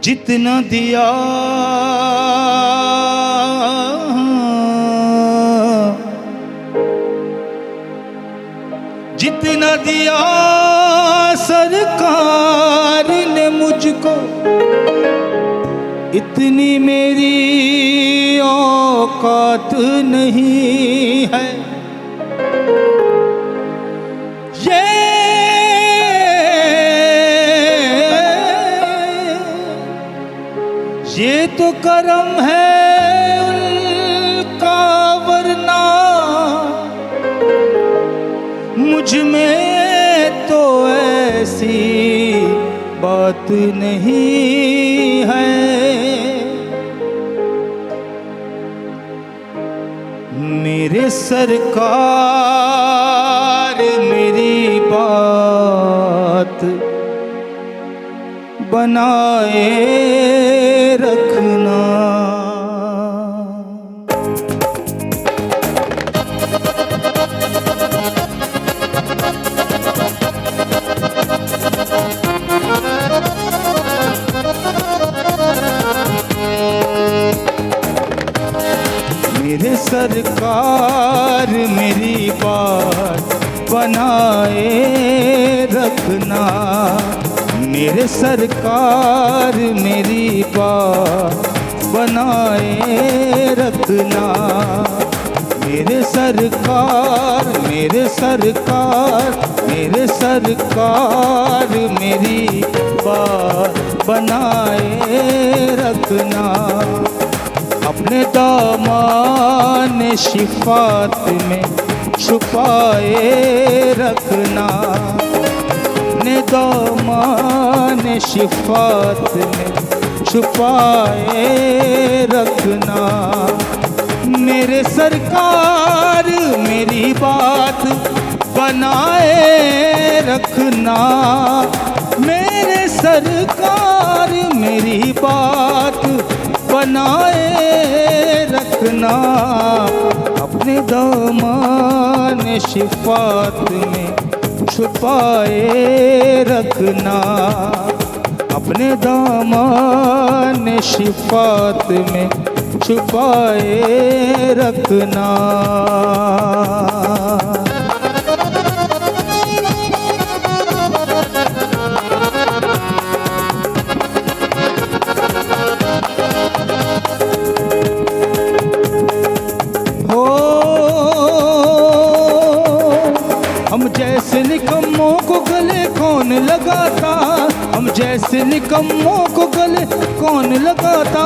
जितना दिया जितना दिया सरकार ने मुझको, इतनी मेरी औकात नहीं है। ये तो करम है उनका, वरना मुझ में तो ऐसी बात नहीं है। मेरे सरकार मेरी बात बनाए रखना। मेरे सरकार मेरी बात बनाए रखना। मेरे सरकार मेरी बात बनाए रखना। मेरे सरकार मेरे सरकार मेरे सरकार मेरी बात बनाए रखना। अपने दामन शिफात में छुपाए रखना। अपने दामन शिफात में छुपाए रखना। मेरे सरकार मेरी बात बनाए रखना। मेरे सरकार मेरी बात बनाए रखना। अपने दामन शिफात में छुपाए रखना। अपने दामन शिफात में छुपाए रखना। हम जैसे निकम्मों को गले कौन लगाता। हम जैसे निकम्मों को गले कौन लगाता।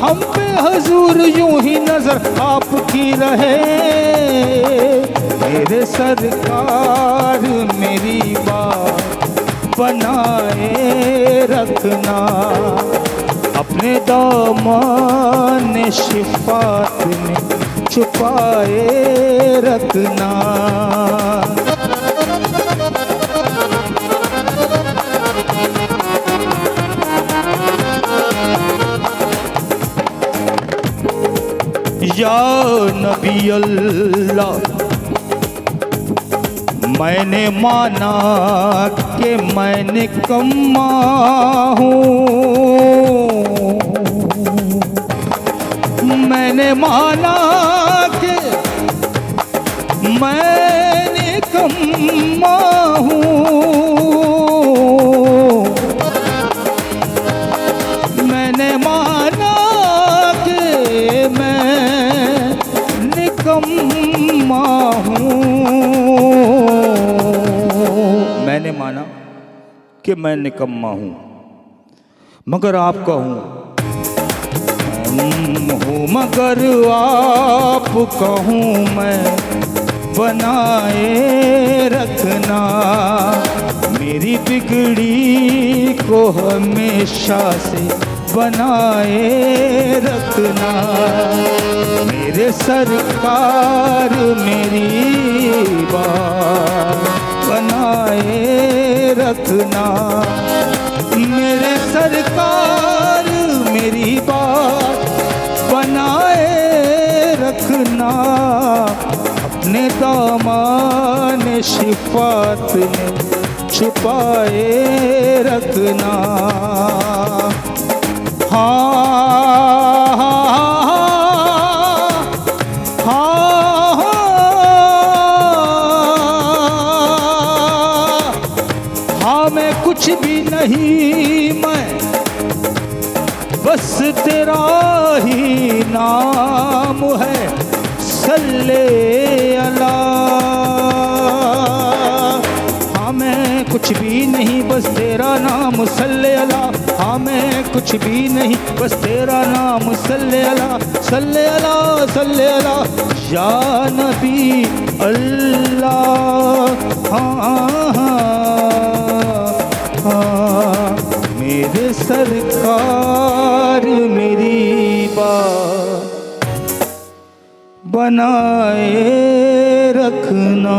हम पे हजूर यूं ही नजर आपकी रहे। मेरे सरकार मेरी बात बनाए रखना। अपने दामन शिफात में छुपाए रखना। या नबी अल्लाह मैंने माना कि मैं निकम्मा हूँ। मैंने माना कि मैं निकम्मा हूँ। मैंने माना कि मैं निकम्मा हूँ। मैंने माना कि मैं निकम्मा हूँ, मगर आपका हूँ मगर आपका हूँ मैं बनाए रखना। मेरी बिगड़ी को हमेशा से बनाए रखना। मेरे सरकार मेरी बात बनाए रखना। मेरे सरकार मेरी बात बनाए रखना। अपने दामन शिफात में छुपाए रखना। नहीं मैं, बस तेरा ही नाम है सल्ले अला। हाँ मैं कुछ भी नहीं बस तेरा नाम सल्ले अला। हाँ मैं कुछ भी नहीं बस तेरा नाम सल्ले अला, सल्ले अला, सल्ले अला या नबी अल्लाह। हाँ हाँ मेरे सरकार मेरी बात बनाए रखना।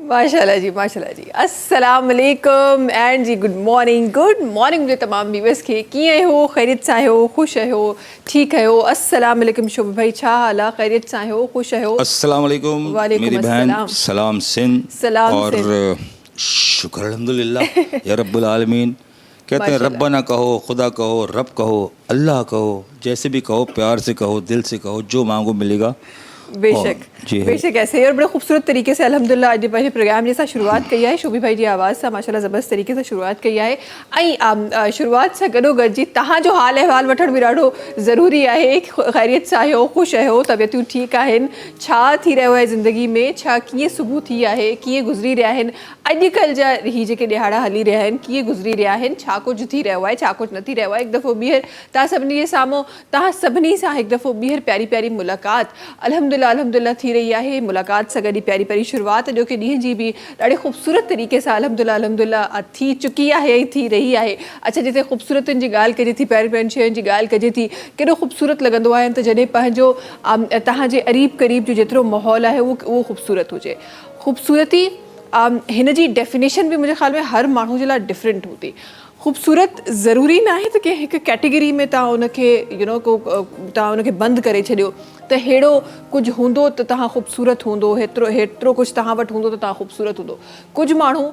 माशाल्लाह जी, माशाल्लाह जी। अस्सलाम वालेकुम एंड जी गुड मॉर्निंग मुझे तमाम व्यूअर्स के कीअं हो, खैरियत सां हो, ख़ुशि हो, ठीक हो। अस्सलाम वालेकुम शोभ भाई, छा हाल आहे, खैरियत सां हो, ख़ुशि हो? अस्सलाम वालेकुम मेरी बहन, सलाम सिंध। सलाम और शुक्र अल्हम्दुलिल्लाह या रब्बुल आलमीन। कहते हैं रब्बाना कहो, खुदा कहो, रब कहो, अल्लाह कहो, जैसे भी कहो प्यार से कहो, दिल से कहो, जो मांगो मिलेगा। बेशक बेशक ऐसे ही और बड़े खूबसूरत तरीके से अल्हम्दुलिल्लाह अॼु पंहिंजे प्रोग्राम जैसा शुरुआत कई है। शोभी भाई जी आवाज़ से माशाल्लाह ज़बरदस्त तरीके से शुरुआत कई है। ऐं शुरुआत से गॾोगॾु जी तव्हांजो हाल अहिवाल वठण बि ॾाढो ज़रूरी आहे। ख़ैरियत सां आहियो, ख़ुशि आहियो, तबियतूं ठीकु आहिनि, छा थी रहियो आहे ज़िंदगी में, छा कीअं सुबुह थी आहे, कीअं गुज़री रहिया आहिनि अॼुकल्ह जा ही जेके ॾिहाड़ा हली रहिया आहिनि, कीअं गुज़री रहिया आहिनि, छा कुझु थी रहियो आहे, छा कुझु न थी रहियो आहे। हिकु दफ़ो ॿीहर तव्हां सभिनी जे साम्हूं तव्हां सभिनी सां हिकु दफ़ो ॿीहर प्यारी प्यारी मुलाक़ात अल्हम्दुलिल्लाह थी रही है। मुलाक़ात से गॾु प्यारी प्यारी शुरुआत जो कि ॾींहं जी भी ॾाढे ख़ूबसूरत तरीक़े से अल्हम्दुलिल्लाह थी चुकी है, थी रही है। अच्छा जिते ख़ूबसूरतुनि जी ॻाल्हि कजे थी, प्यारी प्यारी शयुनि जी ॻाल्हि कजे थी, केॾो ख़ूबसूरत लॻंदो आहे त जॾहिं पंहिंजो तव्हांजे अरीब क़रीब जो जेतिरो माहौल आहे उहो ख़ूबसूरत हुजे। ख़ूबसूरती हिन जी डेफिनेशन भी मुंहिंजे ख़्याल में हर माण्हू जे लाइ डिफरेंट हूंदी। ख़ूबसूरत ज़रूरी ना है तो कि हिकु कैटेगरी में तव्हां उनखे तव्हां उनखे बंदि करे छॾियो त अहिड़ो कुझु हूंदो त तव्हां ख़ूबसूरत हूंदो, हेतिरो कुझु तव्हां वटि हूंदो त तव्हां ख़ूबसूरत हूंदो। कुझु माण्हू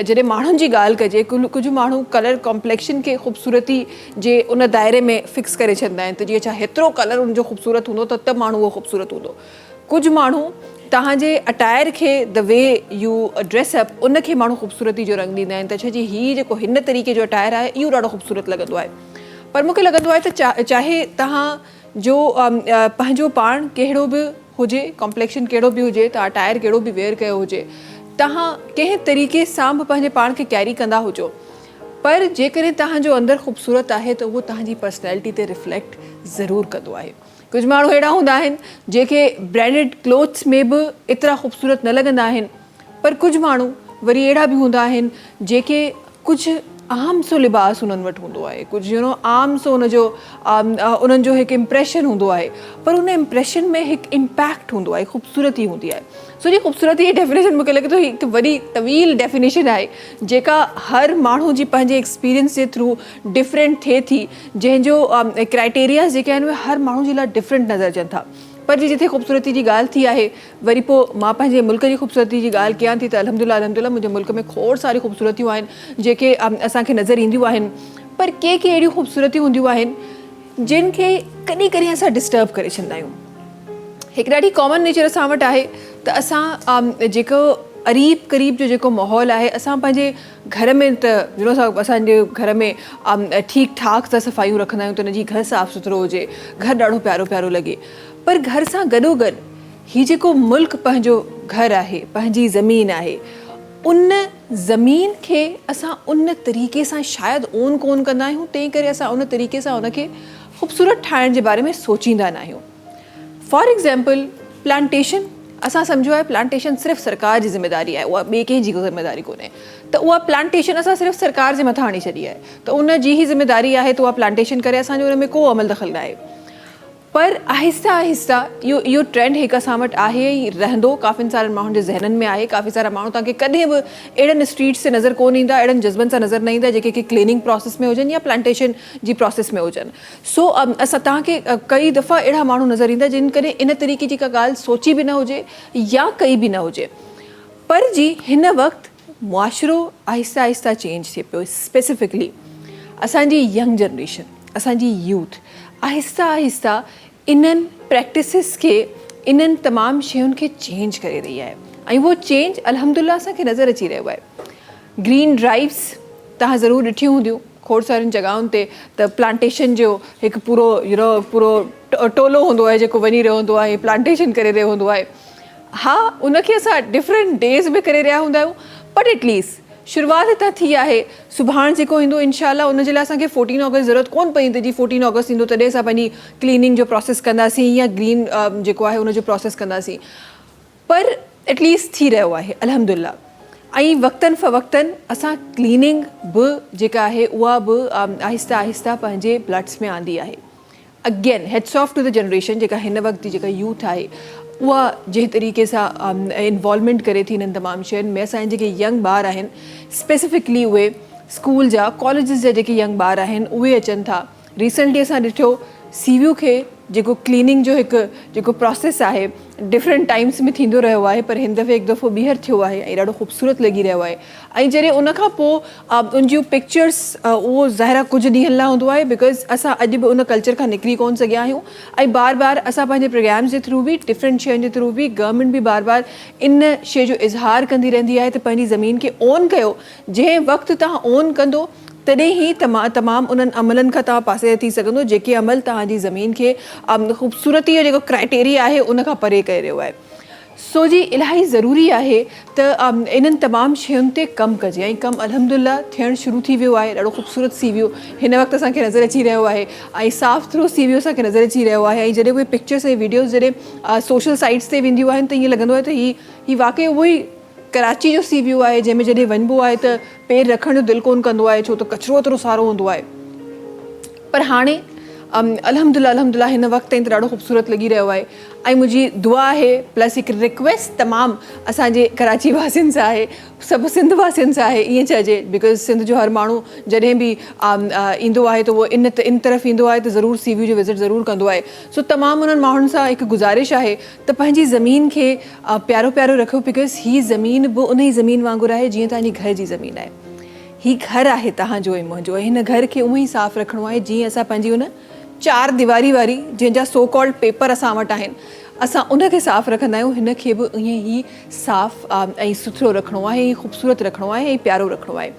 जॾहिं माण्हुनि जी ॻाल्हि कजे, कुझु माण्हू कलर कॉम्प्लेक्शन खे ख़ूबसूरती जे उन दायरे में फिक्स करे छॾींदा आहिनि त जीअं छा हेतिरो कलर उनजो ख़ूबसूरत हूंदो त माण्हू उहो ख़ूबसूरत हूंदो। कुझु माण्हू तव्हांजे अटायर खे द वे यू ड्रेसअप उनखे माण्हू ख़ूबसूरती जो रंग ॾींदा आहिनि त छा जी हीअ जेको हिन तरीक़े जो अटायर आहे इहो ॾाढो ख़ूबसूरत लॻंदो आहे। पर मूंखे लॻंदो आहे त चाहे तव्हां जो पंहिंजो पाण कहिड़ो बि हुजे, कॉम्प्लेक्शन कहिड़ो बि हुजे, तव्हां अटायर कहिड़ो बि वेयर कयो हुजे, तव्हां कंहिं तरीक़े सां बि पंहिंजे पाण खे कैरी कंदा हुजो, पर जेकॾहिं तव्हांजो अंदरि ख़ूबसूरत आहे त उहो तव्हांजी पर्सनैलिटी ते रिफ्लेक्ट ज़रूरु कंदो आहे। कुझु माण्हू अहिड़ा हूंदा आहिनि जेके ब्रांडेड क्लोथ्स में बि एतिरा ख़ूबसूरत न लॻंदा आहिनि, पर कुझु माण्हू वरी अहिड़ा बि हूंदा आहिनि जेके कुझु आम सो लिबास उन्हनि वटि हूंदो आहे, कुझु आम सो उन्हनि जो हिकु इम्प्रेशन हूंदो आहे, पर उन इम्प्रेशन में हिकु इम्पैक्ट हूंदो आहे, ख़ूबसूरती हूंदी आहे। सो जी ख़ूबसूरती जी डेफिनेशन मूंखे लॻे थो हिकु वॾी तवील डेफिनेशन आहे जेका हर माण्हू जी पंहिंजे एक्सपीरियंस जे थ्रू डिफरेंट थिए थी, जंहिंजो क्राइटेरियाज़ जेके आहिनि उहे हर माण्हू जे लाइ डिफरेंट नज़र अचनि था। पर जी जिथे ख़ूबसूरती जी ॻाल्हि थी आहे, वरी पोइ मां पंहिंजे मुल्क जी ख़ूबसूरती जी ॻाल्हि कयां थी त अल्हम्दुलिल्लाह मुंहिंजे मुल्क में खोड़ सारी ख़ूबसूरतियूं आहिनि जेके असांखे नज़र ईंदियूं आहिनि, पर के अहिड़ियूं ख़ूबसूरतियूं हूंदियूं आहिनि जिन खे कॾहिं कॾहिं असां डिस्टर्ब करे छॾींदा आहियूं। हिकु ॾाढी कॉमन नेचर असां वटि आहे त असां जेको अरीब क़रीब जो जेको माहौल आहे, असां पंहिंजे घर में त असांजे घर में ठीकु ठाक सां सफ़ाइयूं रखंदा आहियूं त हुनजी घर साफ़ु सुथिरो हुजे, घर ॾाढो प्यारो प्यारो लॻे। पर घर सां गॾोगॾु हीउ जेको मुल्क पंहिंजो घरु आहे, पंहिंजी ज़मीन आहे, उन ज़मीन खे असां उन तरीक़े सां शायदि ओन कोन कंदा आहियूं, तंहिं करे असां उन तरीक़े सां उनखे ख़ूबसूरत ठाहिण जे बारे में सोचींदा न आहियूं। फॉर एग्ज़ाम्पल प्लांटेशन, असां सम्झो आहे प्लांटेशन सिर्फ़ु सरकार जी ज़िमेदारी आहे, उहा ॿिए कंहिंजी ज़िमेदारी कोन्हे, त उहा प्लांटेशन असां सिर्फ़ु सरकार जे मथां हणी छॾी आहे, त उन जी ई ज़िमेदारी आहे त उहा प्लांटेशन करे, असांजो हुन में को अमल दख़ल न आहे। पर आहिस्ता आहिस्ता इहो ट्रेंड हिकु असां वटि आहे ई रहंदो, काफ़िनि सारनि माण्हुनि जे ज़हननि में आहे। काफ़ी सारा माण्हू तव्हांखे कॾहिं बि अहिड़नि स्ट्रीट्स से नज़र कोन ईंदा, अहिड़नि जज़्बनि सां नज़र न ईंदा जेके की क्लीनिंग प्रोसेस में हुजनि या प्लांटेशन जी प्रोसेस में हुजनि। सो असां तव्हांखे कई दफ़ा अहिड़ा माण्हू नज़र ईंदा जिन करे इन तरीक़े जी का ॻाल्हि सोची बि न हुजे या कई बि न हुजे। पर जी हिन वक़्तु मुआशिरो आहिस्ता आहिस्ता चेंज थिए पियो। स्पेसिफिकली असांजी यंग जनरेशन, असांजी यूथ आहिस्ता आहिस्ता इन्हनि प्रैक्टिसिस खे, इन्हनि तमामु शयुनि खे चेंज करे रही आहे। ऐं उहो चेंज अल्हम्दुलिल्लाह असांखे नज़र अची रहियो आहे। ग्रीन ड्राइव्स तव्हां ज़रूरु ॾिठियूं हूंदियूं खोड़ सारियुनि जॻहियुनि ते, त प्लांटेशन जो हिकु पूरो पूरो टोलो हूंदो आहे जेको वञी रहियो हूंदो आहे, प्लांटेशन करे रहियो हूंदो आहे। हा, उनखे असां डिफरेंट डेज़ में करे रहिया हूंदा आहियूं, बट एटलीस्ट शुरूआति हितां थी आहे। सुभाणे जेको ईंदो इंशाअल्लाह उन जे लाइ असांखे 14 ऑगस्ट ज़रूरत कोन पवंदी, जी 14 ऑगस्ट ईंदो तॾहिं असां पंहिंजी क्लीनिंग जो प्रोसेस कंदासीं या ग्रीन जेको आहे उनजो प्रोसेस कंदासीं, पर एटलीस्ट थी रहियो आहे अल्हम्दुलिल्लाह। ऐं वक़्तनि फ़वक़्तनि असां क्लीनिंग बि जेका आहे उहा बि आहिस्ता आहिस्ता पंहिंजे ब्लड्स में आंदी आहे। Again heads off to the generation जेका हिन वक़्त जी जेका यूथ आहे उहा जंहिं तरीक़े सां इन्वॉल्वमेंट करे थी हिननि तमामु शयुनि में। असांजे जेके यंग ॿार आहिनि स्पेसिफिकली उहे स्कूल जा कॉलेजिस जा जेके यंग ॿार आहिनि उहे अचनि था। रिसेंटली असां ॾिठो सीवियूं खे जेको क्लीनिंग जो हिकु जेको प्रोसेस आहे डिफरेंट टाइम्स में थींदो रहियो आहे, पर हिन दफ़े हिकु दफ़ो ॿीहर थियो आहे ऐं ॾाढो ख़ूबसूरत लॻी रहियो आहे। ऐं जॾहिं उनखां पोइ उन जूं पिक्चर्स उहो ज़ाहिरा कुझु ॾींहंनि लाइ हूंदो आहे, बिकॉज़ असां अॼु बि उन कल्चर खां निकिरी कोन सघिया आहियूं। ऐं बार बार असां पंहिंजे प्रोग्राम्स जे थ्रू बि डिफरेंट शयुनि जे थ्रू बि गवर्नमेंट बि बार बार इन शइ जो इज़हार कंदी रहंदी आहे त पंहिंजी ज़मीन खे ओन कयो। जंहिं वक़्तु तव्हां ओन कंदो तॾहिं ई तमामु उन्हनि अमलनि खां तव्हां पासे थी सघंदो जेके अमल तव्हांजी ज़मीन खे ख़ूबसूरती जो जेको क्राइटेरिया आहे उन खां परे करे रहियो आहे। सो जी इलाही ज़रूरी आहे त इन्हनि तमामु शयुनि ते कमु कजे ऐं कमु अल्हम्दुलिल्लाह थियणु शुरू थी वियो आहे। ॾाढो ख़ूबसूरत सीवियूं हिन वक़्तु असांखे नज़र अची रहियो आहे ऐं साफ़ थ्रू सीवियूं असांखे नज़र अची रहियो आहे। ऐं जॾहिं उहे पिक्चर्स ऐं वीडियोज़ जॾहिं सोशल साइट्स ते वेंदियूं आहिनि त ईअं लॻंदो आहे त ही वाक़ई उहो ई कराची जो सी व्यू आहे जंहिंमें जॾहिं वञिबो आहे त पेर रखण जो दिलि कोन कंदो आहे, छो त कचिरो एतिरो सारो हूंदो आहे। पर हाणे अल्हम्दुलिल्लाह हिन वक़्तु ताईं त ॾाढो ख़ूबसूरत लॻी रहियो आहे। ऐं मुंहिंजी दुआ आहे प्लस हिकु रिक्वेस्ट तमामु असांजे कराची वासियुनि सां आहे, सभु सिंध वासियुनि सां आहे ईअं चइजे, बिकॉज़ सिंध जो हर माण्हू जॾहिं बि ईंदो आहे त उहो इन तरफ़ ईंदो आहे त ज़रूरु सी व्यू जो विज़िट ज़रूरु कंदो आहे। सो तमामु उन्हनि माण्हुनि सां हिकु गुज़ारिश आहे त पंहिंजी ज़मीन खे प्यारो प्यारो रखो, बिकॉज़ हीअ ज़मीन बि उन ई ज़मीन वांगुरु आहे जीअं तव्हांजी घर जी ज़मीन आहे। हीअ घर आहे तव्हांजो ऐं मुंहिंजो, ऐं हिन घर खे उअं ई साफ़ु रखिणो आहे जीअं असां पंहिंजी उन 4 दीवारी वारी जंहिंजा सो कॉल्ड पेपर असां वटि आहिनि असां उनखे साफ़ु रखंदा आहियूं, हिन खे बि ईअं ई साफ़ु ऐं सुथिरो रखिणो आहे ऐं ख़ूबसूरत रखिणो आहे ऐं प्यारो रखिणो आहे।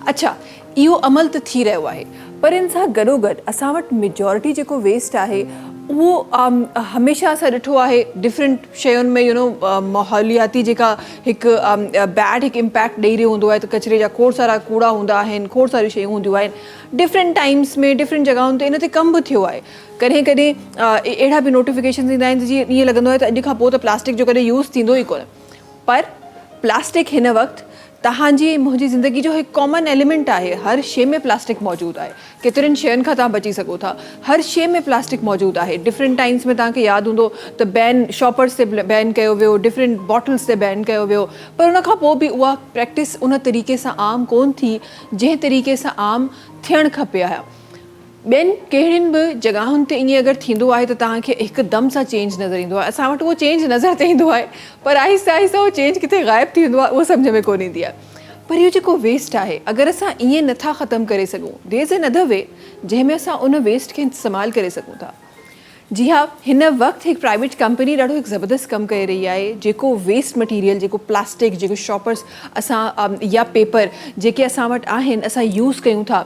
अच्छा, इहो अमल त थी रहियो आहे, पर इन सां गॾोगॾु असां वटि मेजॉरिटी जेको वेस्ट आहे उहो हमेशह असां ॾिठो आहे डिफरेंट शयुनि में माहौलियाती जेका हिकु बैड हिकु इम्पैक्ट ॾेई रहियो हूंदो आहे, त कचिरे जा खोड़ सारा कूड़ा हूंदा आहिनि, खोड़ सारियूं शयूं हूंदियूं आहिनि। डिफरेंट टाइम्स में डिफरेंट जॻहियुनि ते इन ते कमु बि थियो आहे। कॾहिं कॾहिं अहिड़ा बि नोटिफिकेशन ईंदा आहिनि त जीअं ईअं लॻंदो आहे त अॼु खां पोइ त प्लास्टिक जो कॾहिं यूज़ थींदो ई कोन, पर प्लास्टिक हिन वक़्तु तव्हांजी मुंहिंजी ज़िंदगी जो हिकु कॉमन एलिमेंट आहे। हर शइ में प्लास्टिक मौजूदु आहे, केतिरनि शयुनि खां तव्हां बची सघो था, हर शइ में प्लास्टिक मौजूदु आहे। डिफरेंट टाइम्स में तव्हांखे यादि हूंदो त शॉपर्स ते बैन कयो वियो, डिफरेंट बॉटल्स ते बैन कयो वियो, पर उन खां पोइ बि उहा प्रैक्टिस उन तरीक़े सां आम कोन थी जंहिं तरीक़े सां आम थियणु खपे आहे। ॿियनि कहिड़ियुनि बि जॻहियुनि ते ईअं अगरि थींदो आहे त तव्हांखे हिकदमि सां चेंज नज़र ईंदो आहे। असां वटि उहो चेंज नज़र त ईंदो आहे, पर आहिस्ता आहिस्ता उहो चेंज किथे ग़ाइबु थी वेंदो आहे, उहो सम्झ में कोन ईंदी आहे। पर इहो जेको वेस्ट आहे अगरि असां ईअं नथा ख़तमु करे सघूं, देयर इज़ अनदर वे जंहिंमें असां उन वेस्ट खे इस्तेमालु करे सघूं था। जी हा, हिन वक़्तु हिकु प्राइवेट कंपनी ॾाढो हिकु ज़बरदस्त कमु करे रही आहे, जेको वेस्ट मटीरियल जेको प्लास्टिक जेको शॉपर्स असां या पेपर जेके असां वटि आहिनि असां यूज़ कयूं था,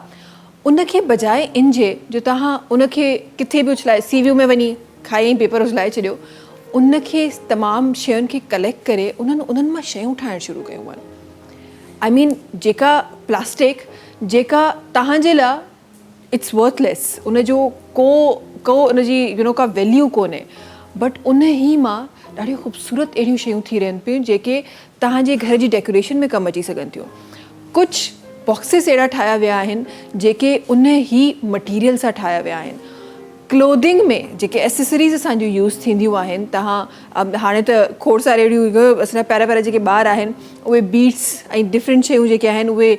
उनखे बजाए इनजे जो तव्हां उनखे किथे बि उछलाए सी व्यू में वञी खाई पेपर उछलाए छॾियो, उनखे तमामु शयुनि खे कलेक्ट करे उन्हनि मां शयूं ठाहिणु शुरू कयूं आहिनि। आई मीन जेका प्लास्टिक जेका तव्हांजे लाइ इट्स वर्थलेस, उनजो को उनजी का वैल्यू कोन्हे, बट उन ई मां ॾाढियूं ख़ूबसूरत अहिड़ियूं शयूं थी रहनि पियूं जेके तव्हांजे घर जी डेकोरेशन में कमु अची सघनि थियूं। कुझु बॉक्सिस अहिड़ा ठाहिया विया आहिनि जेके उन ई मटीरियल सां ठाहिया विया आहिनि। क्लोदिंग में जेके एसेसरीज़ असांजूं यूज़ थींदियूं आहिनि, तव्हां हाणे त खोड़ सारे अहिड़ियूं असांजा प्यारा जेके ॿार आहिनि उहे बीड्स ऐं डिफरेंट शयूं जेके आहिनि उहे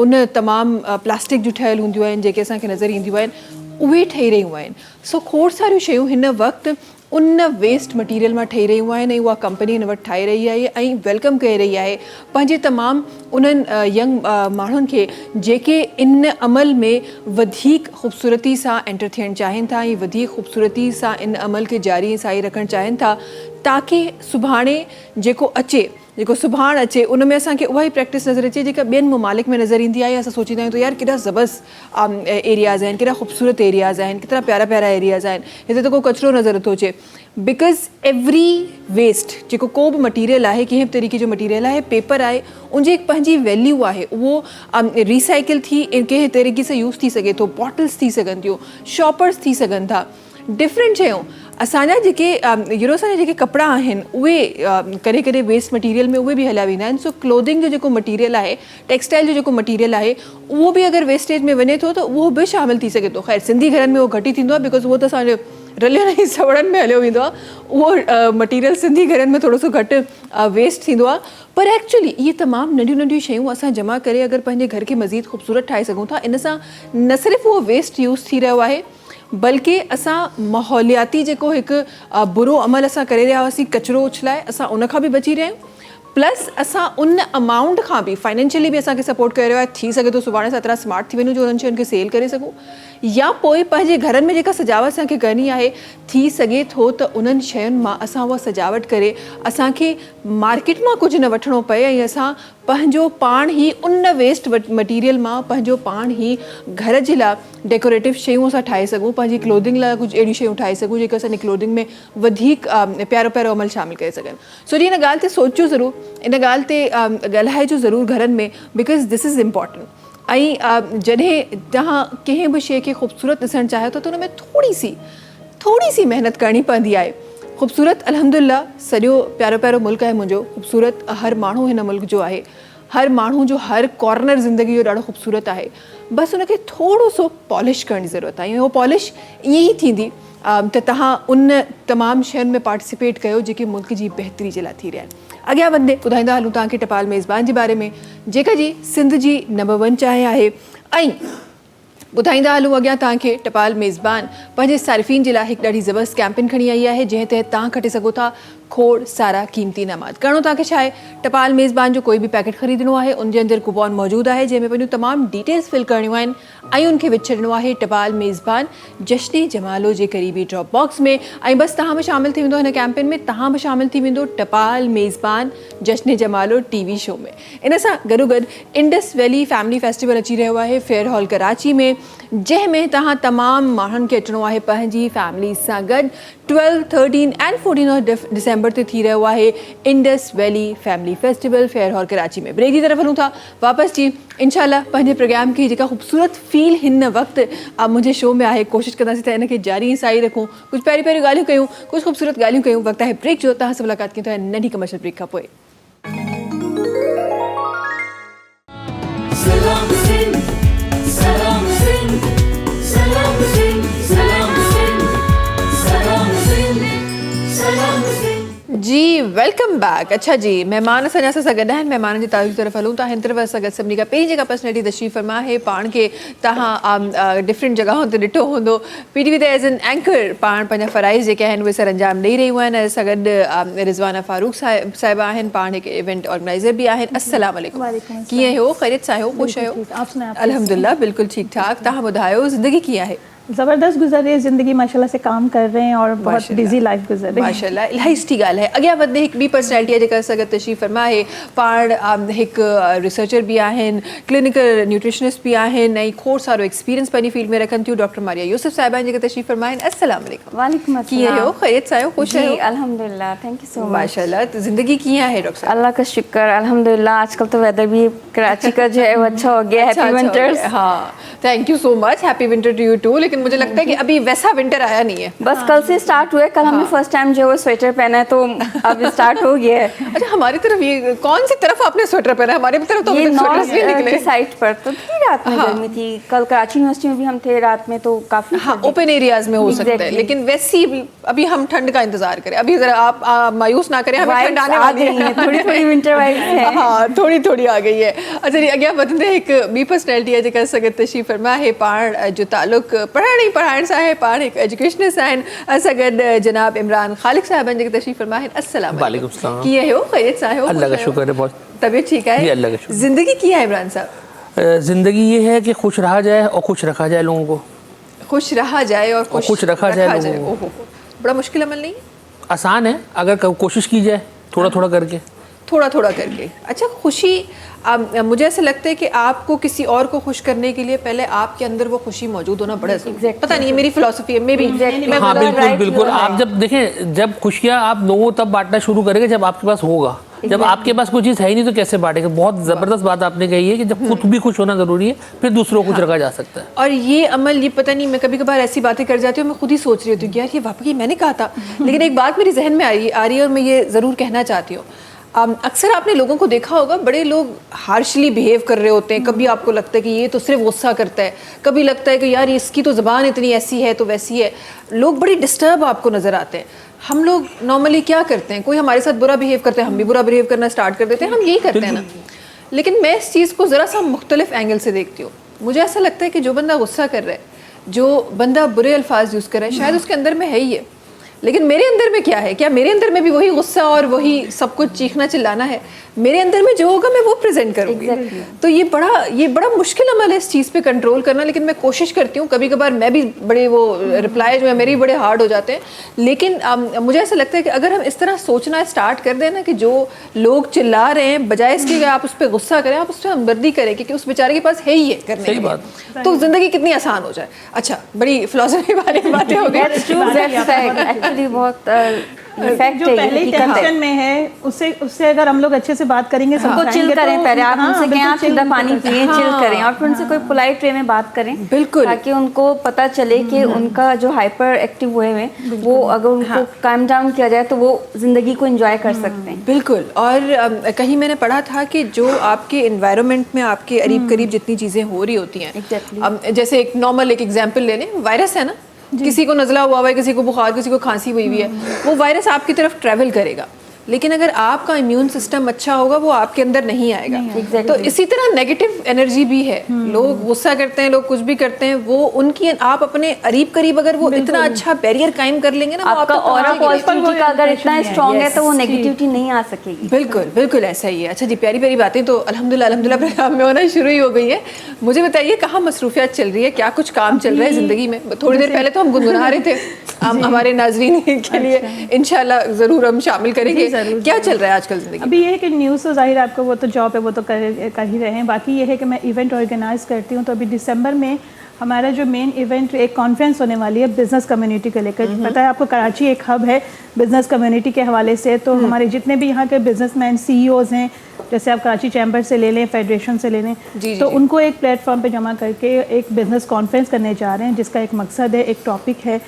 उन तमामु प्लास्टिक जूं ठहियलु हूंदियूं आहिनि जेके असांखे नज़र ईंदियूं आहिनि, उहे ठही रहियूं आहिनि। सो खोड़ सारियूं शयूं हिन वक़्तु उन वेस्ट मटीरियल मां ठही रहियूं आहिनि ऐं उहा कंपनी हिन वटि ठाहे रही आहे ऐं वेलकम करे रही आहे पंहिंजे तमामु उन्हनि यंग माण्हुनि खे जेके इन अमल में वधीक ख़ूबसूरती सां एंटर थियणु चाहिनि था ऐं वधीक ख़ूबसूरती सां इन अमल खे जारी साई रखणु चाहिनि था, ताकी सुभाणे जेको अचे जेको सुभाणे अचे उन में असांखे उहा ई प्रैक्टिस नज़र अचे जेका ॿियनि ममालिक में नज़र ईंदी आहे। असां सोचींदा आहियूं त यार केॾा ज़बरदस्त एरियाज़ आहिनि, केॾा ख़ूबसूरत एरियाज़ आहिनि, केतिरा प्यारा प्यारा एरियाज़ आहिनि, हिते त को कचिरो नज़र नथो अचे। बिकॉज़ एवरी वेस्ट जेको को बि मटीरियल आहे, कंहिं बि तरीक़े जो मटीरियल आहे, पेपर आहे, उनजी हिकु पंहिंजी वैल्यू आहे, उहो रिसाइकिल थी कंहिं तरीक़े सां यूज़ थी सघे थो, बॉटल्स थी सघनि थियूं, शॉपर्स थी सघनि था, डिफरेंट शयूं। असांजा जेके असांजा जेके कपिड़ा आहिनि उहे कॾहिं कॾहिं वेस्ट मटीरियल में उहे बि हलिया वेंदा आहिनि। सो क्लोदिंग जो जेको मटीरियल आहे, टेक्सटाइल जो जेको मटीरियल आहे, उहो बि अगरि वेस्टेज में वञे थो त उहो बि शामिलु थी सघे थो। ख़ैर सिंधी घरनि में उहो घटि ई थींदो आहे बिकॉज़ उहो त असांजो रलियल ऐं सवड़नि में हलियो वेंदो आहे, उहो मटीरियल सिंधी घरनि में थोरो सो घटि वेस्ट थींदो आहे। पर एक्चुअली इहे तमामु नंढियूं नंढियूं शयूं असां जमा करे अगरि पंहिंजे घर खे मज़ीद ख़ूबसूरत ठाहे सघूं था, इन सां न सिर्फ़ु उहो वेस्ट यूज़ थी रहियो आहे बल्कि असां माहौलियाती जेको हिकु बुरो अमल असां करे रहिया हुआसीं, कचिरो उछलाए, असां उन खां बि बची रहिया आहियूं। प्लस असां उन अमाउंट खां बि फाइनेंशियली बि असांखे सपोर्ट करे रहियो आहे। थी सघे थो सुभाणे असां एतिरा स्मार्ट थी वञूं जो उन्हनि शयुनि खे सेल करे सघूं, या पोइ पंहिंजे घरनि में जेका सजावट असांखे करणी आहे, थी सघे थो त उन्हनि शयुनि मां असां उहा सजावट करे असांखे मार्केट मां कुझु न वठिणो पए ऐं असां पंहिंजो पाण ई उन वेस्ट मटीरियल मां पंहिंजो पाण ई घर जे लाइ डेकोरेटिव शयूं असां ठाहे सघूं, पंहिंजी क्लोदिंग लाइ कुझु अहिड़ियूं शयूं ठाहे सघूं जेके असांजी क्लोदिंग में वधीक प्यारो प्यारो अमल शामिलु करे सघनि। सो जी इन ॻाल्हि ते सोचो ज़रूरु, इन ॻाल्हि ते ॻाल्हाइजो ज़रूरु घरनि में, बिकॉज़ दिस इज़ इम्पॉर्टेंट। ऐं जॾहिं तव्हां कंहिं बि शइ खे ख़ूबसूरत ॾिसणु चाहियो था त उन में थोरी सी महिनत करणी पवंदी आहे। ख़ूबसूरत अल्हम्दुलिल्लाह सॼो प्यारो प्यारो मुल्क आहे मुंहिंजो, ख़ूबसूरत हर माण्हू हिन मुल्क जो आहे, हर माण्हू जो हर कॉर्नर ज़िंदगी जो ॾाढो ख़ूबसूरत आहे। बसि उनखे थोरो सो पॉलिश करण जी ज़रूरत आहे, ऐं उहो पॉलिश ईअं ई थींदी त तव्हां उन तमामु शयुनि में पार्टिसिपेट कयो जेके मुल्क जी बहितरी जे लाइ थी रहिया आहिनि। अॻियां वधंदे ॿुधाईंदा हलूं तव्हांखे टपाल मेज़बान जे बारे में, जेका जी सिंध जी नंबर 1 चांहि आहे। ऐं ॿुधाईंदा हलूं अॻियां तव्हांखे टपाल मेज़बान पंहिंजे सारिफ़ीन जे लाइ हिकु ॾाढी ज़बरदस्त कैंपेन खणी आई आहे, जंहिं तहत तव्हां खटे सघो था खोड़ सारा क़ीमती इनामात। करिणो तव्हांखे छा आहे, टपाल मेज़बान जो कोई बि पैकेट ख़रीदणो आहे, उनजे अंदरि कूपन मौजूदु आहे जंहिंमें पंहिंजूं तमामु डिटेल्स फिल करणियूं आहिनि ऐं उनखे विझी छॾिणो आहे टपाल मेज़बान जश्न जमालो जे क़रीबी ड्रॉप बॉक्स में। ऐं बसि तव्हां बि शामिलु थी वेंदो हिन कैंपेन में, तव्हां बि शामिलु थी वेंदो टपाल मेज़बान जश्न जमालो TV शो में। इन सां गॾोगॾु इंडस वैली फैमिली फेस्टिवल अची रहियो आहे फेयर हॉल कराची में, जंहिंमें तव्हां तमामु माण्हुनि खे अचिणो आहे पंहिंजी फैमिली सां गॾु। 12, 13 एंड 14 दिसंबर ते थी रहियो आहे Indus valley family festival fair hall Karachi में। ब्रेक जी तरफ़ हलूं था वापसि जी इंशाल्लाह पंहिंजे प्रोग्राम की जेका ख़ूबसूरत फील हिन वक़्तु मुंहिंजे शो में आहे, कोशिशि कंदासीं त इनखे जारी साई रखूं, कुझु पहिरीं ॻाल्हियूं कयूं, कुझु ख़ूबसूरत ॻाल्हियूं कयूं। वक़्तु आहे ब्रेक जो, तव्हां सां मुलाक़ात कयूं था नंढी कमर्शियल ब्रेक खां पोइ। जी वेलकम बैक। अच्छा जी, महिमान असांजा सां गॾु आहिनि, महिमाननि जी तारीफ़ तरफ़ हलूं था। हिन तरफ़ असां गॾु सभिनी खां पहिरीं जेका पर्सनैलिटी तशरीफ़ फरमा आहे, पाण खे तव्हां डिफरेंट जॻहियुनि ते ॾिठो हूंदो, PTV ते एज़ एन एंकर पाण पंहिंजा फ़राइज़ जेके आहिनि उहे सर अंजाम ॾेई रहियूं आहिनि। असां गॾु रिज़वाना फारूक साहिबा आहिनि, पाण हिकु इवेंट ऑर्गेनाइज़र बि आहिनि। अस्सलाम वालेकुम, कीअं हो, ख़ैरियत सां आहियो, ख़ुशि आहियो? अल्हम्दुलिल्लाह बिल्कुलु ठीकु ठाक। तव्हां ॿुधायो ज़िंदगी कीअं आहे? ज़बरदस्त गुजर रही है ज़िंदगी, माशाल्लाह से काम कर रहे हैं और बहुत बिजी लाइफ गुजर रही है माशाल्लाह। इलाही सुठी ॻाल्हि आहे। अॻियां वधंदे हिकु ॿी पर्सनैलिटी आहे जेका असां गॾु तशरीफ़ फरमा आहे, पाण हिकु रिसर्चर बि आहिनि, क्लिनिकल न्यूट्रिशनिस्ट बि आहिनि ऐं खोड़ सारो एक्सपीरियंस पंहिंजी फील्ड में रखनि थियूं। डॉक्टर मारिया यूसुफ साहिबा आहिनि जेका तशरीफ़ फरमा आहिनि। अस्सलाम वालेकुम। वालेकुम अस्सलाम। कीअं हो, ख़ैरियत सां आहियो, ख़ुशि आहियो? अल्हम्दुलिल्लाह, थैंक यू सो मच। माशाल्लाह। तो ज़िंदगी कीअं आहे डॉक्टर साहब? अल्लाह का शुक्र, अल्हम्दुलिल्लाह। आजकल तो वेदर भी कराची का जो है वो अच्छा हो गया। Happy winters. हाँ, thank you so much, happy winter to you too. लेकिन मुझे लगता है कि अभी वैसा विंटर आया नहीं है। बस कल से स्टार्ट हुआ है, कल हमने फर्स्ट टाइम जो है वो स्वेटर पहना है, तो अब स्टार्ट हो गया है। अच्छा, हमारी तरफ ये कौन सी तरफ आपने स्वेटर पहना है? हमारी तरफ तो स्वेटर नहीं निकले। साइड पर तो थी रात में गर्मी थी, कल कराची यूनिवर्सिटी में भी हम थे रात में, तो काफी ओपन एरियाज में हो सकता है, लेकिन वैसी अभी हम ठंड का इंतजार करें। अभी जरा आप मायूस ना करें, हमें ठंड आने वाली है, थोड़ी थोड़ी विंटर वाइब्स है। हाँ, थोड़ी थोड़ी आ गई है। अच्छा जी, अॻियां वधंदे हिकु ॿी पर्सनैलिटी आहे जेका असां गॾु तशरीफ़ फरमा आहे, पाण जो ताल्लुक़ पढ़ाइण सां आहे, पाण हिकु एजुकेशनिस्ट आहिनि। असां गॾु जनाब इमरान ख़ालिक साहिब आहिनि जेके तशरीफ़ फरमा आहिनि। अस्सलाम वालेकुम सलाम। कीअं हो, ख़ैरियत सां आहियो? अल्लाह का शुक्र है, बहुत तबीयत ठीक है? अल्लाह का शुक्र। ज़िंदगी कीअं है इमरान साहब? ज़िंदगी ये है कि खुश रहा जाए और खुश रखा जाए लोगों को। खुश रहा जाए और खुश रखा जाए लोगों को। ओहो, बड़ा मुश्किल अमल नहीं? आसान है अगर कोशिश की जाए, थोड़ा थोड़ा करके। थोड़ा थोड़ा करके। अच्छा, खुशी मुझे ऐसा लगता है कि आपको किसी और को खुश करने के लिए पहले आपके अंदर वो खुशी मौजूद होना बड़ा ज़रूरी है। पता नहीं, मेरी फिलॉसफी है, मे बी। हाँ बिल्कुल बिल्कुल। आप जब देखें, जब खुशियाँ आप लोगों तब बांटना शुरू करेंगे जब आपके पास होगा। जब आपके पास कोई चीज़ है ही नहीं तो कैसे बांटेंगे। बहुत ज़बरदस्त बात आपने कही है कि जब खुद भी खुश होना ज़रूरी है, फिर दूसरों को खुश रखा जा सकता है। और ये अमल, ये पता नहीं, मैं कभी कभार ऐसी बातें कर जाती हूँ, मैं खुद ही सोच रही होती हूँ कि यार ये वाकई मैंने कहा था। लेकिन एक बात मेरी जहन में आ रही है और मैं ये ज़रूर कहना चाहती हूँ। अक्सर आपने लोगों को देखा होगा, बड़े लोग हार्शली बिहेव कर रहे होते हैं। कभी आपको लगता है कि ये तो सिर्फ गुस्सा करता है, कभी लगता है कि यार इसकी तो ज़बान इतनी ऐसी है तो वैसी है। लोग बड़ी डिस्टर्ब आपको नज़र आते हैं। हम लोग नॉर्मली क्या करते हैं, कोई हमारे साथ बुरा बिहेव करते हैं, हम भी बुरा बिहेव करना स्टार्ट कर देते हैं, हम यही करते हैं ना। लेकिन मैं इस चीज़ को ज़रा सा मुख्तलिफ एंगल से देखती हूँ। मुझे ऐसा लगता है कि जो बंदा गुस्सा कर रहा है, जो बंदा बुरे अल्फाज यूज़ कर रहा है, शायद उसके अंदर में है ही है। लेकिन मेरे अंदर में क्या है, क्या मेरे अंदर में भी वही गुस्सा और वही सब कुछ चीखना चिल्लाना है? मेरे अंदर में जो होगा मैं वो प्रेजेंट करूँगी। तो ये बड़ा मुश्किल अमल है इस चीज़ पे कंट्रोल करना। लेकिन मैं कोशिश करती हूँ। कभी कभार मैं भी बड़े वो रिप्लाई जो है मेरे बड़े हार्ड हो जाते हैं। लेकिन मुझे ऐसा लगता है कि अगर हम इस तरह सोचना स्टार्ट कर दें ना कि जो लोग चिल्ला रहे हैं, बजाय इसके कि आप उस पर गुस्सा करें, आप उस पर हमदर्दी करें क्योंकि उस बेचारे के पास है ही है करने के लिए, तो ज़िंदगी कितनी आसान हो जाए। अच्छा, बड़ी फिलॉसफी वाली बातें हो गई। एक्चुअली बहुत इफेक्ट जो पहले ही टेंशन में है, उससे अगर हम लोग अच्छे से बात करेंगे, सबको चिल करें। पहले आप उनसे कहें आप ठंडा पानी पिए, चिल करें, और फिर उनसे कोई पोलाइट वे में बात करें, बिल्कुल, ताकि उनको पता चले कि उनका जो हाइपर एक्टिव वे में वो अगर उनको काम डाउन किया जाए तो वो जिंदगी को एंजॉय कर सकते हैं। बिल्कुल। और कहीं मैंने पढ़ा था कि जो आपके एनवायरनमेंट में आपके करीब करीब जितनी चीज़ें हो रही होती हैं, जैसे एक नॉर्मल एक एग्जाम्पल ले लें, वायरस है ना, किसी को नज़ला हुआ है, किसी को बुखार, किसी को खांसी हुई है, वो वायरस आपकी तरफ ट्रैवल करेगा। लेकिन अगर आपका इम्यून सिस्टम अच्छा होगा वो आपके अंदर नहीं आएगा। तो इसी तरह नेगेटिव एनर्जी भी है। लोग गुस्सा करते हैं, लोग कुछ भी करते हैं, वो उनकी आप अपने करीब करीब अगर वो इतना अच्छा बैरियर कायम कर लेंगे ना, आपका ऑरा पॉजिटिविटी का अगर इतना स्ट्रॉन्ग है तो वो नेगेटिविटी नहीं आ सकेगी। बिल्कुल बिल्कुल ऐसा ही है। अच्छा जी, प्यारी प्यारी बातें तो अल्हम्दुलिल्लाह प्रोग्राम में होना शुरू ही हो गई है। मुझे बताइए कहाँ मसरूफियत चल रही है, क्या कुछ काम चल रहा है ज़िंदगी में? थोड़ी देर पहले तो हम गुनगुना रहे थे, हम हमारे नाज़रीन के लिए इंशाल्लाह ज़रूर हम शामिल करेंगे। क्या चल रहा है आजकल ज़िंदगी? अभी ये है कि न्यूज़ तो जाहिर आपको वो तो जॉब है, वो तो कर ही रहे हैं। बाकी ये है कि मैं इवेंट ऑर्गेनाइज़ करती हूँ। तो अभी दिसंबर में हमारा जो मेन इवेंट, एक कॉन्फ्रेंस होने वाली है बिज़नेस कम्युनिटी को लेकर। पता है आपको, कराची एक हब है बिज़नेस कम्युनिटी के हवाले से। तो हमारे जितने भी यहाँ के बिजनेसमैन CEOs हैं, जैसे आप कराची चैम्बर से ले लें, फेडरेशन से ले लें, तो उनको एक प्लेटफॉर्म पे जमा करके एक बिज़नेस कॉन्फ्रेंस करने जा रहे हैं, जिसका एक मकसद है, एक टॉपिक है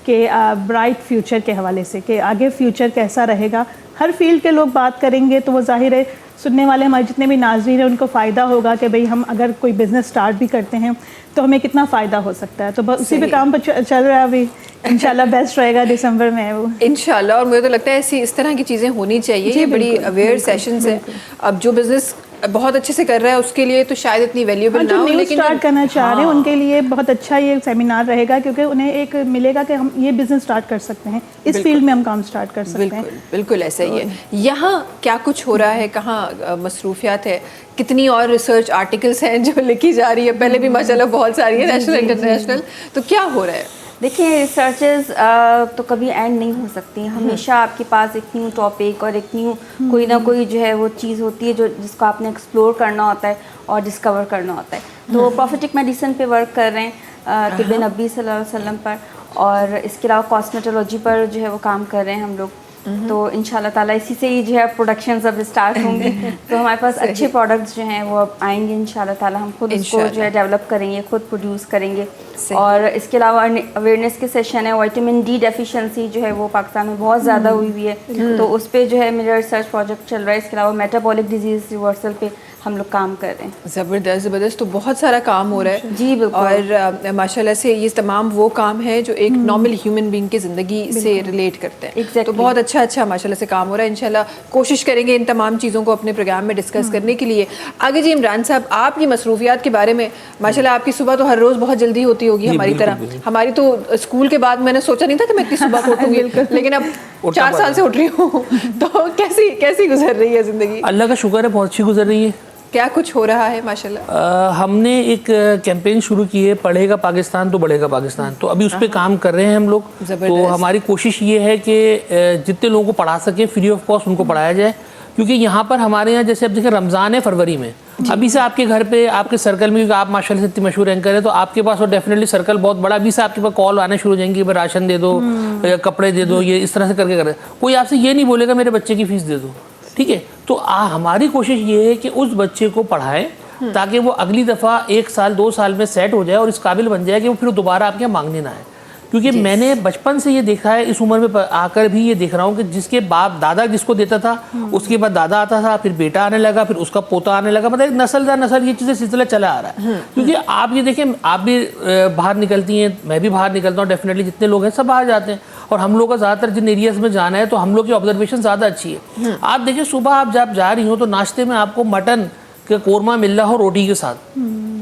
कि ब्राइट फ्यूचर के हवाले से, कि आगे फ्यूचर कैसा रहेगा। हर फील्ड के लोग बात करेंगे तो वो जाहिर है सुनने वाले हमारे जितने भी नाज़रीन हैं उनको फ़ायदा होगा कि भाई हम अगर कोई बिज़नेस स्टार्ट भी करते हैं तो हमें कितना फ़ायदा हो सकता है। तो बस उसी पे काम पर चल रहा है अभी। इंशाल्लाह बेस्ट रहेगा दिसंबर में वो, इंशाल्लाह। और मुझे तो लगता है ऐसी इस तरह की चीज़ें होनी चाहिए। ये बड़ी अवेयर सेशंस है। अब जो बिज़नेस बहुत अच्छे से कर रहा है उसके लिए तो शायद इतनी वैल्यूएबल ना हो, लेकिन स्टार्ट करना चाह रहे हैं उनके लिए बहुत अच्छा ये सेमिनार रहेगा, क्योंकि उन्हें एक मिलेगा कि हम ये बिज़नेस स्टार्ट कर सकते हैं, इस फील्ड में हम काम स्टार्ट कर सकते हैं। बिल्कुल ऐसा ही है। यहाँ क्या कुछ हो रहा है, कहाँ मसरूफियात है, कितनी और रिसर्च आर्टिकल्स हैं जो लिखी जा रही है? पहले भी माशाल्लाह बहुत सारी है, नेशनल इंटरनेशनल। तो क्या हो रहा है? देखिए, रिसर्चेस तो कभी एंड नहीं हो सकती। हमेशा आपके पास एक न्यू टॉपिक और एक न्यू कोई ना कोई जो है वो चीज़ होती है जो जिसको आपने एक्सप्लोर करना होता है और डिस्कवर करना होता है। तो प्रोफेटिक मेडिसिन पे वर्क कर रहे हैं, तिब्बे नबी सल्लल्लाहु अलैहि वसल्लम पर, और इसके अलावा कॉस्मेटोलॉजी पर जो है वो काम कर रहे हैं हम लोग। तो इंशाल्लाह ताला इसी से ही जो है प्रोडक्शन अब स्टार्ट होंगे। तो हमारे पास अच्छे प्रोडक्ट्स जो हैं वो अब आएंगे इंशाल्लाह ताला। हम खुद इसको जो है डेवलप करेंगे, खुद प्रोड्यूस करेंगे। और इसके अलावा अवेयरनेस के सेशन है, विटामिन D डेफिशिएंसी जो है वो पाकिस्तान में बहुत ज़्यादा हुई हुई है, तो उस पर जो है मेरा रिसर्च प्रोजेक्ट चल रहा है। इसके अलावा मेटाबॉलिक डिजीज़ रिवर्सल पे हम लोग काम कर रहे हैं। ज़बरदस्त ज़बरदस्त। तो बहुत सारा काम हो रहा है जी, बिल्कुल। और माशाल्लाह से ये तमाम वो काम है जो एक नॉर्मल ह्यूमन बीइंग की ज़िंदगी से रिलेट करते हैं। तो बहुत अच्छा माशाल्लाह से काम हो रहा है। इंशाल्लाह कोशिश करेंगे इन तमाम चीज़ों को अपने प्रोग्राम में डिस्कस करने के लिए। आगे जी इमरान साहब, आपकी मसरूफियात के बारे में, माशाल्लाह आपकी सुबह तो हर रोज़ बहुत जल्दी होती होगी हमारी तरह। हमारी तो स्कूल के बाद मैंने सोचा नहीं था कि मैं इतनी सुबह उठूंगी, लेकिन अब 4 साल से उठ रही हूँ। तो कैसी गुजर रही है ज़िंदगी? अल्लाह का शुक्र है, बहुत अच्छी गुजर रही है। क्या कुछ हो रहा है माशाल्लाह? हमने एक कैंपेन शुरू की है, पढ़ेगा पाकिस्तान तो बढ़ेगा पाकिस्तान। तो अभी उस पर काम कर रहे हैं हम लोग। तो हमारी कोशिश ये है कि जितने लोगों को पढ़ा सकें फ्री ऑफ कॉस्ट उनको पढ़ाया जाए। क्योंकि यहाँ पर हमारे यहाँ जैसे अब देखिए रमज़ान है फरवरी में, अभी से आपके घर पे आपके सर्कल में, क्योंकि आप माशाल्लाह से इतनी मशहूर एंकर है तो आपके पास और डेफिनेटली सर्कल बहुत बड़ा, अभी से आपके पास कॉल आने शुरू हो जाएंगे, भाई राशन दे दो, कपड़े दे दो, ये इस तरह से करके कर, कोई आपसे ये नहीं बोलेगा मेरे बच्चे की फीस दे दो, ठीक है। तो हमारी कोशिश ये है कि उस बच्चे को पढ़ाएं ताकि वो अगली दफ़ा 1 साल 2 साल में सेट हो जाए और इस काबिल बन जाए कि वो फिर दोबारा आपके यहाँ मांगने ना आए। क्योंकि मैंने बचपन से ये देखा है, इस उम्र में आकर भी ये देख रहा हूँ कि जिसके बाप दादा जिसको देता था, उसके बाद दादा आता था, फिर बेटा आने लगा, फिर उसका पोता आने लगा, मतलब एक नस्ल दर नस्ल ये चीज़ें सिलसिला चला आ रहा है। क्योंकि आप ये देखें, आप भी बाहर निकलती हैं, मैं भी बाहर निकलता हूँ, डेफिनेटली जितने लोग हैं सब बाहर जाते हैं, और हम लोग का ज़्यादातर जिन एरियाज़ में जाना है तो हम लोग की ऑब्जर्वेशन ज़्यादा अच्छी है। आप देखिए सुबह आप जब जा रही हो तो नाश्ते में आपको मटन का कोरमा मिल रहा हो रोटी के साथ,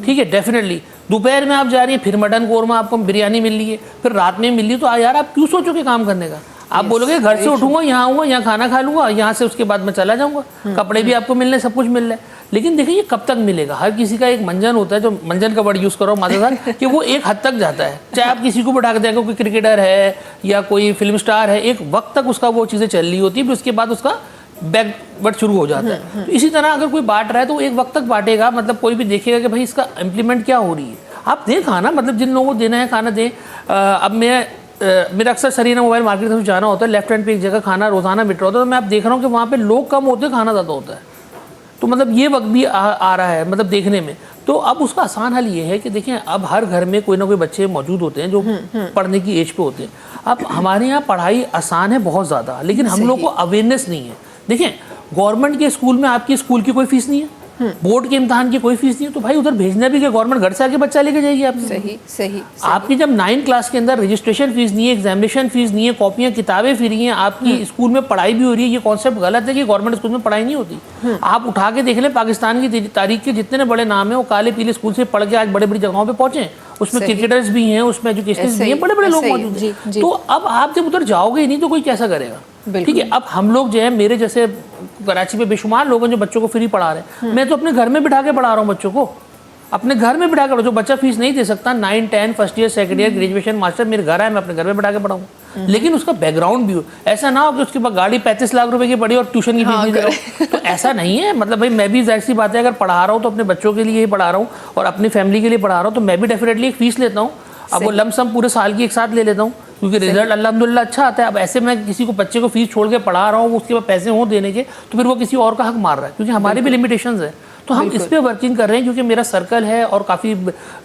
ठीक है, डेफिनेटली। दोपहर में आप जा रही है फिर मटन कोरमा, आपको बिरयानी मिल रही है, फिर रात में मिल रही है, तो यार आप क्यों सोचोगे काम करने का? आप बोलोगे घर से उठूंगा, यहाँ आऊँगा, यहाँ खाना खा लूँगा, यहाँ से उसके बाद मैं चला जाऊँगा, कपड़े भी आपको मिल रहे हैं, सब कुछ मिल रहा है। लेकिन देखिए ये कब तक मिलेगा? हर किसी का एक मंजन होता है, जो मंजन का वर्ड यूज़ करो माज़ेदार, कि वो एक हद तक जाता है। चाहे आप किसी को बैठा के देखें, कोई क्रिकेटर है या कोई फिल्म स्टार है, एक वक्त तक उसका वो चीज़ें चल रही होती है, फिर उसके बाद उसका बैकवर्ड शुरू हो जाता है। तो इसी तरह अगर कोई बांट रहा है तो वो एक वक्त तक बांटेगा, मतलब कोई भी देखेगा कि भाई इसका इम्प्लीमेंट क्या हो रही है। आप दें खाना, मतलब जिन लोगों को देना है खाना दें। अब मेरा अक्सर सरीना मोबाइल मार्केट में जाना होता है, लेफ्ट हैंड पे एक जगह खाना रोज़ाना मिल रहा होता है, तो मैं आप देख रहा हूँ कि वहाँ पे लोग कम होते हैं, खाना ज़्यादा होता है। तो मतलब ये वक्त भी आ रहा है, मतलब देखने में। तो अब उसका आसान हल ये है कि देखें, अब हर घर में कोई ना कोई बच्चे मौजूद होते हैं जो पढ़ने की एज पे होते हैं। अब हमारे यहाँ पढ़ाई आसान है बहुत ज़्यादा, लेकिन हम लोग को अवेयरनेस नहीं है। देखें, गवर्नमेंट के स्कूल में आपकी स्कूल की कोई फीस नहीं है, बोर्ड के इम्तिहान की कोई फीस नहीं है, तो भाई उधर भेजना भी क्या? गवर्नमेंट घर से आके बच्चा लेके जाएगी आपसे। सही सही। आपकी जब 9 क्लास के अंदर रजिस्ट्रेशन फीस नहीं है, एग्जामिनेशन फीस नहीं है, कॉपियां किताबें फ्री हैं, आपकी स्कूल में पढ़ाई भी हो रही है। ये कॉन्सेप्ट गलत है कि गवर्नमेंट स्कूल में पढ़ाई नहीं होती। आप उठा के देख लें, पाकिस्तान की तारीख के जितने बड़े नाम है वो काले पीले स्कूल से पढ़ के आज बड़े बड़ी जगहों पर पहुंचे। उसमें क्रिकेटर्स भी हैं, उसमें एजुकेशनिस्ट भी हैं, बड़े बड़े लोग मौजूद हैं। तो अब आप जब उधर जाओगे ही नहीं तो कोई कैसा करेगा? ठीक है। अब हम लोग जो है, मेरे जैसे कराची में बेशुमार लोग हैं जो बच्चों को फ्री पढ़ा रहे हैं। मैं तो अपने घर में बिठा के पढ़ा रहा हूँ बच्चों को, अपने घर में बिठा कर। जो बच्चा फीस नहीं दे सकता, 9, 10, first year, second year, graduation, master, मेरे घर आए, मैं अपने घर में बिठा के पढ़ाऊँ। लेकिन उसका बैकग्राउंड भी हो, ऐसा ना हो कि उसके पास गाड़ी 35 लाख रुपए की पड़ी और ट्यूशन की फीस नहीं दे रहा हूँ। तो ऐसा नहीं है। मतलब भाई मैं भी जाहिर सी बात है, अगर पढ़ा रहा हूँ तो अपने बच्चों के लिए ही पढ़ा रहा हूँ और अपनी फैमिली के लिए पढ़ा रहा हूँ, तो मैं भी डेफिनेटली एक फीस लेता हूँ। अब वो लमसम पूरे साल की एक साथ ले लेता हूँ, क्योंकि रिजल्ट अल्हम्दुलिल्लाह अच्छा आता है। अब ऐसे मैं किसी को बच्चे को फीस छोड़ के पढ़ा रहा हूँ, उसके बाद पैसे हों देने के, तो फिर वो किसी और का हक मार रहा है, क्योंकि हमारे भी लिमिटेशंस है। तो हम इस पे वर्किंग कर रहे हैं, क्योंकि मेरा सर्कल है और काफ़ी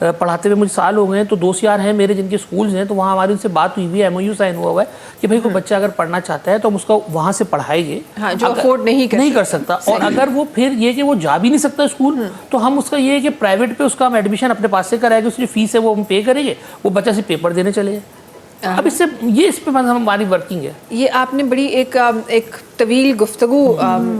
पढ़ाते हुए मुझे साल हो गए हैं। तो दोस्त यार हैं मेरे जिनके स्कूल्स हैं, तो वहाँ हमारी उनसे बात हुई हुई है, MOU साइन हुआ है कि भाई कोई बच्चा अगर पढ़ना चाहता है तो हम उसको वहाँ से पढ़ाएंगे, जो अफोर्ड नहीं कर सकता। और अगर वो फिर ये कि वो जा भी नहीं सकता स्कूल, तो हम उसका ये है कि प्राइवेट पे उसका हम एडमिशन अपने पास से कराएंगे, उसकी फीस है वो हम पे करेंगे, वो बच्चा से पेपर देने चले। अब इस पे हमारी वर्किंग है। ये आपने बड़ी एक तवील गुफ्तगू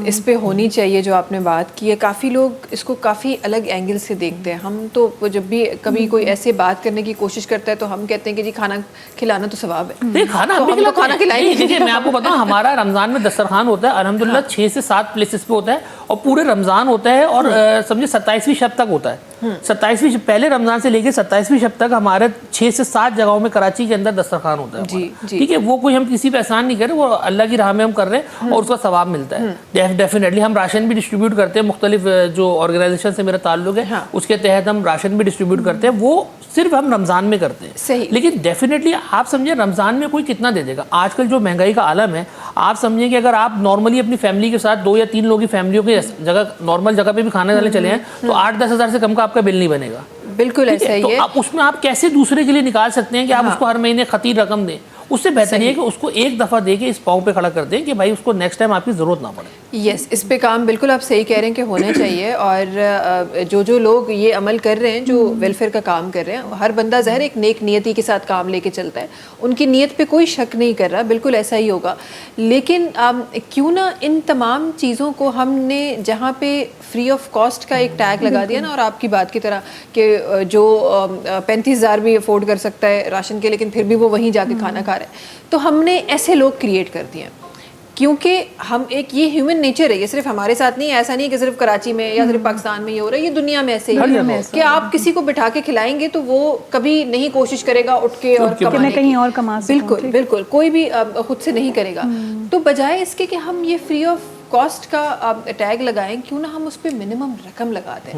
इस पे होनी चाहिए जो आपने बात की है। काफ़ी लोग इसको काफ़ी अलग एंगल से देखते हैं। हम तो जब भी कभी कोई ऐसे बात करने की कोशिश करता है तो हम कहते हैं कि जी खाना खिलाना तो सवाब है। नहीं, खाना तो हम तो खाना खिलाएंगे। देखिए मैं आपको बताऊं, हमारा रमज़ान में दस्तरखान होता है अल्हम्दुलिल्लाह 6 से 7 प्लेसेस पे होता है, और पूरे रमज़ान होता है, और समझे 27वीं शब तक होता है। 27वीं पहले रमज़ान से लेकर 27वीं शब तक हमारे 6 से 7 जगहों में कराची के अंदर दस्तरखान होता है। ठीक है, वो कोई हम किसी पे एहसान नहीं कर रहे, वो अल्लाह की राह में हम कर रहे हैं और उसका सवाब मिलता है। डेफिनेटली हम राशन भी डिस्ट्रीब्यूट करते हैं, मुख्तलिफ जो ऑर्गेनाइजेशन से मेरा ताल्लुक है उसके तहत हम राशन भी डिस्ट्रीब्यूट करते हैं। वो सिर्फ हम रमज़ान में करते हैं। सही। लेकिन डेफिनेटली आप समझिए रमज़ान में कोई कितना दे देगा? आजकल जो महंगाई का आलम है, आप समझिए कि अगर आप नॉर्मली अपनी फैमिली के साथ 2 या 3 लोगों की फैमिलियों के जगह नॉर्मल जगह पे भी खाने वाले चले हैं तो 8-10 हज़ार से कम का आपका बिल नहीं बनेगा। बिल्कुल ऐसा ही है। तो आप उसमें आप कैसे दूसरे के लिए निकाल सकते हैं कि आप उसको हर महीने खतीर रकम दें? उससे बेहतर है कि उसको एक दफ़ा दे के इस पाँव पे खड़ा कर दें कि भाई उसको नेक्स्ट टाइम आपकी ज़रूरत ना पड़े। यस, इस पे काम बिल्कुल आप सही कह रहे हैं कि होना चाहिए। और जो लोग ये अमल कर रहे हैं, जो वेलफेयर का काम कर रहे हैं, हर बंदा ज़ाहिर एक नेक नियति के साथ काम लेके चलता है, उनकी नीयत पे कोई शक नहीं कर रहा, बिल्कुल ऐसा ही होगा। लेकिन क्यों ना इन तमाम चीज़ों को हमने जहाँ पे फ्री ऑफ कॉस्ट का एक टैग लगा दिया ना, और आपकी बात की तरह कि जो 35,000 भी अफोर्ड कर सकता है राशन के, लेकिन फिर भी वो वहीं जाके खाना खा रहा है, तो हमने ऐसे लोग क्रिएट कर दिए हैं। क्योंकि हम एक ये ह्यूमन नेचर है, ये सिर्फ हमारे साथ नहीं है, ऐसा नहीं है कि सिर्फ कराची में या सिर्फ पाकिस्तान में ये हो रहा है, ये दुनिया में ऐसे ही है कि आप किसी को बिठा के खिलाएंगे तो वो कभी नहीं कोशिश करेगा उठ के और मैं कहीं और कमा सकूं। बिल्कुल बिल्कुल, कोई भी खुद से नहीं करेगा। तो बजाय इसके कि हम ये फ्री ऑफ कॉस्ट का टैग लगाएं, क्यों ना हम उस पर मिनिमम रकम लगा दें।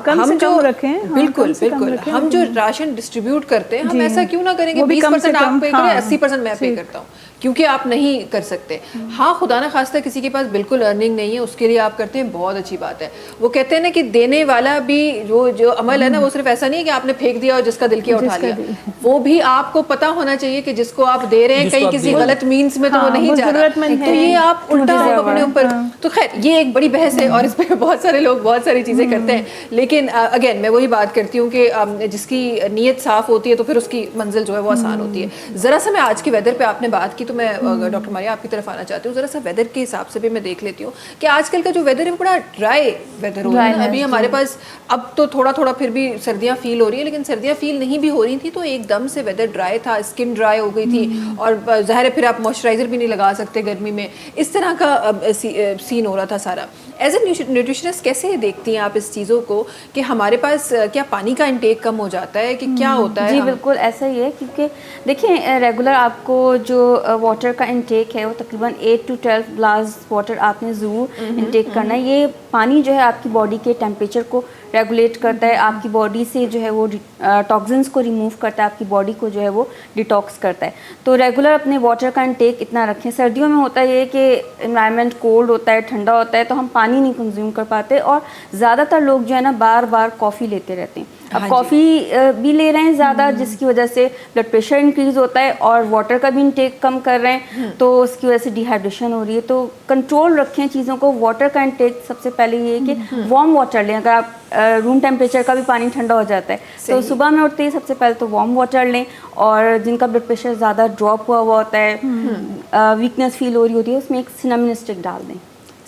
कम से जो कम रखें, हाँ, बिल्कुल कम से कम बिल्कुल रखें। हम जो राशन डिस्ट्रीब्यूट करते हैं, हम ऐसा क्यों ना करें कि वो भी कम से 20% आप कम, पे करें, हाँ, 80% मैं पे करता हूँ, क्योंकि आप नहीं कर सकते। हाँ, खुदा ना खास्ता किसी के पास बिल्कुल अर्निंग नहीं है, उसके लिए आप करते हैं, बहुत अच्छी बात है। वो कहते हैं ना कि देने वाला भी जो अमल है ना, वो सिर्फ ऐसा नहीं है कि आपने फेंक दिया और जिसका दिल किया उठा लिया, वो भी आपको पता होना चाहिए कि जिसको आप दे रहे हैं कहीं किसी गलत मीन्स में तो वो नहीं जा रहा, तो ये आप उल्टा आप अपने ऊपर। तो खैर ये एक बड़ी बहस है और इस पर बहुत सारे लोग बहुत सारी चीज़ें करते हैं, लेकिन अगेन मैं वही बात करती हूँ कि जिसकी नीयत साफ होती है तो फिर उसकी मंजिल जो है वो आसान होती है। ज़रा सा मैं आज के वेदर पे आपने बात की तो मैं डॉक्टर मारिया आपकी तरफ आना चाहती हूँ। ज़रा सा वेदर के हिसाब से भी मैं देख लेती हूँ कि आजकल का जो वेदर है वो बड़ा ड्राई वेदर हो रहा है। अभी हमारे पास अब तो थोड़ा थोड़ा फिर भी सर्दियाँ फील हो रही है, लेकिन सर्दियाँ फील नहीं भी हो रही थी तो एकदम से वेदर ड्राई था, स्किन ड्राई हो गई थी और ज़ाहिर है फिर आप मॉइस्चराइज़र भी नहीं लगा सकते गर्मी में, इस तरह का सीन हो रहा था सारा। एज ए न्यूट्रिशनिस्ट कैसे देखती हैं आप इस चीज़ों को कि हमारे पास क्या पानी का इंटेक कम हो जाता है कि क्या होता है? जी बिल्कुल ऐसा ही है, क्योंकि देखिए रेगुलर आपको जो वाटर का इंटेक है वो तकरीबन 8 to 12 ग्लास वाटर आपने ज़रूर इंटेक करना है। ये पानी जो है आपकी बॉडी के टेम्परेचर को रेगुलेट करता है, आपकी बॉडी से जो है वो टॉक्सिन्स को रिमूव करता है, आपकी बॉडी को जो है वो डिटॉक्स करता है। तो रेगुलर अपने वाटर का इंटेक इतना रखें। सर्दियों में होता है कि एनवायरनमेंट कोल्ड होता है, ठंडा होता है, तो हम पानी नहीं कंज्यूम कर पाते और ज़्यादातर लोग जो है ना बार बार कॉफ़ी लेते रहते हैं। अब कॉफ़ी भी ले रहे हैं ज़्यादा, जिसकी वजह से ब्लड प्रेशर इंक्रीज़ होता है और वाटर का भी इंटेक कम कर रहे हैं, तो उसकी वजह से डिहाइड्रेशन हो रही है। तो कंट्रोल रखें चीज़ों को। वाटर का इंटेक सबसे पहले ये है कि वार्म वाटर लें। अगर आप रूम टेम्परेचर का भी पानी ठंडा हो जाता है तो सुबह में उठते ही सबसे पहले तो वार्म वाटर लें, और जिनका ब्लड प्रेशर ज़्यादा ड्रॉप हुआ होता है, वीकनेस फील हो रही होती है, उसमें एक सिनेमन स्टिक डाल दें।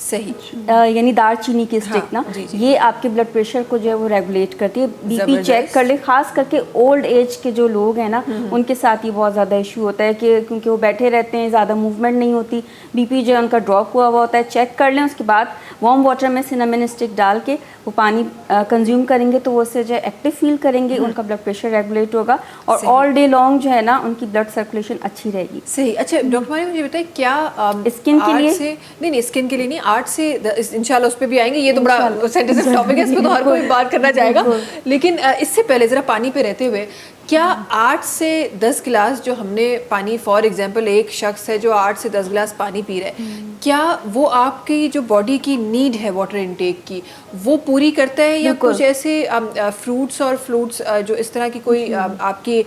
सही, यानी दालचीनी की स्टिक ना, ये आपके ब्लड प्रेशर को जो है वो रेगुलेट करती है। बीपी चेक कर ले, खास करके ओल्ड एज के जो लोग हैं ना उनके साथ ये बहुत ज़्यादा इशू होता है कि क्योंकि वो बैठे रहते हैं, ज़्यादा मूवमेंट नहीं होती, बीपी जो है उनका ड्रॉप हुआ होता है। चेक कर लें, उसके बाद वार्म वाटर में सिनेमन स्टिक डाल के वो पानी कंज्यूम करेंगे तो वो उससे जो है एक्टिव फील करेंगे, उनका ब्लड प्रेशर रेगुलेट होगा और ऑल डे लॉन्ग जो है ना उनकी ब्लड सर्कुलेशन अच्छी रहेगी। सही। अच्छा डॉक्टर मारिया मुझे बताइए, क्या स्किन के लिए नहीं स्किन के लिए नहीं, आर्ट से इंशाल्लाह उस पर भी आएंगे, ये तो बड़ा सेंसिटिव टॉपिक है, इस पर तो हर कोई बात करना चाहेगा, लेकिन इससे पहले ज़रा पानी पे रहते हुए, क्या 8 से 10 गिलास जो हमने पानी, फॉर एग्जांपल एक शख्स है जो 8 से 10 गिलास पानी पी रहा है, क्या वो आपकी जो बॉडी की नीड है वाटर इनटेक की वो पूरी करता है, या कुछ ऐसे फ्रूट्स और फ्लूट्स जो इस तरह की कोई आपकी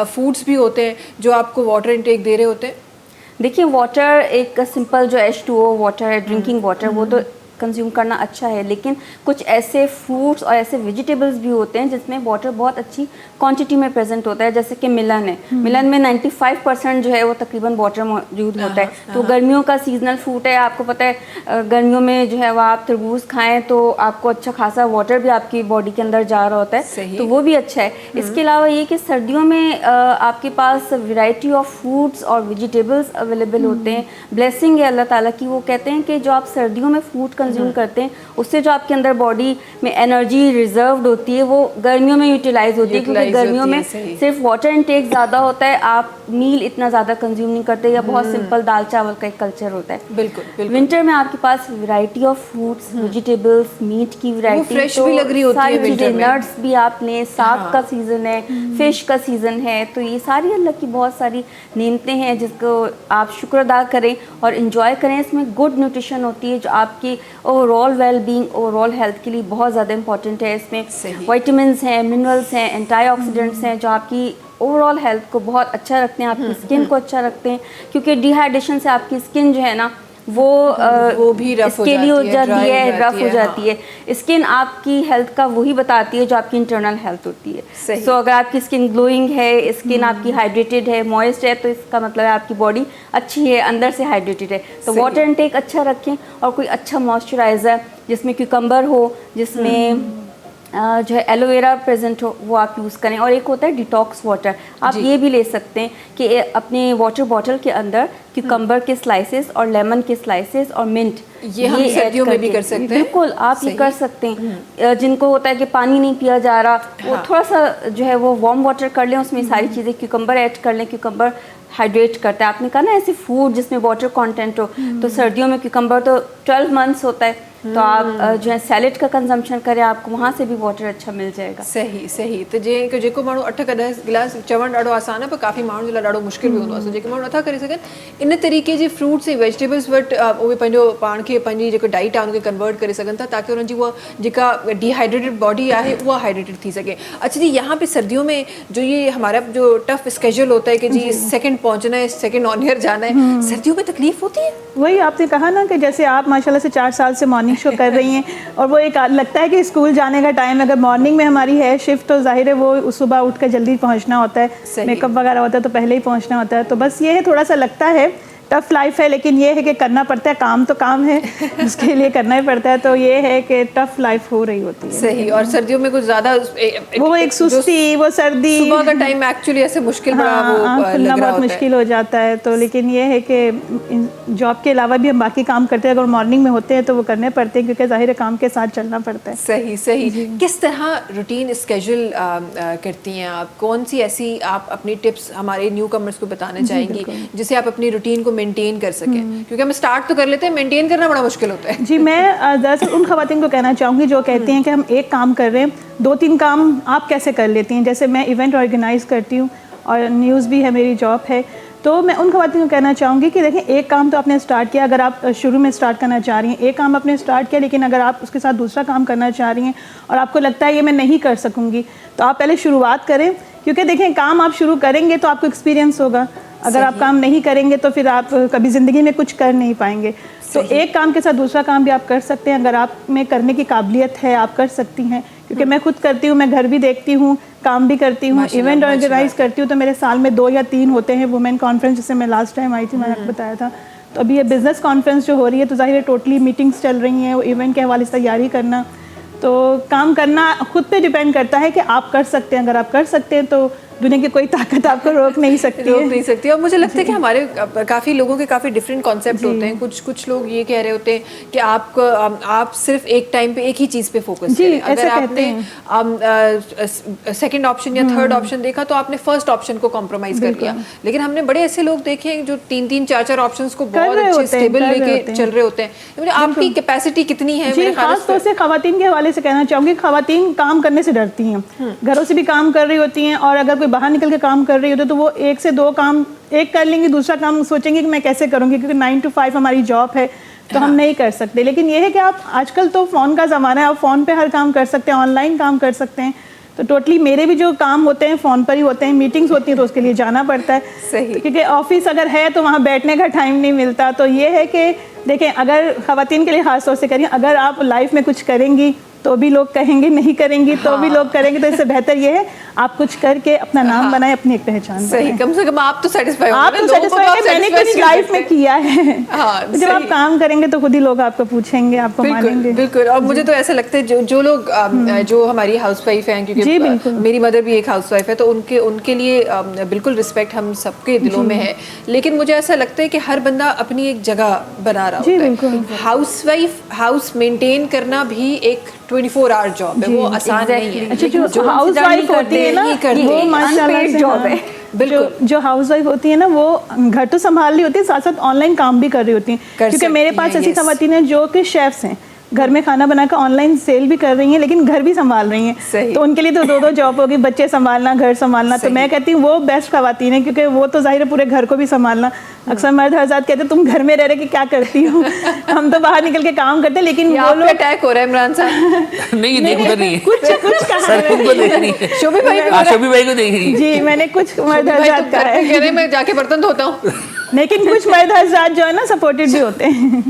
फूड्स भी होते हैं जो आपको वाटर इनटेक दे रहे होते हैं? देखिए वाटर एक सिंपल जो H2O वाटर है, ड्रिंकिंग वाटर, वो तो कंज्यूम करना अच्छा है, लेकिन कुछ ऐसे फ्रूट्स और ऐसे वेजिटेबल्स भी होते हैं जिसमें वाटर बहुत अच्छी क्वांटिटी में प्रेजेंट होता है, जैसे कि मिलन है। मिलन में 95% जो है वो तकरीबन वाटर मौजूद होता है। तो गर्मियों का सीजनल फ्रूट है, आपको पता है गर्मियों में जो है वो आप तरबूज खाएं तो आपको अच्छा खासा वाटर भी आपकी बॉडी के अंदर जा रहा होता है, तो वो भी अच्छा है। इसके अलावा ये कि सर्दियों में आपके पास वैरायटी ऑफ फ्रूट्स और वेजिटेबल्स अवेलेबल होते हैं। ब्लेसिंग है अल्लाह ताला की। वो कहते हैं कि जो आप सर्दियों में फ्रूट कंज्यूम करते हैं उससे जो आपके अंदर बॉडी में एनर्जी रिजर्व्ड होती है वो गर्मियों में यूटिलाइज होती है, क्योंकि गर्मियों में सिर्फ वाटर इनटेक ज़्यादा होता है, आप मील इतना ज़्यादा कंज्यूम नहीं करते, या बहुत सिंपल दाल चावल का एक कल्चर होता है। बिल्कुल। विंटर में आपके पास variety of fruits, vegetables, meat की वैरायटी, फ्रेश भी लग रही होती है विंटर में। नट्स भी आप लें, साग का सीज़न है, फिश का सीज़न है, तो ये सारी अल्लाह की बहुत सारी नेमतें हैं जिसको आप शुक्र अदा करें और इन्जॉय करें। इसमें गुड न्यूट्रिशन होती है जो आपकी ओवरऑल वेलबींग, ओवरऑल हेल्थ के लिए बहुत ज़्यादा इंपॉर्टेंट है। इसमें विटामिन्स हैं, मिनरल्स हैं, एंटीऑक्सीडेंट्स हैं जो आपकी ओवरऑल हेल्थ को बहुत अच्छा रखते हैं, आपकी स्किन को अच्छा रखते हैं, क्योंकि डिहाइड्रेशन से आपकी स्किन जो है ना वो भी रफ हो जाती है, रफ हो जाती है। स्किन आपकी हेल्थ का वही बताती है जो आपकी इंटरनल हेल्थ होती है। सो अगर आपकी स्किन ग्लोइंग है, स्किन आपकी हाइड्रेटेड है, मॉइस्ट है, तो इसका मतलब है आपकी बॉडी अच्छी है, अंदर से हाइड्रेटेड है। तो वाटर इनटेक अच्छा रखें और कोई अच्छा मॉइस्चराइज़र जिसमें क्यूकम्बर हो, जिसमें जो है एलोवेरा प्रेजेंट हो, वो आप यूज़ करें। और एक होता है डिटॉक्स वाटर, आप ये भी ले सकते हैं कि अपने वाटर बॉटल के अंदर क्यूकम्बर के स्लाइसेस और लेमन के स्लाइसेस और मिंट, ये हम सर्दियों में भी कर सकते हैं। बिल्कुल आप ये कर सकते हैं। जिनको होता है कि पानी नहीं पिया जा रहा, वो थोड़ा सा जो है वो वार्म वाटर कर लें, उसमें सारी चीज़ें क्यूकम्बर ऐड कर लें, क्यूकम्बर हाइड्रेट करता है। आपने कहा ना ऐसे फूड जिसमें वाटर कंटेंट हो, तो सर्दियों में क्यूकम्बर तो 12 मंथ्स होता है, तो आप जो है सैलेड का कंजम्पशन करें, आपको वहाँ से भी वाटर अच्छा मिल जाएगा। सही त जेको माण्हू 8-10 गिलास चवणु ॾाढो आसान आहे, पर काफ़ी माण्हुनि जे लाइ ॾाढो मुश्किल बि हूंदो आहे। सो जेके माण्हू नथा करे सघनि, इन तरीक़े जे फ्रूट्स ऐं वेजिटेबल्स वटि उहे पंहिंजो पाण खे पंहिंजी जेको डाइट आहे उनखे कन्वर्ट करे सघनि था, ताकि उन्हनि जी उहा जेका डिहाइड्रेटेड बॉडी आहे उहा हाइड्रेटेड थी सके। अच्छा जी, यहाँ पे सर्दियों में जो ये हमारा जो टफ स्केड्यूल होता है कि जी सेकंड पहुँचना है, सेकंड ऑन ईयर जाना है, सर्दियों में तकलीफ होती है? वही आपने कहा ना कि जैसे आप माशाल्लाह से 4 साल से मॉर्निंग शो कर रही हैं और वो एक लगता है कि स्कूल जाने का टाइम, अगर मॉर्निंग में हमारी है शिफ्ट तो जाहिर है वो सुबह उठ कर जल्दी पहुंचना होता है, मेकअप वगैरह होता है तो पहले ही पहुंचना होता है। तो बस ये है, थोड़ा सा लगता है टफ लाइफ है, लेकिन ये है कि करना पड़ता है, काम तो काम है, उसके लिए करना ही पड़ता है। तो ये है कि टफ लाइफ हो रही होती है। सही। और सर्दियों में कुछ ज़्यादा वो एक सुस्ती, वो सर्दी, सुबह का टाइम एक्चुअली ऐसे मुश्किल बड़ा वो खुलना बहुत मुश्किल हो जाता है। तो लेकिन ये है कि जॉब के अलावा भी हम बाकी काम करते हैं, अगर मॉर्निंग में होते हैं तो वो करने पड़ते हैं, क्योंकि जाहिर है काम के साथ चलना पड़ता है। सही। किस तरह रूटीन स्केड्यूल करती हैं आप? कौन सी ऐसी आप अपनी टिप्स हमारे न्यू कमर्स को बताना चाहेंगी जिससे आप अपनी रूटीन को मेंटेन कर सकें? क्योंकि हम स्टार्ट तो कर लेते हैं, मेंटेन करना बड़ा मुश्किल होता है। जी, मैं दरअसल उन खवातीन को कहना चाहूँगी जो कहती हैं कि हम एक काम कर रहे हैं, 2-3 काम आप कैसे कर लेती हैं। जैसे मैं इवेंट ऑर्गेनाइज़ करती हूँ और न्यूज़ भी है, मेरी जॉब है, तो मैं उन खवातीन को कहना चाहूँगी कि देखें, एक काम तो आपने स्टार्ट किया, अगर आप शुरू में स्टार्ट करना चाह रही हैं, एक काम आपने स्टार्ट किया, लेकिन अगर आप उसके साथ दूसरा काम करना चाह रही हैं और आपको लगता है ये मैं नहीं कर सकूँगी, तो आप पहले शुरुआत करें। क्योंकि देखें, काम आप शुरू करेंगे तो आपको एक्सपीरियंस होगा, अगर आप काम नहीं करेंगे तो फिर आप कभी ज़िंदगी में कुछ कर नहीं पाएंगे। तो एक काम के साथ दूसरा काम भी आप कर सकते हैं, अगर आप में करने की काबिलियत है आप कर सकती हैं। क्योंकि मैं खुद करती हूँ, मैं घर भी देखती हूँ, काम भी करती हूँ, इवेंट ऑर्गेनाइज करती हूँ, तो मेरे साल में 2 या 3 होते हैं वुमेन कॉन्फ्रेंस, जिससे मैं लास्ट टाइम आई थी, मैंने आपको बताया था। तो अभी ये बिज़नेस कॉन्फ्रेंस जो हो रही है, तो ज़ाहिर है टोटली मीटिंग्स चल रही हैं, वो इवेंट के हवाले से तैयारी करना, तो काम करना खुद पे डिपेंड करता है कि आप कर सकते हैं। अगर आप कर सकते हैं तो दुनिया की कोई ताकत आपको रोक नहीं सकती। और मुझे लगता है कि हमारे काफ़ी लोगों के काफ़ी डिफरेंट कॉन्सेप्ट होते हैं। कुछ लोग ये कह रहे होते हैं कि आप सिर्फ एक टाइम पे एक ही चीज़ पे फोकस करें। अगर आपने सेकंड ऑप्शन या थर्ड ऑप्शन देखा तो आपने फर्स्ट ऑप्शन को कॉम्प्रोमाइज़ कर लिया। लेकिन हमने बड़े ऐसे लोग देखे हैं जो 3-3, 4-4 ऑप्शंस को बहुत अच्छे स्टेबल लेके चल रहे होते हैं। आपकी कैपेसिटी कितनी है? खास तौर से खवातीन के हवाले से कहना चाहूँगी, खवातीन काम करने से डरती हैं, घरों से भी काम कर रही होती हैं, और अगर बाहर निकल के काम कर रही होती है तो वो 1 से 2 काम एक कर लेंगी, दूसरा काम सोचेंगे कि मैं कैसे करूंगी, क्योंकि 9 to 5 हमारी जॉब है, तो हम नहीं कर सकते। लेकिन ये है कि आप आजकल तो फ़ोन का ज़माना है, आप फ़ोन पे हर काम कर सकते हैं, ऑनलाइन काम कर सकते हैं। तो टोटली मेरे भी जो काम होते हैं फ़ोन पर ही होते हैं, मीटिंग्स होती हैं तो उसके लिए जाना पड़ता है। सही। क्योंकि ऑफिस अगर है तो वहाँ बैठने का टाइम नहीं मिलता। तो ये है कि देखें, अगर ख़वातीन के लिए ख़ास तौर से करिए, अगर आप लाइफ में कुछ करेंगी तो भी लोग कहेंगे, नहीं करेंगी तो भी लोग करेंगे, तो इससे बेहतर ये है आप कुछ करके अपना नाम बनाएं, अपनी एक पहचान सही। कम से कम आप तो सेटिस्फाई आप तो सेटिस्फाई हैं, मैंने कुछ लाइफ में किया है। जब आप काम करेंगे तो खुद ही लोग आपको पूछेंगे, आपको मानेंगे। बिल्कुल। और मुझे तो ऐसा लगता है जो लोग जो हमारी हाउसवाइफ हैं, क्योंकि मेरी मदर भी एक हाउसवाइफ है, तो उनके लिए बिल्कुल रिस्पेक्ट हम सबके दिलों में है। लेकिन मुझे ऐसा लगता है कि हर बंदा अपनी एक जगह बना रहा होता है। हाउस मेंटेन करना भी एक 24 आवर जॉब है, वो आसान नहीं है। अच्छा, जो हाउसवाइफ होती है ना, वो माशाल्लाह से जॉब है। बिल्कुल। जो हाउसवाइफ होती है ना, वो घर तो संभाल रही होती है, साथ साथ ऑनलाइन काम भी कर रही होती हैं। क्योंकि मेरे पास ऐसी खवातीन हैं जो कि शेफ्स हैं, घर में खाना बनाकर ऑनलाइन सेल भी कर रही हैं, लेकिन घर भी संभाल रही हैं। तो उनके लिए तो 2-2 जॉब होगी, बच्चे संभालना, घर संभालना। तो मैं कहती हूँ वो बेस्ट खवातीन है, क्योंकि वो तो जाहिर है पूरे घर को भी संभालना। अक्सर मर्द हज़रात कहते हैं तुम घर में रह रहे कि क्या करती हो, हम तो बाहर निकल के काम करते हैं। लेकिन वो लोग अटैक हो रहा है इमरान साहब। नहीं, देख उधर नहीं है, कुछ कहा शोभी भाई को देख रही है। जी, मैंने कुछ मर्द हज़रात कहा है, कह रहे मैं जाके बर्तन धोता हूँ। लेकिन कुछ मर्द हज़रात जो है ना सपोर्टेड भी होते हैं,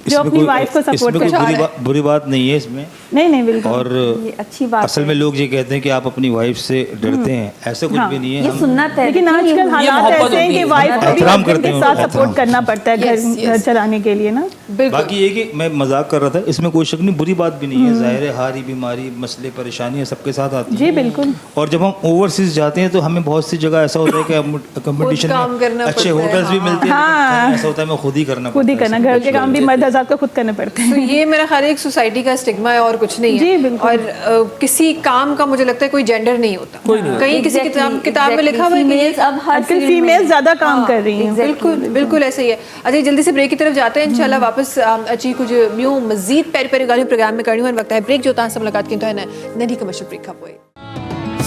जो अपनी वाइफ को सपोर्ट करते बुरी बात नहीं है इसमें। नहीं बिल्कुल। और ये अच्छी बात असल में लोग ये कहते हैं कि आप अपनी वाइफ से डरते हैं, ऐसा कुछ भी नहीं है। ये सुन्नत है। लेकिन आजकल हालात ऐसे हैं कि वाइफ को भी हस्बैंड के साथ सपोर्ट करना पड़ता है घर चलाने के लिए ना। बाकी ये कि मैं मजाक कर रहा था, इसमें कोई शक नहीं, बुरी बात भी नहीं है। जाहिर है हारी बीमारी, मसले, परेशानियां सबके साथ आती हैं। जी बिल्कुल। और जब हम ओवरसीज जाते हैं तो हमें बहुत सी जगह ऐसा होता है कि कंपटीशन में अच्छे होटल्स भी मिलते हैं, ऐसा होता है मैं खुद ही करना, घर के काम भी मर्द हज़रात को खुद करने पड़ते हैं। तो ये मेरा ख्याल एक सोसाइटी का स्टिग्मा है और कुछ नहीं जी, है। बिल्कुल। और किसी काम का मुझे लगता है कोई जेंडर नहीं होता, कहीं किसी किताब में लिखा हुआ है कि फीमेल्स अब हर आजकल फील्ड में फीमेल ज़्यादा काम कर रही हैं। बिल्कुल बिल्कुल ऐसे ही है। अच्छा, जल्दी से ब्रेक की तरफ जाते हैं, इंशाल्लाह वापस अची कुछ ॿियूं मज़ीद पहिरीं पहिरीं ॻाल्हियूं प्रोग्राम में करणियूं आहिनि। वक़्तु आहे ब्रेक जो, तव्हां सां मुलाक़ात कयूं था हिन नंढी कमर्शियल ब्रेक खां पोइ।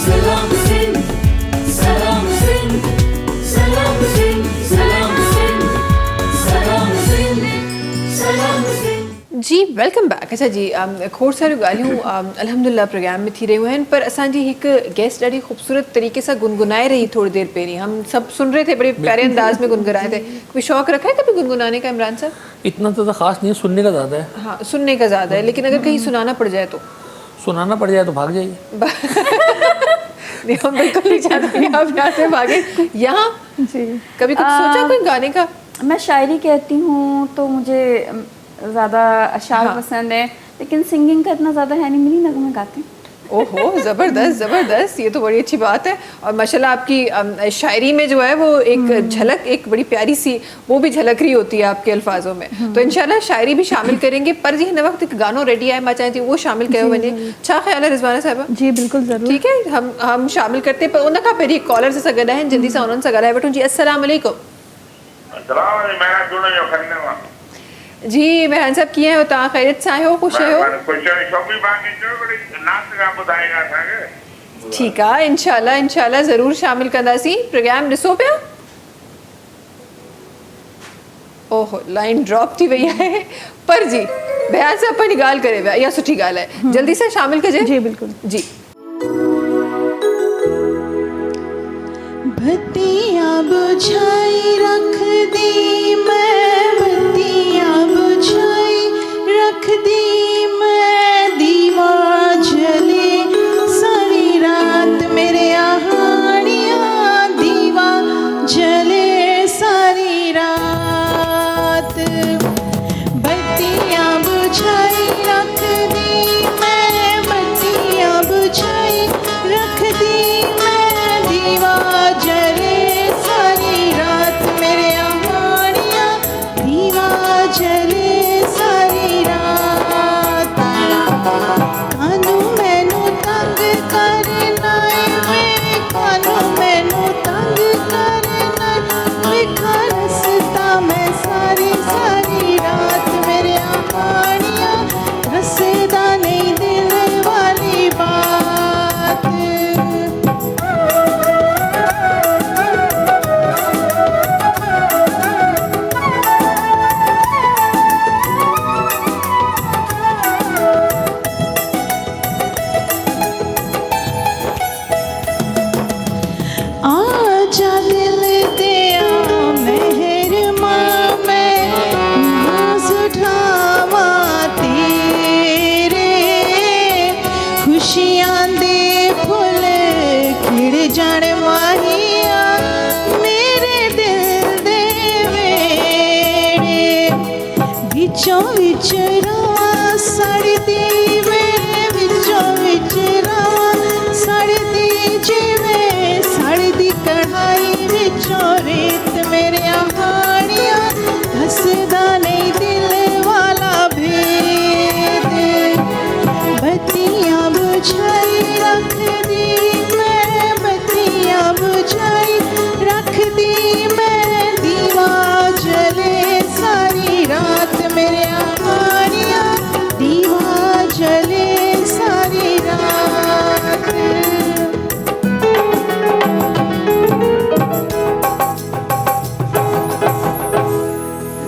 सलाम सिंध सलाम सिंध सलाम सिंध सलाम सिंध सलाम सिंध सलाम सिंध। जी वेलकम बैक। अच्छा जी, खोड़ सारियूं ॻाल्हियूं अल्हम्दुलिल्लाह प्रोग्राम में थी रहियूं आहिनि, पर असांजी हिकु गेस्ट ॾाढी ख़ूबसूरत तरीके सां गुनगुनाए रही थोड़ी देर पहिरीं। हम सब सुन रहे थे, बड़े प्यारे अंदाज में गुनगुनाए थे। कोई शौक रखा है कभी गुनगुनाने का इमरान साहब? इतना तो खास नहीं है, सुनने का ज़्यादा है। हाँ, सुनने का ज़्यादा है, लेकिन अगर कहीं सुनाना पड़ जाए तो? सुनाना पड़ जाए तो भाग जाइए। नहीं, हम बिल्कुल नहीं चाहते कि आप यहाँ से भागे। यहाँ जी कभी कुछ सोचा कोई गाने का? मैं शायरी कहती हूँ तो मुझे ज़्यादा अशार पसंद है, लेकिन सिंगिंग का इतना ज़्यादा है नहीं, मेरी नगमे गाते हैं। ओहो, ज़बरदस्त ज़बरदस्त, ये तो बड़ी अच्छी बात है। और माशाल्लाह आपकी शायरी में जो है वो एक झलक, एक बड़ी प्यारी सी वो भी झलक रही होती है आपके अल्फाजों में। तो इंशाल्लाह शायरी भी शामिल करेंगे, पर जी हिन वक्त एक गानो रेडी है, मैं चाहती हूँ वो शामिल कयो वञे। छा ख़्याल है रिज़वाना साहिबा? जी बिल्कुल ज़रूर। ठीक है, हम शामिल करते हैं, पर उन खां पहिरीं कॉलर सां गॾु आहिनि, जल्दी सां उन्हनि सां ॻाल्हाए वठूं। जी अस्सलाम वालेकुम। जी मेहरान साहब, कीअं आहियो तव्हां? ख़ैरियत सां आहियो? ख़ुशि आहियो? ठीकु आहे, इंशाल्लाह इंशाल्लाह ज़रूर शामिल कंदासीं। प्रोग्राम ॾिसो पिया? ओहो, लाइन ड्रॉप थी वई आहे, पर जी बयान साहब पंहिंजी ॻाल्हि करे विया, इहा सुठी ॻाल्हि आहे। जल्दी सां शामिल कजे। जी बिल्कुल। जी बत्तियां बुझाई रख दी मैं, बत्तियां बुझाई रख दी मैं, दीवा जले सारी रात मेरे आहानियाँ, दीवा जले सारी रात। बत्तियां बुझाई रख दी मैं, बत्तियां बुझाई रख दी मैं, दीवा जले सारी रात मेरे आहानियाँ, दीवा जले सारी रात। कानू मैनू तंग करना वे, कानू मैनू तंग करना विखा रसता मैं सारी सारी रात मेरे आहानियाँ, रसदा नहीं दिल वाली बात। आजा दिल दिया मेहरमा मैं, नाज़ उठावा तेरे, खुशियां दे फुल खिड़ जाने माहिया मेरे दिल दे वेड़े, विचों विच रवा सड़दी मेरे, विचों विच रवा सड़दी जिवें सड़दी कढ़ाई विचों रेत मेरे आहानियाँ, हसदा नहीं दिल वाला भेद। बत्तियां बुझाई रख दी मैं, बत्तियां बुझाई रख दी मैं, दीवा जले सारी रात मेरे आहानियाँ, दीवा जले सारी रात।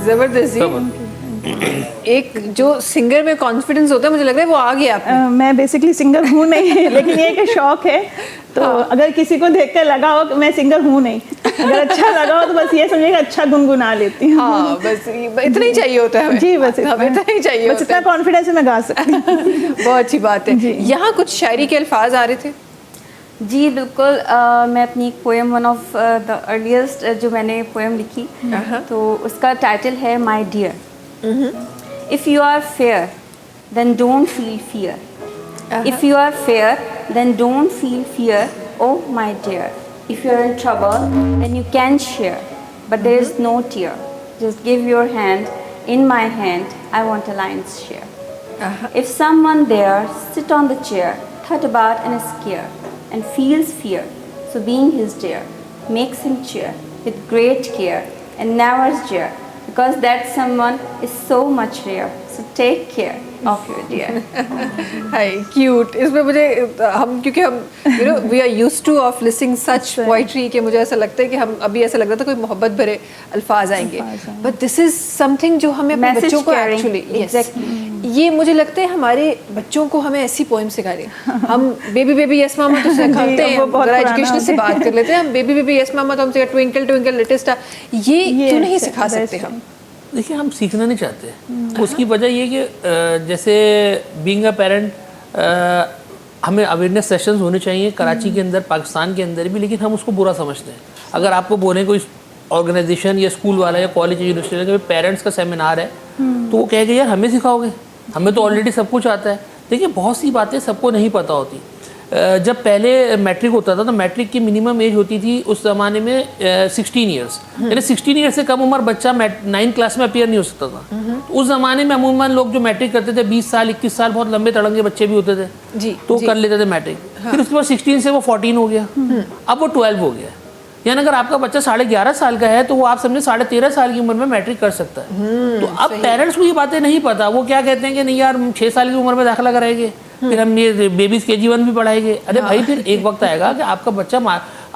ज़बरदस्त जी। एक जो सिंगर में कॉन्फिडेंस होता है, मुझे लग रहा है वो आ गया आप। मैं बेसिकली सिंगर हूँ नहीं, लेकिन ये कि शौक है, तो अगर किसी को देख कर लगा हो कि मैं सिंगर हूँ नहीं, अगर अच्छा लगा हो तो बस ये समझिएगा अच्छा गुनगुना लेती हूँ। हाँ, बस इतना ही चाहिए होता है हमें। जी बस हमें इतना ही चाहिए बस, होता इतना है। कॉन्फिडेंस में गा सकती हूँ। बहुत अच्छी बात है। यहाँ कुछ शायरी के अल्फाज आ रहे थे। जी बिल्कुल। मैं अपनी एक poem, one of the earliest जो मैंने पोएम लिखी, तो उसका टाइटल है my dear. If you are fair then don't feel fear, if you are fair then don't feel fear, oh my dear, if you're in trouble then you can share, but there is no tear, just give your hand in my hand, I want a lion's share. If someone there sit on the chair, thought about and is scared, and feels fear, so being his dear, makes him cheer with great care and never jeer, because that someone is so much rare. So take care of your dear. Hi cute. इसमें मुझे हम क्योंकि हम we are used to of listening such poetry कि मुझे ऐसा लगता है कि हम अभी ऐसा लग रहा था कोई मोहब्बत भरे अल्फाज आएंगे, बट दिस इज समथिंग जो हमें अपने Message बच्चों को carrying, एक्चुअली exactly. ये मुझे लगता है हमारे बच्चों को हमें ऐसी पोइम सिखा रहे हैं। हम बेबी बेबी यस मामा तो सिखाते हैं, वो बहुत अगर पुराना एजुकेशन से हो गया। बात कर लेते हैं, हम बेबी बेबी यस मामा तो हमसे ट्विंकल ट्विंकल लिटिल स्टार ये क्यों नहीं सिखा सकते हम? देखिए हम सीखना नहीं चाहते। उसकी वजह ये कि जैसे बीइंग अ पेरेंट हमें अवेयरनेस सेशंस होने चाहिए कराची के अंदर, पाकिस्तान के अंदर भी, लेकिन हम उसको बुरा समझते हैं। अगर आपको बोले कोई ऑर्गेनाइजेशन या स्कूल वाला या कॉलेज या यूनिवर्सिटी का पेरेंट्स का सेमिनार है तो वो कहेंगे यार हमें सिखाओगे, हमें तो ऑलरेडी सब कुछ आता है। देखिए बहुत सी बातें सबको नहीं पता होती। जब पहले मैट्रिक होता था तो मैट्रिक की मिनिमम एज होती थी उस ज़माने में 16 ईयर्स, यानी 16 ईयर्स से कम उम्र बच्चा 9th क्लास में अपीयर नहीं हो सकता था। तो उस ज़माने में अमूमन लोग जो मैट्रिक करते थे 20 साल 21 साल, बहुत लंबे तड़ंगे बच्चे भी होते थे जी, तो जी। कर लेते थे मैट्रिक। फिर उसके बाद 16 से वो 14 हो गया, अब वो 12 हो गया। यानी अगर आपका बच्चा 11.5 साल का है तो वो आप समझे 13.5 साल की उम्र में मैट्रिक कर सकता है। तो अब पेरेंट्स को ये बातें नहीं पता, वो क्या कहते हैं कि नहीं यार 6 साल की उम्र में दाखिला कराएंगे, फिर हम ये बेबीज KG1 भी पढ़ाएंगे। अरे भाई फिर एक वक्त आएगा कि आपका बच्चा,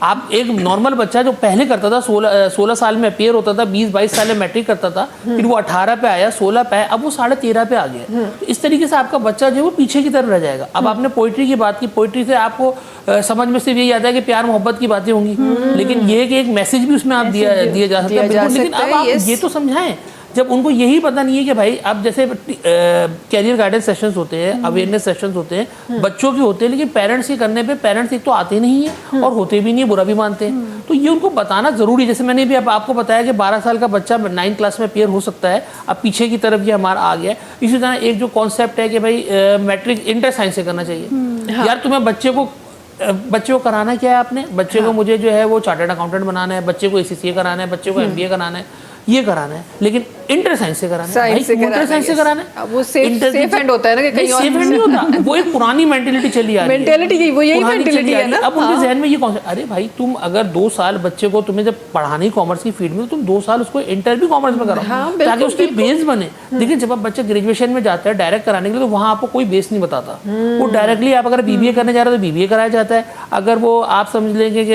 आप एक नॉर्मल बच्चा जो पहले करता था 16 साल में अपीयर होता था, 20-22 साल में मैट्रिक करता था, फिर वो 18 पे आया, 16 पे आया, अब वो 13.5 पे आ गया। तो इस तरीके से आपका बच्चा जो है वो पीछे की तरफ रह जाएगा। अब आपने पोइट्री की बात की, पोइट्री से आपको समझ में सिर्फ यही आता है कि प्यार मोहब्बत की बातें होंगी, लेकिन ये कि एक मैसेज भी उसमें आप दिया जा सकता है बिल्कुल। लेकिन अब आप ये तो समझाएं, जब उनको यही पता नहीं है कि भाई अब जैसे कैरियर गाइडेंस सेशंस होते हैं, अवेयरनेस सेशंस होते हैं, बच्चों के होते हैं, लेकिन पेरेंट्स के करने पे पेरेंट्स एक तो आते नहीं है और होते भी नहीं है, बुरा भी मानते हैं। तो ये उनको बताना ज़रूरी है। जैसे मैंने भी अब आपको बताया कि 12 साल का बच्चा 9th क्लास में अपीयर हो सकता है, अब पीछे की तरफ ये हमारा आ गया है। इसी तरह एक जो कॉन्सेप्ट है कि भाई मैट्रिक इंटर साइंस से करना चाहिए। यार तुम्हें बच्चे को कराना क्या है आपने? बच्चे को मुझे जो है वो चार्टर्ड अकाउंटेंट बनाना है, बच्चे को ACCA कराना है, बच्चे को MBA कराना है, ये कराना है, लेकिन इंटर साइंस से कराना है। इंटर साइंस से कराना है, वो सेफ एंड होता है ना कि कहीं और सेफ एंड नहीं होता। वो एक पुरानी मेंटेलिटी चली आ रही है, मेंटेलिटी वो यही मेंटेलिटी है ना। अब उनके जहन में ये कॉन्सेप्ट, अरे भाई तुम अगर 2 साल बच्चे को तुम्हें जब पढ़ाना ही कॉमर्स की फील्ड में, तो तुम 2 साल उसको इंटर भी कॉमर्स में कराओ ताकि उसकी बेस बने। देखिए जब आप बच्चे ग्रेजुएशन में जाता है डायरेक्ट कराने के लिए, तो वहाँ आपको कोई बेस नहीं बताता। वो डायरेक्टली आप अगर BBA करने जा रहे हो तो BBA कराया जाता है, अगर वो आप समझ लेंगे कि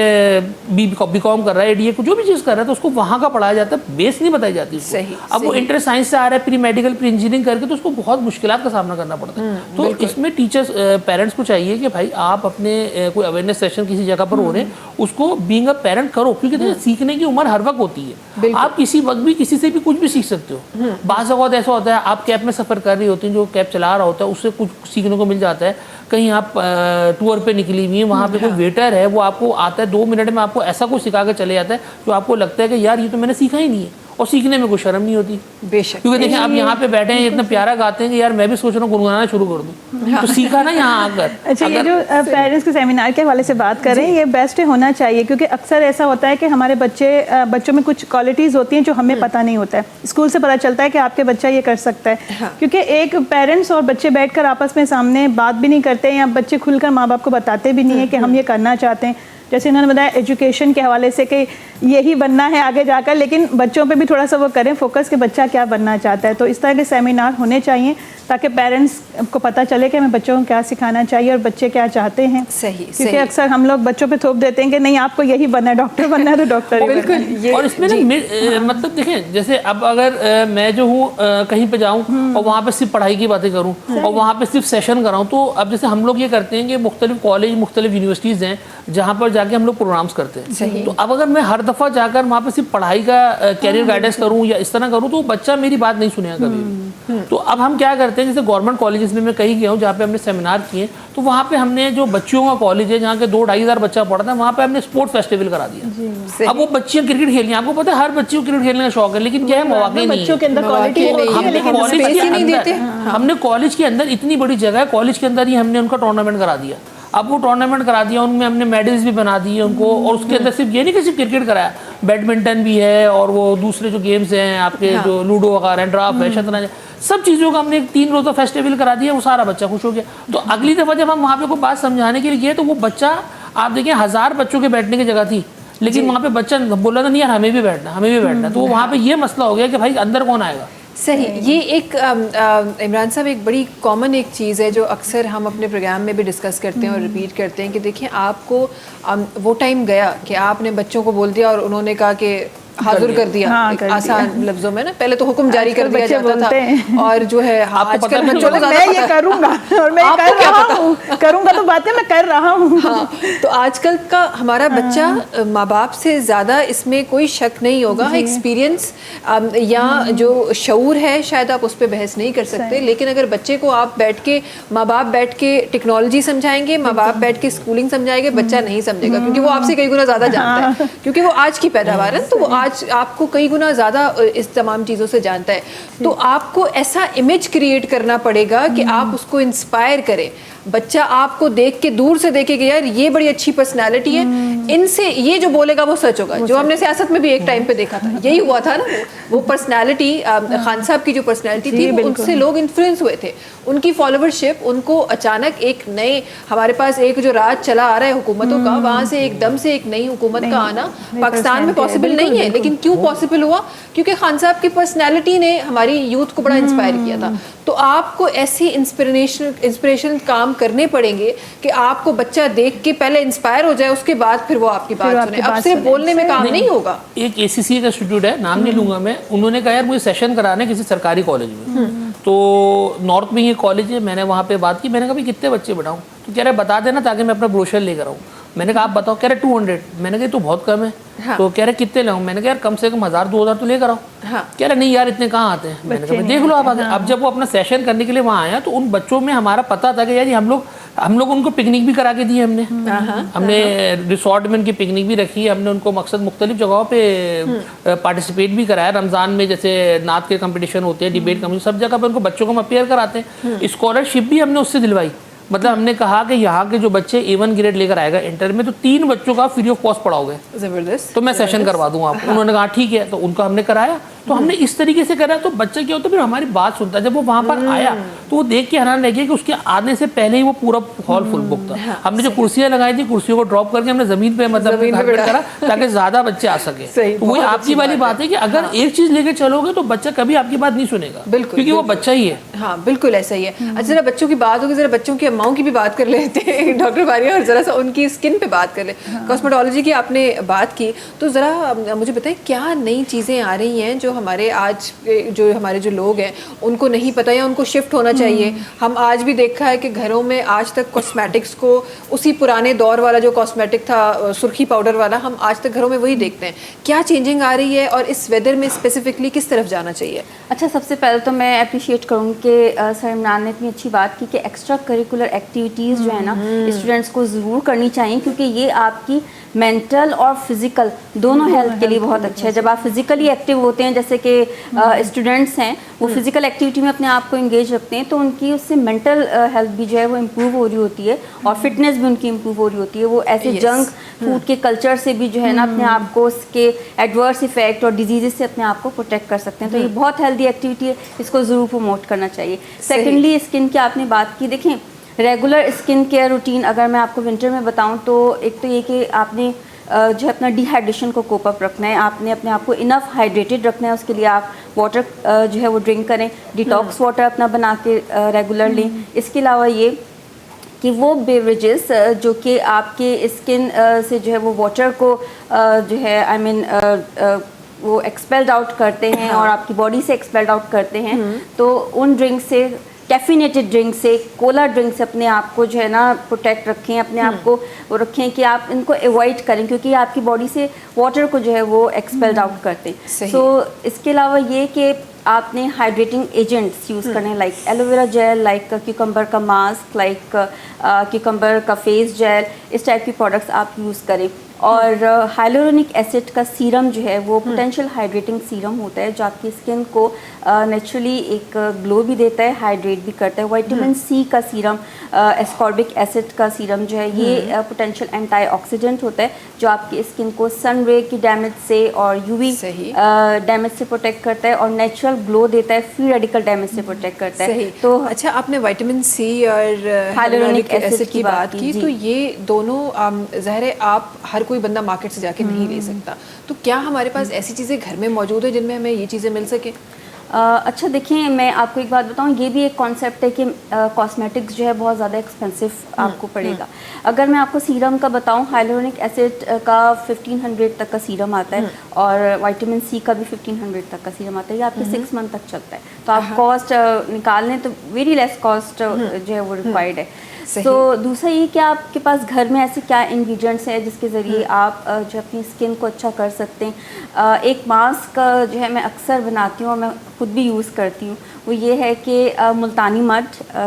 BCom कर रहा है, ADA को जो भी चीज़ कर रहा है तो उसको वहाँ का पढ़ाया जाता है, बेस नहीं बताई जाती। अब वो इंटर साइंस से आ रहा है, प्री मेडिकल प्री इंजीनियरिंग करके, तो उसको बहुत मुश्किलात का सामना करना पड़ता है। तो इसमें टीचर्स पेरेंट्स को चाहिए कि भाई आप अपने कोई अवेयरनेस सेशन किसी जगह पर हो रहे हैं, उसको बीइंग अ पेरेंट करो, क्योंकि देखिए सीखने की उम्र हर वक्त होती है। आप किसी वक्त भी किसी से भी कुछ भी सीख सकते हो। बाज़ औक़ात ऐसा होता है आप कैब में सफ़र कर रही होती हैं, जो कैब चला रहा होता है उससे कुछ सीखने को मिल जाता है। कहीं आप टूर पे निकली हुई हैं, वहाँ पे कोई वेटर है, वो आपको आता है 2 मिनट में आपको ऐसा कुछ सिखा के चले जाता है जो आपको लगता है कि यार ये तो मैंने सीखा ही नहीं है, और सीखने में कोई शर्म नहीं होती। बेशक, क्योंकि देखिए आप यहाँ पे बैठे हैं, इतना प्यारा गाते हैं कि यार मैं भी सोच रहा हूँ गुनगुनाना शुरू कर दूँ, तो सीखा ना यहाँ आकर। अच्छा, ये जो पेरेंट्स के सेमिनार के हवाले से बात कर रहे हैं, ये बेस्ट होना चाहिए, क्योंकि अक्सर ऐसा होता है कि हमारे बच्चों में कुछ क्वालिटीज़ होती हैं जो हमें पता नहीं होता है। स्कूल से पता चलता है कि आपके बच्चा ये कर सकता है, क्योंकि एक पेरेंट्स और बच्चे बैठकर आपस में सामने बात भी नहीं करते हैं, या बच्चे खुलकर माँ बाप को बताते भी नहीं है कि हम ये करना चाहते हैं। जैसे इन्होंने बताया एजुकेशन के हवाले से कि यही बनना है आगे जाकर, लेकिन बच्चों पे भी थोड़ा सा वो करें फोकस कि बच्चा क्या बनना चाहता है। तो इस तरह के सेमिनार होने चाहिए ताकि पेरेंट्स को पता चले कि हमें बच्चों को क्या सिखाना चाहिए और बच्चे क्या चाहते हैं। सही, क्योंकि अक्सर हम लोग बच्चों पे थोप देते हैं कि नहीं आपको यही बनना है, डॉक्टर बनना है तो डॉक्टर ही बनना है। और इसमें ना मतलब देखें, जैसे अब अगर मैं जो हूँ कहीं पे जाऊँ और वहाँ पे सिर्फ पढ़ाई की बातें करूँ और वहाँ पे सिर्फ सेशन कराऊँ, तो अब जैसे हम लोग ये करते हैं कि मुख्तलिफ कॉलेज मुख्तलिफ यूनिवर्सिटीज़ हैं जहाँ पर जाके हम लोग प्रोग्राम्स करते हैं। तो अब अगर मैं हर दफ़ा जाकर वहाँ पे सिर्फ पढ़ाई का कैरियर गाइडेंस करूँ या इस तरह करूँ, तो बच्चा मेरी बात नहीं सुनेगा कभी भी। तो अब हम क्या करते हैं, जैसे गवर्नमेंट कॉलेजेस में मैं कहीं गया हूँ जहाँ पे हमने सेमिनार किए, तो वहाँ पे हमने जो बच्चियों का कॉलेज है जहाँ के 2-2.5 हज़ार बच्चा पढ़ता है, वहाँ पे हमने स्पोर्ट्स फेस्टिवल करा दिया। अब वो बच्चियाँ क्रिकेट खेलनी है, आपको पता है हर बच्ची को क्रिकेट खेलने का शौक है, लेकिन क्या है मौके नहीं है। बच्चों के अंदर क्वालिटी हमने कॉलेज के अंदर इतनी बड़ी जगह है, कॉलेज के अंदर ही हमने उनका टूर्नामेंट करा दिया। अब वो टूर्नामेंट करा दिया, उनमें हमने मेडल्स भी बना दिए उनको, और उसके अंदर सिर्फ ये नहीं कि सिर्फ क्रिकेट कराया, बैडमिंटन भी है और वो दूसरे जो गेम्स हैं आपके जो लूडो वगैरह हैं, ड्राफ्ट है, शतरंज, सब चीज़ों का हमने एक 3 रोज़ा फेस्टिवल करा दिया, वो सारा बच्चा खुश हो गया। तो अगली दफ़ा जब हम वहाँ पे कोई बात समझाने के लिए गए तो वो बच्चा, आप देखिए 1000 बच्चों के बैठने की जगह थी, लेकिन वहाँ पे बच्चा बोला था नहीं यार हमें भी बैठना, तो वहाँ पे ये मसला हो गया कि भाई अंदर कौन आएगा। सही, ये एक इमरान साहब एक बड़ी कॉमन एक चीज़ है जो अक्सर हम अपने प्रोग्राम में भी डिस्कस करते हैं और रिपीट करते हैं कि देखिए आपको वो टाइम गया कि आपने बच्चों को बोल दिया और उन्होंने कहा कि हाजुर कर दिया, आसान लफ्जों में ना, पहले तो हुक्म जारी कर दिया जाता था और जो है आजकल बच्चों को मैं ये करूंगा और मैं कर रहा हूँ, करूंगा तो बातें मैं कर रहा हूँ। हाँ, तो आजकल का हमारा बच्चा माँ बाप से ज़्यादा, इसमें कोई शक नहीं होगा, एक्सपीरियंस या जो शऊर है शायद आप उस पर बहस नहीं कर सकते, लेकिन अगर बच्चे को आप बैठ के माँ बाप बैठ के टेक्नोलॉजी समझाएंगे, माँ बाप बैठ के स्कूलिंग समझाएंगे, बच्चा नहीं समझेगा क्योंकि वो आपसे कई गुना ज़्यादा जानता है, क्योंकि वो आज की पैदावार है, तो वो आज आपको कई गुना ज़्यादा इस तमाम चीज़ों से जानता है। तो आपको ऐसा इमेज क्रिएट करना पड़ेगा कि आप उसको इंस्पायर करें। बच्चा आपको देख के, दूर से देखे कि यार ये बड़ी अच्छी पर्सनालिटी है, इनसे ये जो बोलेगा वो सच होगा। जो हमने सियासत में भी एक टाइम पे देखा था, यही हुआ था ना, वो पर्सनालिटी, खान साहब की जो पर्सनालिटी थी, उनसे लोग इन्फ्लुएंस हुए थे, उनकी फॉलोवरशिप, उनको अचानक एक नए, हमारे पास एक जो राज चला आ रहा है हुकूमतों का, वहाँ से एकदम से एक नई हुकूमत का आना पाकिस्तान में पॉसिबल नहीं है। लेकिन क्यों पॉसिबल हुआ? क्योंकि खान साहब की पर्सनैलिटी ने हमारी यूथ को बड़ा इंस्पायर किया था। तो आपको ऐसी इंस्पिरेशन काम करने पड़ेंगे कि आपको बच्चा देख के पहले इंस्पायर हो जाए, उसके बाद फिर वो आपकी बात सुने। अब सिर्फ बोलने में काम नहीं होगा। एक ACCA का इंस्टीट्यूट है, नाम नहीं लूंगा मैं, उन्होंने कहा यार मुझे सेशन कराना है किसी सरकारी कॉलेज में, तो नॉर्थ में ये कॉलेज है, मैंने वहाँ पे बात की, मैंने कहा भाई कितने बच्चे बढ़ाऊँ, तो कह रहे बता देना ताकि मैं अपना ब्रोशर लेकर आऊँ। मैंने कहा आप बताओ, कह रहे 200। मैंने कहा तो बहुत कम है। हाँ। तो कह रहे कितने लाऊं? मैंने कहा यार कम से कम 1000-2000 तो लेकर आओ। हाँ। कह रहे नहीं यार इतने कहाँ आते हैं। मैंने कहा देख लो आप आगे। अब जब वो अपना सेशन करने के लिए वहाँ आया तो उन बच्चों में हमारा पता था कि यार हम लोग उनको पिकनिक भी करा के दी हमने रिसोर्ट में उनकी पिकनिक भी रखी, हमने उनको मकसद मुख्तलिफ जगहों पे पार्टिसिपेट भी कराया। रमज़ान में जैसे नात के कंपटीशन होते हैं, डिबेट कंपटीशन, सब जगह पर उनको बच्चों को हम अपेयर कराते हैं। स्कॉलरशिप भी हमने उससे दिलवाई। मतलब हमने कहा कि यहाँ के जो बच्चे A1 ग्रेड लेकर आएगा इंटर में, तो 3 बच्चों का फ्री ऑफ कॉस्ट पढ़ाओगे, जबरदस्त, तो मैं सेशन करवा दूंगा आपको। उन्होंने कहा ठीक है, तो उनको हमने कराया। तो हमने इस तरीके से करा, तो बच्चा क्या होता है फिर हमारी बात सुनता है। जब वो वहाँ पर आया तो वो देख के हैरान रह गया कि उसके आने से पहले ही वो पूरा हॉल फुल बुक था। हमने जो कुर्सियाँ लगाई थी, कुर्सियों को ड्रॉप करके हमने जमीन पे मतलब घर पे करा ताकि ज्यादा बच्चे आ सके। तो वही आपकी वाली बात है कि अगर एक चीज लेके चलोगे तो बच्चा कभी आपकी बात नहीं सुनेगा, क्योंकि वो बच्चा ही है। हाँ बिल्कुल ऐसा ही है। अच्छा जरा बच्चों की बात होगी, जरा बच्चों की अम्माओं की भी बात कर लेते हैं डॉक्टर बारिया, और जरा सा उनकी स्किन पे बात कर ले। कॉस्मेटोलॉजी की आपने बात की, तो जरा मुझे बताएं क्या नई चीज़ें आ रही हैं जो हमारे आज जो हमारे जो लोग हैं उनको नहीं पता या उनको शिफ्ट होना चाहिए। हम आज भी देखा है कि घरों में आज तक कॉस्मेटिक्स को उसी पुराने दौर वाला जो कॉस्मेटिक था सुर्खी पाउडर वाला, हम आज तक घरों में वही देखते हैं। क्या चेंजिंग आ रही है और इस वेदर में स्पेसिफिकली किस तरफ जाना चाहिए? अच्छा, सबसे पहले तो मैं अप्रिशिएट करूँगी कि सर इमरान ने इतनी अच्छी बात की कि एक्स्ट्रा करिकुलर एक्टिविटीज़ जो है ना स्टूडेंट्स को ज़रूर करनी चाहिए, क्योंकि ये आपकी मेंटल और फिज़िकल दोनों हेल्थ के लिए बहुत अच्छा है। जब आप फिज़िकली एक्टिव होते हैं, जैसे कि स्टूडेंट्स हैं वो फिज़िकल एक्टिविटी में अपने आप को इंगेज रखते हैं, तो उनकी उससे मेंटल हेल्थ भी जो है वो इम्प्रूव हो रही होती है और फिटनेस भी उनकी इम्प्रूव हो रही होती है। वो ऐसे जंक फूड के कल्चर से भी जो है ना अपने आप को उसके एडवर्स इफेक्ट और डिजीज़ से अपने आप को प्रोटेक्ट कर सकते हैं। तो ये बहुत हेल्दी एक्टिविटी है, इसको ज़रूर प्रमोट करना चाहिए। सेकेंडली, स्किन की आपने बात की, देखें रेगुलर स्किन केयर रूटीन अगर मैं आपको विंटर में बताऊं तो एक तो ये कि आपने जो है अपना डिहाइड्रेशन को कोप अप रखना है, आपने अपने आप को इनफ हाइड्रेटेड रखना है। उसके लिए आप वाटर जो है वो ड्रिंक करें, डिटॉक्स वाटर अपना बना के रेगुलर लें। इसके अलावा ये कि वो बेवरेजेस जो कि आपके स्किन से जो है वो वाटर को जो है वो एक्सपेल्ड आउट करते हैं और आपकी बॉडी से एक्सपेल्ड आउट करते हैं, तो उन ड्रिंक से, कैफिनेटेड ड्रिंक से, कोला ड्रिंक से अपने आप को जो है ना प्रोटेक्ट रखें, अपने आप को वो रखें कि आप इनको अवॉइड करें, क्योंकि आपकी बॉडी से वाटर को जो है वो एक्सपेल्ड आउट करते हैं। सो इसके अलावा ये कि आपने हाइड्रेटिंग एजेंट्स यूज़ करने, like aloe vera gel, like cucumber का मास्क, लाइक क्यूकम्बर का फेस जेल, इस टाइप की प्रोडक्ट्स आप यूज़ करें। और हाइलोरोनिक एसिड का सीरम जो है वो पोटेंशियल हाइड्रेटिंग सीरम होता है, जो आपकी स्किन को नेचुरली एक ग्लो भी देता है, हाइड्रेट भी करता है। विटामिन सी का सीरम, एस्कॉर्बिक एसिड का सीरम जो है ये पोटेंशियल एंटीऑक्सीडेंट होता है, जो आपकी स्किन को सन रे की डैमेज से और यूवी डैमेज से प्रोटेक्ट करता है और नेचुरल ग्लो देता है, फ्री रेडिकल डैमेज से प्रोटेक्ट करता है। तो अच्छा, आपने विटामिन सी और हाइलोरोनिक एसिड की बात की, तो ये दोनों ज़ाहिर है आप हर कोई बंदा मार्केट से जाके नहीं ले सकता, तो क्या हमारे पास ऐसी चीज़ें घर में मौजूद है जिनमें हमें ये चीज़ें मिल सके? अच्छा देखिए, मैं आपको एक बात बताऊं, ये भी एक कॉन्सेप्ट है कि कॉस्मेटिक्स जो है बहुत ज़्यादा एक्सपेंसिव आपको पड़ेगा। अगर मैं आपको सीरम का बताऊं, हाइलोरोनिक एसिड का 1500 तक का सीरम आता है और विटामिन सी का भी 1500 तक का सीरम आता है। ये आपके 6 मंथ तक चलता है, तो आप कॉस्ट निकाल लें तो वेरी लेस कॉस्ट जो है वो रिक्वायर्ड है। तो दूसरा ये कि आपके पास घर में ऐसे क्या इंग्रेडिएंट्स हैं जिसके ज़रिए आप जो अपनी स्किन को अच्छा कर सकते हैं। एक मास्क जो है मैं अक्सर बनाती हूँ और मैं खुद भी यूज़ करती हूँ, वो ये है कि मुल्तानी मड,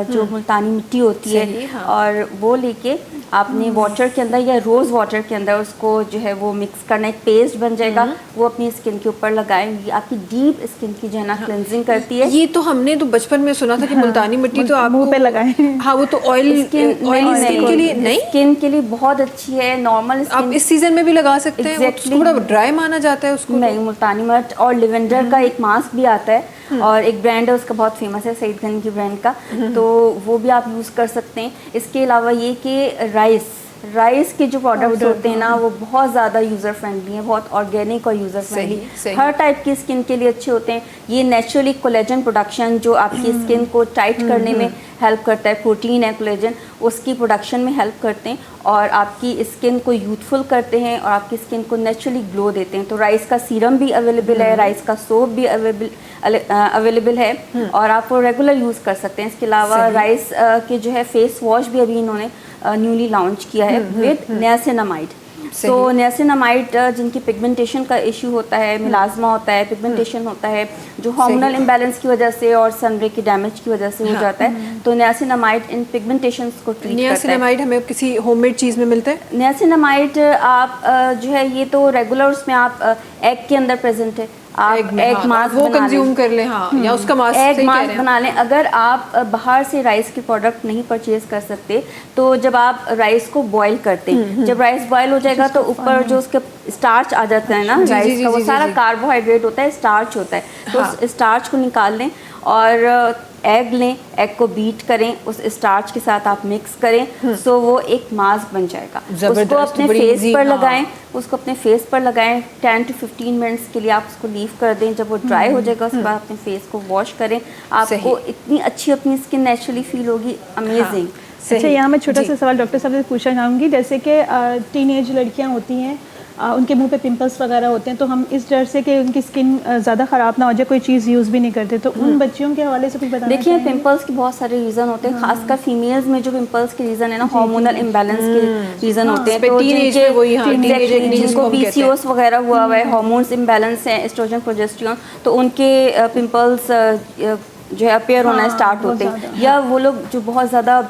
जो मुल्तानी मिट्टी होती है, और वो लेके आपने वाटर के अंदर या रोज़ वाटर के अंदर उसको जो है वो मिक्स करना, एक पेस्ट बन जाएगा, वो अपनी स्किन के ऊपर लगाएं। ये आपकी डीप स्किन की जो है ना क्लेंजिंग करती है। ये तो हमने तो बचपन में सुना था कि मुल्तानी मिट्टी तो आप मुंह पे लगाएं। हाँ, वो तो ऑयल स्किन के लिए नहीं, स्किन के लिए बहुत अच्छी है। नॉर्मल आप इस सीजन में भी लगा सकते हैं। वो थोड़ा ड्राई माना जाता है उसको। नहीं, मुल्तानी मड और लिवेंडर का एक मास्क भी आता है और एक ब्रांड है उसका बहुत फेमस है, सईद गनी की ब्रांड का, तो वो भी आप यूज़ कर सकते हैं। इसके अलावा ये कि राइस के जो प्रोडक्ट्स होते हैं ना, वो बहुत ज़्यादा यूज़र फ्रेंडली हैं, बहुत ऑर्गेनिक और यूज़र फ्रेंडली, हर टाइप की स्किन के लिए अच्छे होते हैं। ये नेचुरली कोलेजन प्रोडक्शन जो आपकी स्किन को टाइट करने में हेल्प करता है, प्रोटीन है कोलेजन, उसकी प्रोडक्शन में हेल्प करते हैं और आपकी स्किन को यूथफुल करते हैं और आपकी स्किन को नेचुरली ग्लो देते हैं। तो राइस का सीरम भी अवेलेबल है, राइस का सोप भी अवेलेबल है और आप वो रेगुलर यूज़ कर सकते हैं। इसके अलावा राइस के जो है फेस वॉश भी अभी इन्होंने न्यूली लॉन्च किया है विद नियासिनामाइड। तो नियासिनामाइड जिनकी पिगमेंटेशन का इशू होता है, मिलाजमा होता है, पिगमेंटेशन होता है, जो हार्मोनल इम्बैलेंस की वजह से और सनरे की डैमेज की वजह से हो जाता है, तो नियासिनामाइड इन पिगमेंटेशन को ट्रीट करता है। नियासिनामाइड हमें किसी होममेड चीज़ में मिलता है? नियासिनामाइड आप जो है ये तो रेगुलर उसमें आप एग के अंदर प्रेजेंट है, आप एग मास्क वो कंज्यूम कर लें, हाँ, या उसका मास्क एग मास्क बना लें। अगर आप बाहर से राइस के प्रोडक्ट नहीं परचेज कर सकते, तो जब आप राइस को बॉईल करते हैं, जब राइस बॉईल हो जाएगा तो ऊपर जो उसका स्टार्च आ जाता है ना राइस का, वो सारा कार्बोहाइड्रेट होता है, स्टार्च होता है, तो उस स्टार्च को निकाल लें और एग लें, एग को बीट करें, उस स्टार्च के साथ आप मिक्स करें, सो वो एक मास्क बन जाएगा। उसको अपने फेस पर लगाएं, उसको अपने फेस पर लगाएं 10 to 15 मिनट्स के लिए आप उसको लीव कर दें। जब वो ड्राई हो जाएगा उसके बाद अपने फेस को वॉश करें, आपको इतनी अच्छी अपनी स्किन नेचुरली फील होगी, अमेजिंग। अच्छा, यहाँ मैं छोटा सा सवाल डॉक्टर साहब से पूछना चाहूँगी, जैसे कि टीनेज लड़कियाँ होती हैं, उनके मुंह पे पिंपल्स वगैरह होते हैं, तो हम इस डर से कि उनकी स्किन ज़्यादा ख़राब ना हो जाए कोई चीज़ यूज़ भी नहीं करते, तो उन बच्चियों के हवाले से कुछ बताना देखिए, पिंपल्स के बहुत सारे रीज़न होते हैं, खासकर फीमेल्स में जो पिंपल्स के रीज़न है ना, हार्मोनल इम्बैलेंस के रीज़न होते हैं। तो जिनको PCOS वगैरह हुआ है, हार्मोन्स इम्बैलेंस है, एस्ट्रोजन प्रोजेस्टेरोन, तो उनके पिंपल्स जो है अपीयर होना स्टार्ट होते हैं। या वो लोग जो बहुत ज़्यादा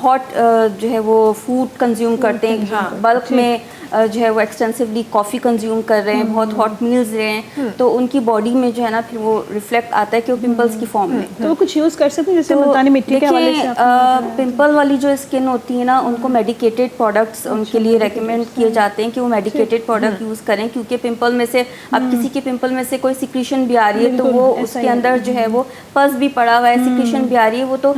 हॉट जो है वो फूड कंज्यूम करते हैं, बल्क में जो है वो एक्सटेंसिवली कॉफ़ी कंज्यूम कर रहे हैं, बहुत हॉट मील्स ले रहे हैं, तो उनकी बॉडी में जो है ना फिर वो रिफ्लेक्ट आता है कि वो पिंपल्स की फॉर्म में। तो वो कुछ यूज़ कर सकते हैं, जैसे मुल्तानी मिट्टी के हवाले से? पिंपल वाली जो स्किन होती है ना, उनको मेडिकेटेड प्रोडक्ट्स उनके लिए रेकमेंड किए जाते हैं कि वो मेडिकेटेड प्रोडक्ट यूज़ करें, क्योंकि पिंपल में से अब किसी के पिंपल में से कोई सिक्रीशन भी आ रही है, तो वो उसके अंदर जो है वो पस भी पड़ा हुआ है, सिक्रीशन भी आ रही है, वो तो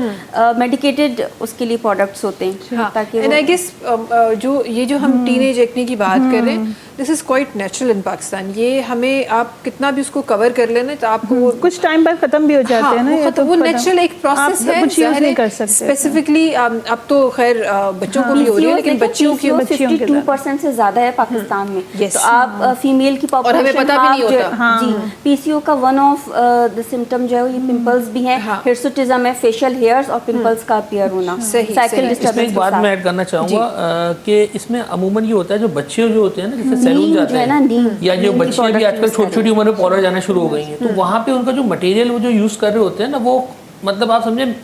मेडिकेटेड उसके लिए प्रोडक्ट्स होते हैं, ताकि एंड आई गेस जो ये जो हम टीनेज एक्ने की बात कर रहे हैं, दिस इज़ क्वाइट नेचुरल इन पाकिस्तान। ये हमें आप कितना भी उसको कवर कर लेना तो आपको कुछ टाइम बाद खत्म भी हो जाते हैं ना, तो वो नेचुरल एक प्रोसेस है, कुछ यूज़ नहीं कर सकते। स्पेसिफिकली अब तो खैर बच्चों को भी हो रही है, लेकिन बच्चियों की 52% से ज़्यादा है पाकिस्तान में। तो आप फीमेल की और हमें पता भी नहीं होता। जी, PCO का वन ऑफ द सिम्टम जो है ये पिंपल्स भी हैं, हिर्सुटिज्म है, फेशियल हेयर्स और पिंपल्स का अपीयर होना, साइकिल डिस्टर्बेंस। एक बात मैं ऐड करना चाहूँगा कि इसमें अमूमन ये होता है, जो बच्चे जो होते हैं ना, जैसे सैलून जाते हैं, या जो बच्चे भी आजकल छोटी छोटी उम्र में पार्लर जाना शुरू हो गई हैं, तो वहाँ पे उनका जो मटेरियल वो जो यूज़ कर रहे होते हैं ना, वो मतलब आप समझे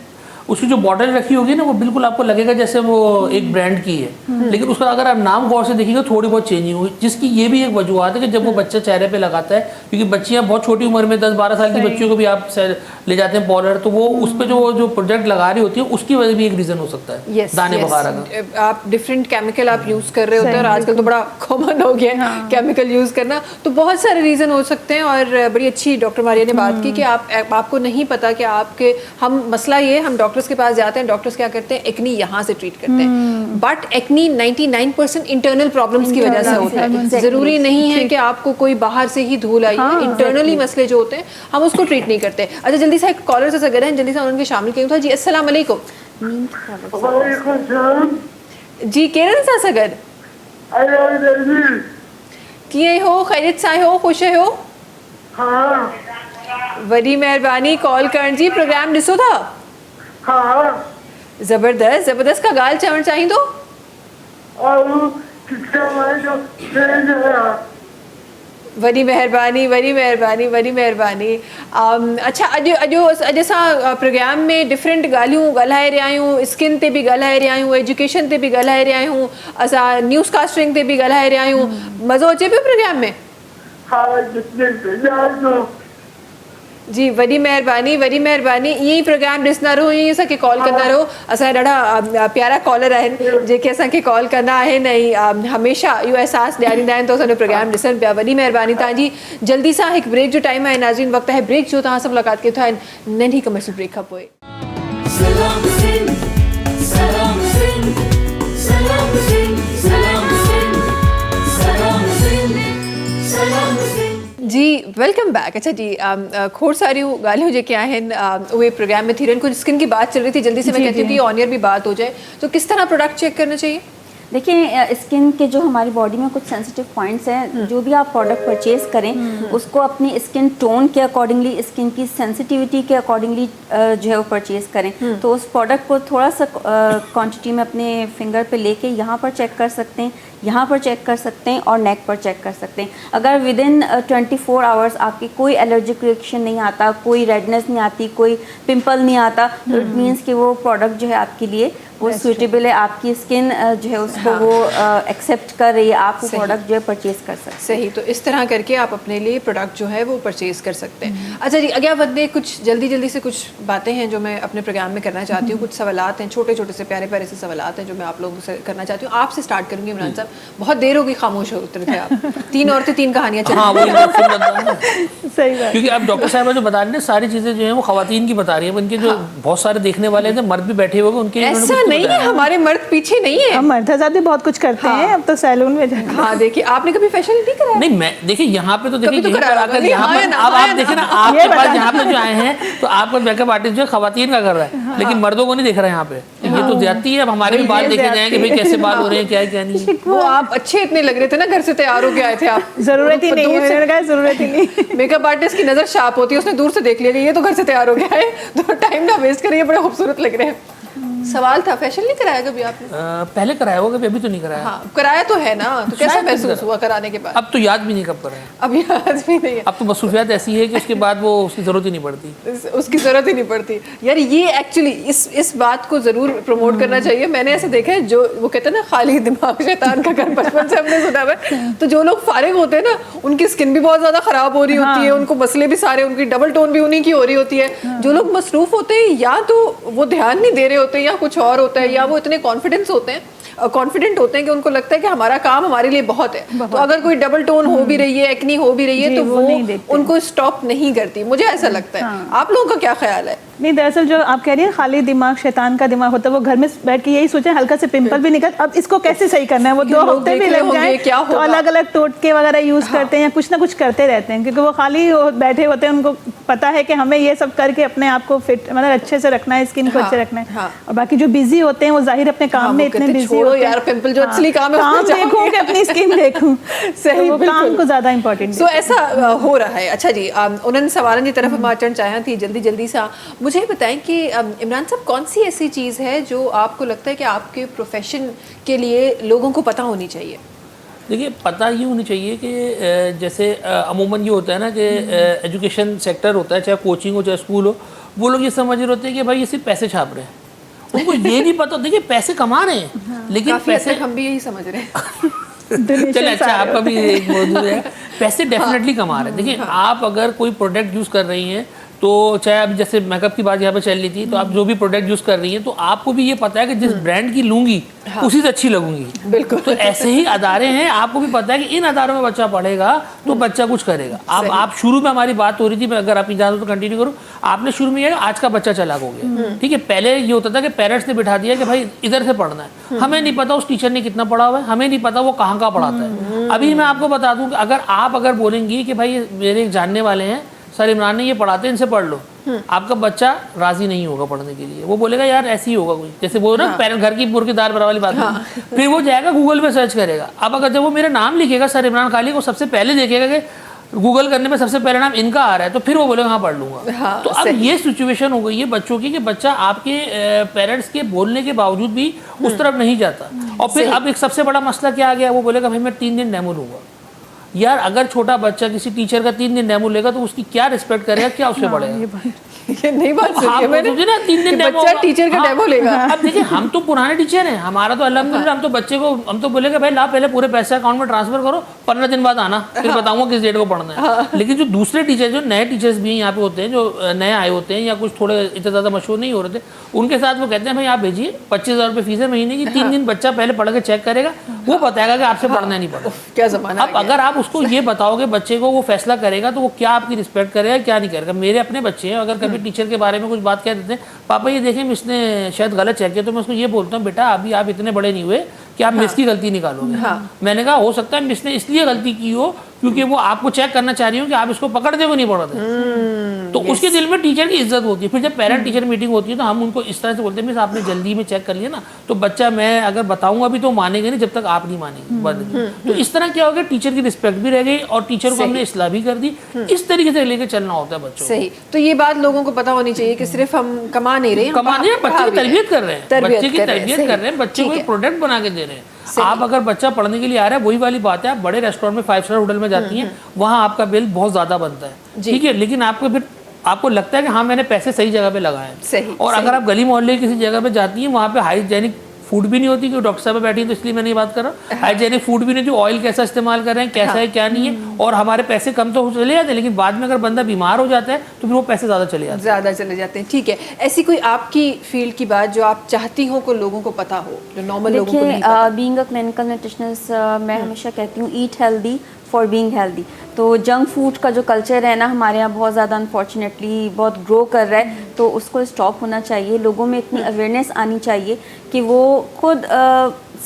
उसकी जो बॉटल रखी होगी ना वो बिल्कुल आपको लगेगा जैसे वो एक ब्रांड की है, लेकिन उसका अगर आप नाम गौर से देखिएगा थोड़ी बहुत चेंजिंग होगी, जिसकी ये भी एक वजूहत है कि जब वो बच्चा चेहरे पे लगाता है, क्योंकि बच्चियां बहुत छोटी उम्र में 10-12 साल की बच्चियों को भी आप ले जाते हैं पाउडर, तो वो उस पर जो प्रोडक्ट लगा रही होती है उसकी वजह भी एक रीज़न हो सकता है दाने वगैरह का। आप डिफरेंट केमिकल आप यूज़ कर रहे होते हैं और आजकल तो बड़ा कॉमन हो गया है केमिकल यूज़ करना, तो बहुत सारे रीज़न हो सकते हैं। और बड़ी अच्छी डॉक्टर मारिया ने बात की कि आपको नहीं पता कि आपके मसला ये, हम डॉक्टर्स के पास जाते हैं, डॉक्टर्स क्या करते हैं, एक्नी यहाँ से ट्रीट करते हैं, बट एक्नी 99% इंटरनल प्रॉब्लम्स की वजह से होता है। ज़रूरी नहीं है कि आपको कोई बाहर से ही धूल आई है, इंटरनली मसले जो होते हैं हम उसको ट्रीट नहीं करते। अच्छा जल्दी से एक कॉलर से अगर हैं, जल्दी से उनके शामिल किया था जी। अस्सलाम वालेकुम जी, केरन सा सगर किए हो, खैरियत सां हो, खुश हो? वॾी महिरबानी कॉल करण जी, प्रोग्राम ॾिसो था? ज़बरदस्त ज़बरदस्त का ॻाल्हि चवणु चाहींदो? वॾी महिरबानी वॾी महिरबानी वॾी महिरबानी। अच्छा अॼु असां प्रोग्राम में डिफरेंट ॻाल्हियूं ॻाल्हाए रहिया आहियूं, स्किन ते बि ॻाल्हाए रहिया आहियूं, एजुकेशन ते बि ॻाल्हाए रहिया आहियूं, असां न्यूज़ कास्टिंग ते बि ॻाल्हाए रहिया आहियूं। मज़ो अचे पियो प्रोग्राम में? जी वॾी महिरबानी वॾी महिरबानी। ईअं ई प्रोग्राम ॾिसंदा रहो, ईअं ई असांखे कॉल कंदा रहो। असांजा ॾाढा प्यारा कॉलर आहिनि जेके असांखे कॉल कंदा आहिनि ऐं हमेशह इहो अहसासु ॾियारींदा आहिनि त असांजो प्रोग्राम ॾिसनि पिया। वॾी महिरबानी तव्हांजी। जल्दी सां हिकु ब्रेक जो टाइम आहे नाज़रीन, वक़्तु आहे ब्रेक जो। तव्हां सां मुलाक़ात कयो था नंढी कमर्शियल ब्रेक खां पोइ। सलाम सिंध सलाम सिंध सलाम सिंध सलाम सिंध सलाम सिंध सलाम सिंध। जी वेलकम बैक। अच्छा जी, खोड़ सारियूं ॻाल्हियूं जेके आहिनि उहे प्रोग्राम में थी रहियूं। कुछ स्किन की बात चल रही थी, जल्दी से मैं कहती हूँ कि ऑन ईयर भी बात हो जाए, तो किस तरह प्रोडक्ट चेक करना चाहिए? देखिए स्किन के जो हमारी बॉडी में कुछ सेंसिटिव पॉइंट्स हैं, जो भी आप प्रोडक्ट परचेज करें उसको अपनी स्किन टोन के अकॉर्डिंगली, स्किन की सेंसिटिविटी के अकॉर्डिंगली जो है वो परचेज करें। तो उस प्रोडक्ट को थोड़ा सा क्वांटिटी में अपने फिंगर पे लेके यहाँ पर चेक कर सकते हैं, यहाँ पर चेक कर सकते हैं और नेक पर चेक कर सकते हैं। अगर विद इन 24 आवर्स आपकी कोई एलर्जिक रिएक्शन नहीं आता, कोई रेडनेस नहीं आती, कोई पिंपल नहीं आता, तो इट मीन्स कि वो प्रोडक्ट जो है आपके लिए वो सूटेबल है, आपकी स्किन जो है उसको वो एक्सेप्ट कर रही है, आप वो प्रोडक्ट जो है परचेज कर सकते हैं। सही, तो इस तरह करके आप अपने लिए प्रोडक्ट जो है वो परचेज कर सकते हैं। अच्छा जी, अगला बंदे कुछ जल्दी से कुछ बातें हैं जो मैं अपने प्रोग्राम में करना चाहती हूँ, कुछ सवालात हैं, छोटे छोटे से प्यारे प्यारे से सवालात हैं जो मैं आप लोगों से करना चाहती हूँ। आपसे स्टार्ट करूँगी इमरान साहब, बहुत देर हो गई खामोश हो उतर थे आप। 3 औरतें 3 कहानियाँ सही बात। क्योंकि आप डॉक्टर साहब जो बता रहे हैं सारी चीज़ें जो है वो खवातीन की बता रही है, उनके जो बहुत सारे देखने वाले थे मर्द भी बैठे हुए उनके ऐसा नहीं है, हमारे मर्द पीछे नहीं है, हम मर्द हज़ार भी बहुत कुछ करते हैं। अब तो सैलून में जाते हैं। हाँ देखिए, आपने कभी फेशियल नहीं कराया? नहीं, मैं देखिए यहाँ पे तो देखिए कभी तो यहीं पर कराया आकर होगा। यहाँ नहीं, पर हाँ अब या आप ना, देखिए ना हाँ आपके ये पास बताएं। यहाँ पे जो आए हैं तो आपका मेकअप आर्टिस्ट जो है खवातीन का कर रहा है, लेकिन मर्दों को नहीं देख रहा है यहाँ पे। ये तो ज्यादती है। अब हमारे भी बाल देखे जाए कि भाई कैसे बाल हो रहे हैं, क्या है क्या नहीं। वो आप अच्छे इतने लग रहे थे ना, घर से तैयार होके आए थे आप। जरूरत ही नहीं है, मैंने कहा जरूरत ही नहीं। मेकअप आर्टिस्ट की नजर शार्प होती है, उसने दूर से देख लिया कि ये तो घर से तैयार हो गया है, तो टाइम ना वेस्ट करिए, बड़े खूबसूरत लग रहे हैं। सवाल था, फेशियल नहीं कराया कभी आपने? पहले कराया होगा, अभी तो नहीं कराया। हाँ कराया तो है ना, तो कैसा महसूस हुआ कराने के बाद? अब तो याद भी नहीं कब कराया, अब याद भी नहीं है। अब तो मसरूफियत ऐसी है कि उसके बाद वो उसकी जरूरत ही नहीं पड़ती। उसकी जरूरत ही नहीं पड़ती। यार ये एक्चुअली इस बात को जरूर प्रमोट करना चाहिए। मैंने ऐसे देखा है, जो वो कहते हैं ना खाली दिमाग शैतान का घर, बचपन से हमने सुना है। तो जो लोग फारिग होते हैं ना, उनकी स्किन भी बहुत ज्यादा खराब हो रही होती है, उनको मसले भी सारे, उनकी डबल टोन भी उन्हीं की हो रही होती है। जो लोग मसरूफ होते हैं, या तो वो ध्यान नहीं दे रहे होते या कुछ और होता है, या वो इतने कॉन्फिडेंट होते हैं कि उनको लगता है कि हमारा काम हमारे लिए बहुत है। तो अगर कोई डबल टोन हो भी रही है, एक्नी हो भी रही है, तो वो उनको स्टॉप नहीं करती। मुझे ऐसा लगता है। आप लोगों का क्या ख्याल है? नहीं, दरअसल जो आप कह रही है खाली दिमाग शैतान का दिमाग होता है, वो घर में बैठ के यही सोचे हल्का से पिंपल भी निकल, अब इसको कैसे सही करना है। वो 2 हफ्ते भी लग जाए तो अलग अलग टोटके वगैरह यूज करते हैं या कुछ ना कुछ करते रहते हैं, क्योंकि वो खाली बैठे होते हैं। उनको पता है कि हमें ये सब करके अपने आप को फिट, मतलब अच्छे से रखना है, स्किन को अच्छे रखना है। और बाकी जो बिजी होते हैं वो जाहिर अपने काम में इतने बिजी होते हैं। यार पिंपल जो असली काम है, काम देखूं कि अपनी स्किन देखूं। सही, वो काम को ज्यादा इंपॉर्टेंट। सो ऐसा हो रहा है। अच्छा जी, उन्होंने सवालों की तरफ हम अचण चाहिए थी जल्दी सा। मुझे बताएं कि इमरान साहब, कौन सी ऐसी चीज़ है जो आपको लगता है कि आपके प्रोफेशन के लिए लोगों को पता होनी चाहिए? देखिए, पता ये होनी चाहिए कि जैसे अमूमन ये होता है ना कि एजुकेशन सेक्टर होता है, चाहे कोचिंग हो चाहे स्कूल हो, वो लोग ये समझ रहे होते हैं कि भाई ये सिर्फ पैसे छाप रहे हैं। उनको ये नहीं पता। देखिए पैसे कमा रहे हैं लेकिन काफी हद पैसे तक हम भी यही समझ रहे हैं। चलिए अच्छा आपका भी एक मौजूद है, पैसे डेफिनेटली कमा रहे हैं। देखिए आप अगर कोई प्रोडक्ट यूज़ कर रही हैं तो चाहे अभी जैसे मेकअप की बात यहाँ पे चल रही थी, तो आप जो भी प्रोडक्ट यूज़ कर रही हैं तो आपको भी ये पता है कि जिस ब्रांड की लूँगी उसी से अच्छी लगूंगी। बिल्कुल। तो ऐसे ही अदारे हैं, आपको भी पता है कि इन अदारों में बच्चा पढ़ेगा तो बच्चा कुछ करेगा। आप शुरू में हमारी बात हो रही थी, मैं अगर आप इजाज़त तो कंटिन्यू करूँ, आपने शुरू में ये आज का बच्चा चालाक हो गया, ठीक है। पहले ये होता था कि पेरेंट्स ने बिठा दिया कि भाई इधर से पढ़ना है, हमें नहीं पता उस टीचर ने कितना पढ़ा हुआ है, हमें नहीं पता वो कहाँ कहाँ पढ़ाता है। अभी मैं आपको बता दूँ कि अगर बोलेंगी कि भाई मेरे जानने वाले हैं सर इमरान ने ये पढ़ाते हैं, इनसे पढ़ लो, आपका बच्चा राजी नहीं होगा पढ़ने के लिए। वो बोलेगा यार ऐसे ही होगा कोई, जैसे वो ना पेरेंट घर की मुर्गीदार बरा वाली बात है। फिर वो जाएगा गूगल पे सर्च करेगा। अब अगर जब वो मेरा नाम लिखेगा सर इमरान खालिक, वो सबसे पहले देखेगा कि गूगल करने में सबसे पहले नाम इनका आ रहा है, तो फिर वो बोलेगा हाँ पढ़ लूंगा। तो अब ये सिचुएशन हो गई है बच्चों की कि बच्चा आपके पेरेंट्स के बोलने के बावजूद भी उस तरफ नहीं जाता। और फिर अब एक सबसे बड़ा मसला क्या आ गया, वो बोलेगा भाई मैं 3 दिन डेमो लूंगा। यार अगर छोटा बच्चा किसी टीचर का 3 दिन डेमो लेगा तो उसकी क्या रिस्पेक्ट करेगा, क्या उससे पढ़ेगा? ये नहीं बात सुनी है मैंने ना 3 दिन डेमो, बच्चा टीचर का डेमो लेगा। अब देखिए हम तो पुराने टीचर हैं, हमारा तो अल्हम्दुलिल्लाह हम तो बच्चे को हम तो बोलेंगे भाई ला पहले पूरे पैसे अकाउंट में ट्रांसफर करो, 15 दिन बाद आना, फिर बताऊंगा किस डेट को पढ़ना है। लेकिन जो दूसरे टीचर, जो नए टीचर्स भी यहाँ पे होते हैं, जो नए आए होते हैं या कुछ थोड़े इतने ज़्यादा मशहूर नहीं हो रहे थे, उनके साथ वो कहते हैं भाई आप भेजिए 25,000 रुपये फीस है महीने की, 3 दिन बच्चा पहले पढ़ के चेक करेगा, वो बताएगा कि आपसे पढ़ना नहीं पढ़ा। क्या ज़माना। अब अगर आप उसको ये बताओगे बच्चे को, वो फैसला करेगा तो वो क्या आपकी रिस्पेक्ट करेगा क्या नहीं करेगा। मेरे अपने बच्चे हैं, अगर कभी टीचर के बारे में कुछ बात कह देते हैं, पापा ये देखें मिस ने शायद गलत चेक किया, तो मैं उसको ये बोलता हूँ बेटा अभी आप इतने बड़े नहीं हुए कि आप मिस की गलती निकालोगे। मैंने कहा हो सकता है मिस ने इसलिए गलती की हो क्योंकि वो आपको चेक करना चाह रही हो कि आप इसको पकड़ते हो नहीं पढ़ते। तो उसके दिल में टीचर की इज्जत होती है। फिर जब पेरेंट टीचर मीटिंग होती है तो हम उनको इस तरह से बोलते हैं मिस आपने जल्दी में चेक कर लिया ना, तो बच्चा मैं अगर बताऊंगा भी तो मानेंगे नहीं जब तक आप नहीं मानेंगे। तो इस तरह क्या हो गया, टीचर की रिस्पेक्ट भी रह गई और टीचर को हमने इस्लाह भी कर दी। इस तरीके से लेकर चलना होता है बच्चों। सही। तो ये बात लोगों को पता होनी चाहिए कि सिर्फ हम कमा नहीं रहे हैं, बच्चे की तरबियत कर रहे हैं, बच्चे की तरबियत कर रहे हैं, बच्चे को एक प्रोडक्ट बना के दे रहे हैं। आप अगर बच्चा पढ़ने के लिए आ रहा है, वही वाली बात है, आप बड़े रेस्टोरेंट में 5 स्टार होटल में जाती हैं, वहाँ आपका बिल बहुत ज़्यादा बनता है, ठीक है, लेकिन आपको फिर आपको लगता है कि हाँ मैंने पैसे सही जगह पे लगाए हैं। और अगर आप गली मोहल्ले किसी जगह पे जाती हैं, वहाँ पे हाइजेनिक फूड भी नहीं होती, क्योंकि डॉक्टर साहब बैठी हैं तो इसलिए मैं नहीं बात कर रहा। हाइजेनिक फूड भी नहीं, जो ऑयल कैसा इस्तेमाल कर रहे हैं, कैसा है क्या नहीं है, और हमारे पैसे कम तो चले जाते हैं, लेकिन बाद में अगर बंदा बीमार हो जाता है तो फिर वो पैसे ज़्यादा चले जाते हैं। ठीक है। ऐसी कोई आपकी फील्ड की बात जो आप चाहती हो को लोगों को पता हो, जो नॉर्मल लोगों को नहीं पता? बीइंग अ क्लिनिकल न्यूट्रिशनिस्ट, मैं हमेशा कहती हूँ ईट हेल्दी फॉर बीइंग हेल्दी। तो जंक फूड का जो कल्चर है ना हमारे यहाँ बहुत ज़्यादा अनफॉर्चुनेटली बहुत ग्रो कर रहा है, तो उसको स्टॉप होना चाहिए। लोगों में इतनी अवेयरनेस आनी चाहिए कि वो खुद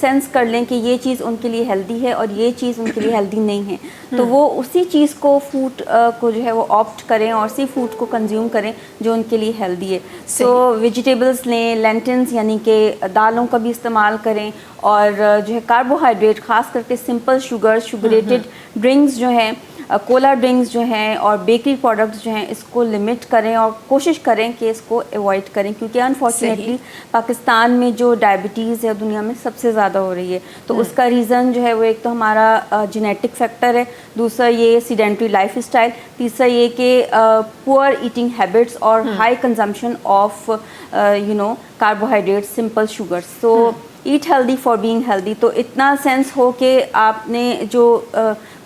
सेंस कर लें कि ये चीज़ उनके लिए हेल्दी है और ये चीज़ उनके लिए हेल्दी नहीं है, तो वो उसी चीज़ को फूड को जो है वो ऑप्ट करें और उसी फूड को कंज्यूम करें जो उनके लिए हेल्दी है। तो वेजिटेबल्स लें, लेंटिल्स यानी कि दालों का भी इस्तेमाल करें, और जो है कार्बोहाइड्रेट ख़ास करके सिंपल शुगर, शुगरेटेड ड्रिंक्स जो हैं, कोला ड्रिंक्स जो हैं और बेकरी प्रोडक्ट्स जो हैं, इसको लिमिट करें और कोशिश करें कि इसको अवॉइड करें, क्योंकि अनफॉर्चुनेटली पाकिस्तान में जो डायबिटीज़ है दुनिया में सबसे ज़्यादा हो रही है। तो उसका रीज़न जो है वो एक तो हमारा जेनेटिक फैक्टर है, दूसरा ये सीडेंट्री लाइफ स्टाइल, तीसरा ये कि पुअर ईटिंग हैबिट्स और high consumption of carbohydrate, simple sugars. तो eat healthy for being healthy, तो इतना सेंस हो कि आपने जो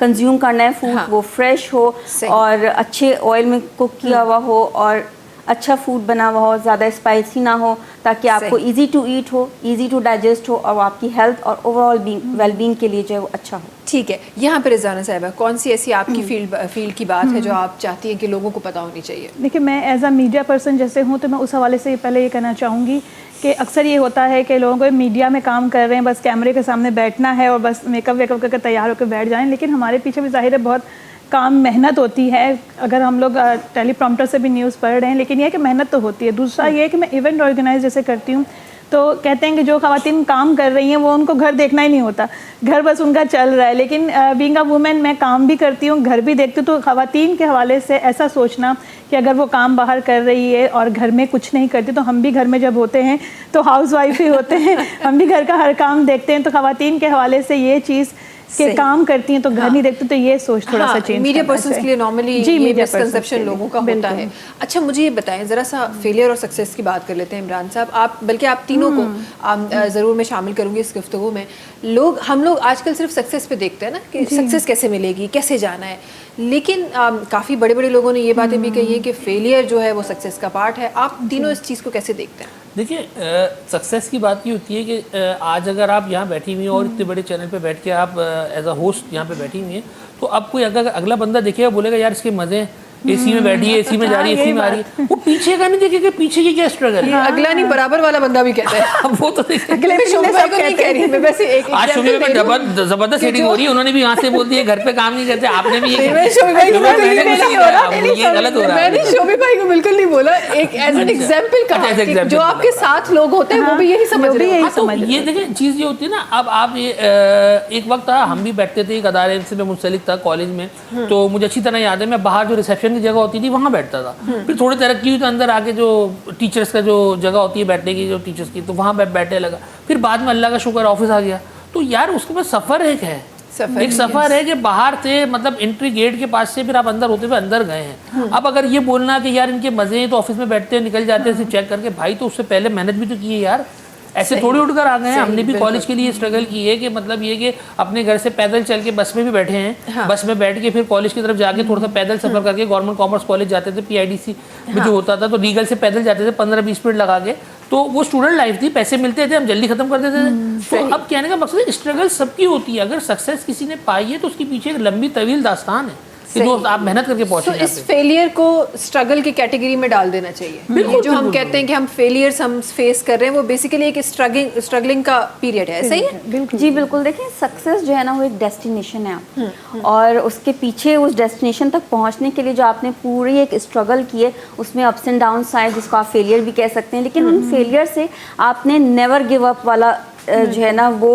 कंज्यूम करना है फूड वो फ्रेश हो और अच्छे ऑयल में कुक किया हुआ हो और अच्छा फूड बना हुआ हो, ज़्यादा स्पाइसी ना हो, ताकि आपको इजी टू ईट हो, इजी टू डाइजेस्ट हो और आपकी हेल्थ और ओवरऑल वेलबींग के लिए जो है वो अच्छा हो। ठीक है। यहाँ पर रिज़ाना साहिबा, कौन सी ऐसी आपकी फील्ड की बात है जो आप चाहती हैं कि लोगों को पता होनी चाहिए? देखिए, मैं एज अ मीडिया पर्सन जैसे हूँ, तो मैं उस हवाले से पहले ये कहना चाहूँगी कि अक्सर ये होता है कि लोगों को मीडिया में काम कर रहे हैं, बस कैमरे के सामने बैठना है और बस मेकअप वेकअप करके तैयार होकर बैठ जाएं, लेकिन हमारे पीछे भी ज़ाहिर है बहुत काम मेहनत होती है। अगर हम लोग टेलीप्रॉम्प्टर से भी न्यूज़ पढ़ रहे हैं, लेकिन ये है कि मेहनत तो होती है। दूसरा ये है कि मैं इवेंट ऑर्गेनाइज जैसे करती हूँ, तो कहते हैं कि जो ख़वातीन काम कर रही हैं वो उनको घर देखना ही नहीं होता, घर बस उनका चल रहा है। लेकिन बीइंग अ वुमेन मैं काम भी करती हूँ, घर भी देखती हूँ, तो ख़वातीन के हवाले से ऐसा सोचना कि अगर वो काम बाहर कर रही है और घर में कुछ नहीं करती, तो हम भी घर में जब होते हैं तो हाउस वाइफ ही होते हैं, हम भी घर का हर काम देखते हैं। तो ख़वातीन के हवाले से ये चीज़ कि काम करती हैं तो घर नहीं देखते, तो ये सोच थोड़ा सा चेंज मीडिया पर्सन्स के लिए नॉर्मली जी, ये media persons के मिसकंसेप्शन लिए, लोगों का होता बिल्कुल। है। अच्छा मुझे ये बताएं ज़रा सा फेलियर और सक्सेस की बात कर लेते हैं इमरान साहब, आप बल्कि आप तीनों को ज़रूर मैं शामिल करूँगी इस गुफ्तगू में। हम लोग आजकल सिर्फ सक्सेस पे देखते हैं ना कि सक्सेस कैसे मिलेगी, कैसे जाना है, लेकिन काफ़ी बड़े बड़े लोगों ने ये बातें भी कही हैं कि फेलियर जो है वो सक्सेस का पार्ट है। आप तीनों इस चीज़ को कैसे देखते हैं? देखिए सक्सेस की बात ये होती है कि आज अगर आप यहाँ बैठी हुई हैं और इतने बड़े चैनल पे बैठ के आप एज अ होस्ट यहाँ पे बैठी हुई हैं, तो अब कोई अगर अगला बंदा देखेगा बोलेगा यार इसके मज़े हैं, एसी में बैठी है, एसी में जा रही है, एसी में आ रही है, वो पीछे का नहीं देखेगा पीछे की क्या स्ट्रगल है। अगला नहीं बराबर वाला बंदा भी कहता है। वो तो देखिए अगले में शोभा को नहीं कह रही मैं, वैसे एक आज example शोभा दे में रही हूँ। जबरदस्त सेटिंग हो रही है, उन्होंने भी यहाँ से बोल दिया घर पे काम नहीं करते, आपने भी ये मैं शोभी भाई को मैंने बिल्कुल कुछ नहीं नहीं हो रहा, कहा, ये गलत हो रहा है। मैंने शोभी भाई को बिल्कुल नहीं बोला, एक एज एन एग्जांपल कहा अच्छा, as कि example जो आपके साथ लोग होते हैं वो भी यही समझ रहे हाँ, हैं। तो ये देखिए चीज़ ये होती है ना, अब आप ये एक वक्त था हम भी बैठते थे एक अदारे से मैं मुंसलिक था कॉलेज में, तो मुझे अच्छी तरह याद है मैं बाहर जो रिसेप्शन की जगह होती थी वहाँ बैठता था। फिर थोड़ी तरक्की हुई तो अंदर आके जो टीचर्स का जो जगह होती है बैठने की, जो टीचर्स की, तो वहाँ बैठने लगा। फिर बाद में अल्लाह का शुक्र ऑफिस आ गया, तो यार उसके बाद सफ़र एक है, एक सफ़र है कि बाहर से मतलब एंट्री गेट के पास से फिर आप अंदर होते हुए अंदर गए हैं। अब अगर ये बोलना कि यार इनके मज़े हैं तो ऑफिस में बैठते हैं निकल जाते हैं सिर्फ चेक करके, भाई तो उससे पहले मेहनत भी तो की है यार, ऐसे थोड़ी उठकर आ गए हैं। हमने भी कॉलेज के लिए स्ट्रगल की है कि मतलब ये कि अपने घर से पैदल चल के बस में भी बैठे हैं, बस में बैठ के फिर कॉलेज की तरफ जाके थोड़ा सा पैदल सफर करके गवर्नमेंट कॉमर्स कॉलेज जाते थे, PIDC में जो होता था, तो लीगल से पैदल जाते थे 15-20 मिनट लगा के, तो वो स्टूडेंट लाइफ थी, पैसे मिलते थे, हम जल्दी खत्म कर देते थे। तो अब कहने का मकसद है स्ट्रगल सबकी होती है, अगर सक्सेस किसी ने पाई है तो उसके पीछे एक लंबी तवील दास्तान है कि जो आप मेहनत करके पहुंचे। तो इस फेलियर को स्ट्रगल की कैटेगरी में डाल देना चाहिए। ये जो हम कहते हैं कि हम फेलियर्स हम फेस कर रहे हैं वो बेसिकली एक स्ट्रगलिंग का पीरियड है, सही है? जी बिल्कुल। देखिए सक्सेस जो है ना वो एक डेस्टिनेशन है, और उसके पीछे उस डेस्टिनेशन तक पहुंचने के लिए जो आपने पूरी एक स्ट्रगल की है, उसमें अप्स एंड डाउन्स आए जिसको आप फेलियर भी कह सकते हैं, लेकिन उन फेलियर से आपने नेवर गिव अप वाला जो है ना वो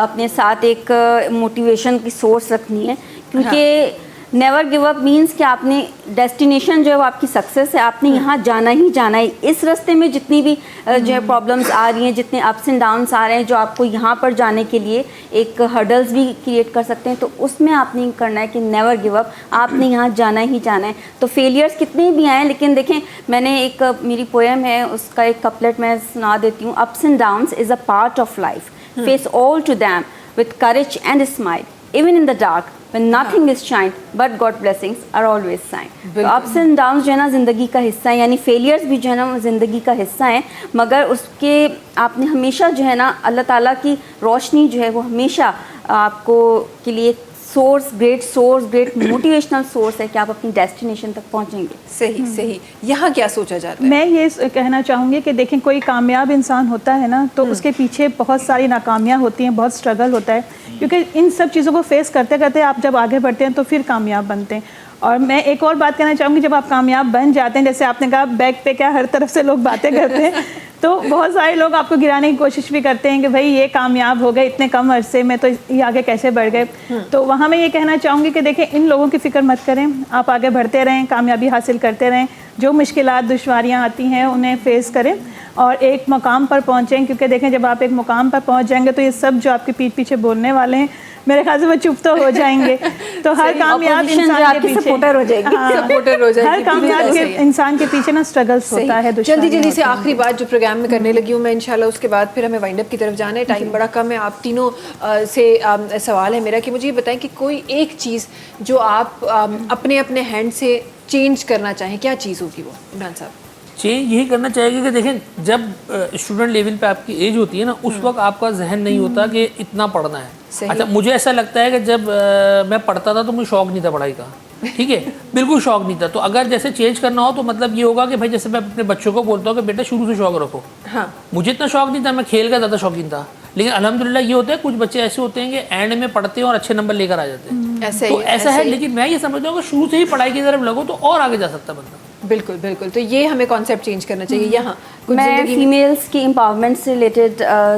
अपने साथ एक मोटिवेशन की सोर्स रखनी है, क्योंकि नेवर गिव अप मीन्स कि आपने डेस्टिनेशन जो है वो आपकी सक्सेस है, आपने यहाँ जाना ही जाना है। इस रास्ते में जितनी भी जो है प्रॉब्लम्स आ रही हैं, जितने अप्स एंड डाउन्स आ रहे हैं जो आपको यहाँ पर जाने के लिए एक हर्डल्स भी क्रिएट कर सकते हैं, तो उसमें आपने करना है कि नेवर गिव अप, आपने यहाँ जाना ही जाना है। तो फेलियर्स कितने भी आए, लेकिन देखें मैंने एक मेरी पोएम है उसका एक कपलेट मैं सुना देती हूँ। Ups and downs is a part of life, face all to them with courage and smile, even in the dark when nothing is shine but God blessings are always shine। तो ups and downs जो है ना ज़िंदगी का हिस्सा है, यानी failures भी जो है ना वो ज़िंदगी का हिस्सा है, मगर उसके आपने हमेशा जो है ना अल्लाह ताला की रोशनी जो है वो हमेशा आपको के लिए ग्रेट मोटिवेशनल सोर्स है कि आप अपनी डेस्टिनेशन तक पहुंचेंगे। सही। यहाँ क्या सोचा जाता है? मैं ये कहना चाहूँगी कि देखें कोई कामयाब इंसान होता है ना तो उसके पीछे बहुत सारी नाकामियाँ होती हैं, बहुत स्ट्रगल होता है, क्योंकि इन सब चीज़ों को फेस करते करते आप जब आगे बढ़ते हैं तो फिर कामयाब बनते हैं। और मैं एक और बात कहना चाहूँगी, जब आप कामयाब बन जाते हैं, जैसे आपने कहा बैक पे क्या हर तरफ से लोग बातें करते हैं तो बहुत सारे लोग आपको गिराने की कोशिश भी करते हैं कि भाई ये कामयाब हो गए इतने कम अरसे में, तो ये आगे कैसे बढ़ गए। तो वहाँ मैं ये कहना चाहूँगी कि देखें इन लोगों की फ़िक्र मत करें, आप आगे बढ़ते रहें, कामयाबी हासिल करते रहें, जो मुश्किलात दुश्वारियाँ आती हैं उन्हें फेस करें और एक मुकाम पर पहुँचें, क्योंकि देखें जब आप एक मुकाम पर पहुँच जाएंगे तो ये सब जो आपके पीठ पीछे बोलने वाले हैं मेरे ख्याल से वो चुप तो हो जाएंगे। तो हर कामयाब इंसान के पीछे सपोर्टर हो जाएगी, सपोर्टर हो जाएगी। हर कामयाब इंसान के पीछे ना स्ट्रगल्स होता है। जल्दी से आखिरी बात जो प्रोग्राम में करने लगी हूँ मैं, इंशाल्लाह उसके बाद फिर हमें वाइंड अप की तरफ जाना है, टाइम बड़ा कम है। आप तीनों से सवाल है मेरा कि मुझे ये बताएं कि कोई एक चीज़ जो आप अपने अपने हैंड से चेंज करना चाहें, क्या चीज़ होगी वो इमरान साहब? चेंज यही करना चाहिए कि देखें जब स्टूडेंट लेवल पे आपकी एज होती है ना उस वक्त आपका जहन नहीं होता कि इतना पढ़ना है। अच्छा मुझे ऐसा लगता है कि जब मैं पढ़ता था तो मुझे शौक नहीं था पढ़ाई का, ठीक है, बिल्कुल शौक नहीं था। तो अगर जैसे चेंज करना हो तो मतलब ये होगा कि भाई जैसे मैं अपने बच्चों को बोलता हूँ कि बेटा शुरू से शौक रखो। हाँ मुझे इतना शौक नहीं था, मैं खेल का ज़्यादा शौकीन था, लेकिन अल्हम्दुलिल्लाह ये होता है कुछ बच्चे ऐसे होते हैं कि एंड में पढ़ते हैं और अच्छे नंबर लेकर आ जाते हैं, तो ऐसा है। लेकिन मैं ये समझता हूँ कि शुरू से ही पढ़ाई की तरफ लगो तो और आगे जा सकता बंदा। बिल्कुल। तो ये हमें कॉन्सेप्ट चेंज करना चाहिए। यहाँ मैं फीमेल्स की एम्पावरमेंट से रिलेटेड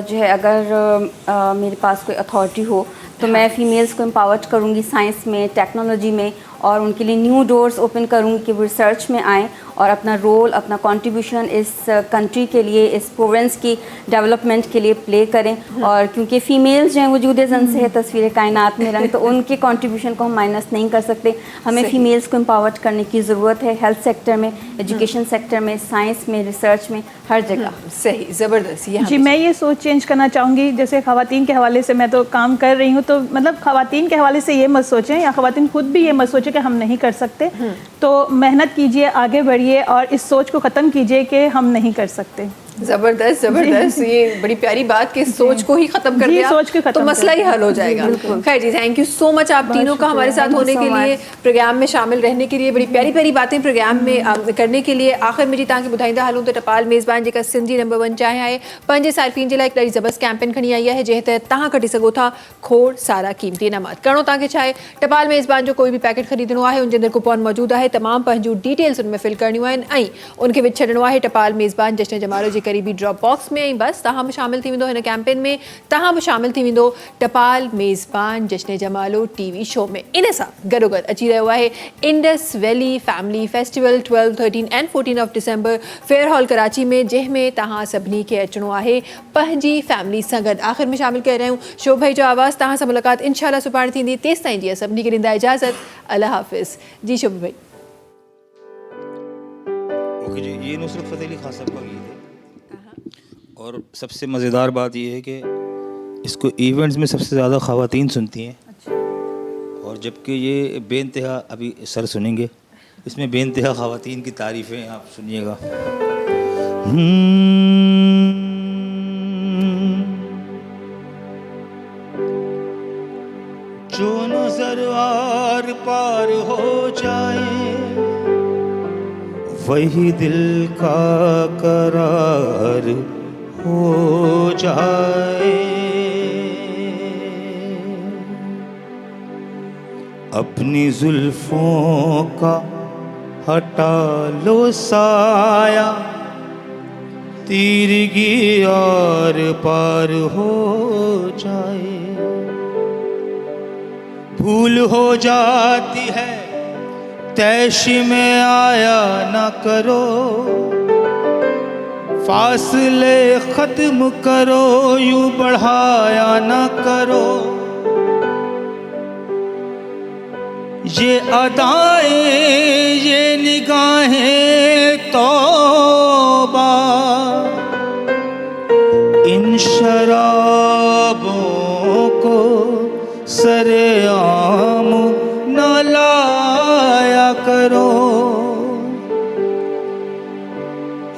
जो है अगर मेरे पास कोई अथॉरिटी हो तो मैं फ़ीमेल्स को एम्पावर करूँगी साइंस में, टेक्नोलॉजी में, और उनके लिए न्यू डोर्स ओपन करूँगी कि वो रिसर्च में आएँ और अपना रोल, अपना कंट्रीब्यूशन इस कंट्री के लिए, इस प्रोविंस की डेवलपमेंट के लिए प्ले करें। और क्योंकि फ़ीमेल्स जो हैं वजूद ज़न से है तस्वीर कायनात में रंग, तो उनके कंट्रीब्यूशन को हम माइनस नहीं कर सकते। हमें फ़ीमेल्स को एम्पावर्ड करने की ज़रूरत है, हेल्थ सेक्टर में, एजुकेशन सेक्टर में, साइंस में, रिसर्च में, हर जगह। सही, ज़बरदस्त। जी, मैं ये सोच चेंज करना चाहूँगी, जैसे ख़वातीन के हवाले से मैं तो काम कर रही हूँ, तो मतलब ख़वातीन के हवाले से ये मत सोचें, या ख़वातीन खुद भी ये मत सोचें कि हम नहीं कर सकते। तो मेहनत कीजिए, आगे बढ़िए और इस सोच को ख़त्म कीजिए कि हम नहीं कर सकते। जबरदस्त जबरदस्त, ये बड़ी प्यारी बात कि सोच को ही खत्म कर दिया सोच को खत्म तो मसला ही हल हो जाएगा। खैर जी, थैंक यू सो मच आप तीनों का हमारे साथ होने के लिए, प्रोग्राम में शामिल रहने के लिए, बड़ी प्यारी प्यारी बातें प्रोग्राम में करने के लिए। आखिर में जी तव्हांखे ॿुधाईंदा हलूं त टपाल मेज़बान जेका सिंध जी नंबर 1 चांहि आहे, पंहिंजे सार्फिन जे लाइ हिकु ॾाढी ज़बरदस्त कैंपेन खणी आई आहे, जंहिं तहत तव्हां कढी सघो था खोड़ सारा क़ीमती इनामात। करिणो तव्हांखे छा आहे, टपाल मेज़बान जो कोई बि पैकेट ख़रीदणो आहे, उनजे अंदरि कूपन मौजूदु आहे, तमामु पंहिंजूं डिटेल्स उनमें फिल करणियूं आहिनि ऐं उनखे विझी छॾिणो आहे टपाल मेज़बान जश्न जमालो जे क़रीबी ड्रॉप बॉक्स में। ऐं बस तव्हां बि शामिल थी वेंदो हिन कैंपेन में, तव्हां बि शामिल थी वेंदो टपाल मेज़बान जश्न जमालो टीवी शो में। इन सां गॾोगॾु अची रहियो आहे Indus valley family festival 12, 13 and 14 of December fair hall Karachi में, जंहिंमें तव्हां सभिनी खे अचिणो आहे पंहिंजी फैमिली सां गॾु। आख़िर में शामिल करे रहिया आहियूं शोभ भाई जो आवाज़, तव्हां सां मुलाक़ात इंशाल्लाह सुभाणे थींदी। तेसि ताईं जी सभिनी खे ॾींदा इजाज़त, अल्लाह हाफ़िज़ जी। शोभ भाई ओके जी, ये नुसरत फ़तेह अली खान साहब का गीत है और सबसे मज़ेदार बात यह है कि इसको इवेंट्स में सबसे ज़्यादा ख़वातीन सुनती हैं। और जबकि ये बेइंतहा, अभी सर सुनेंगे, इसमें बेइंतहा ख़वातीन की तारीफ़ें आप सुनिएगा। जो नज़र आर पार हो जाए वही दिल का करार हो जाए। अपनी जुल्फों का हटा लो साया, तीरगी और पार हो जाए। भूल हो जाती है तैश में आया न करो, फासले ख़त्म करो यूं बढ़ाया न करो। ये अदाएं ये निगाहें तौबा, इन शराबों को सरेआम न लाया करो।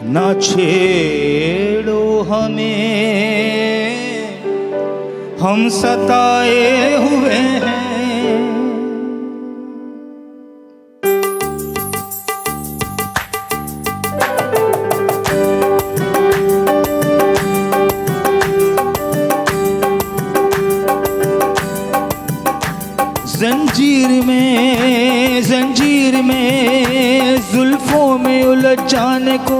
ना छेड़ो हमें, हम सताए हुए हैं। जंजीर में जुल्फों में उलझ जाने को,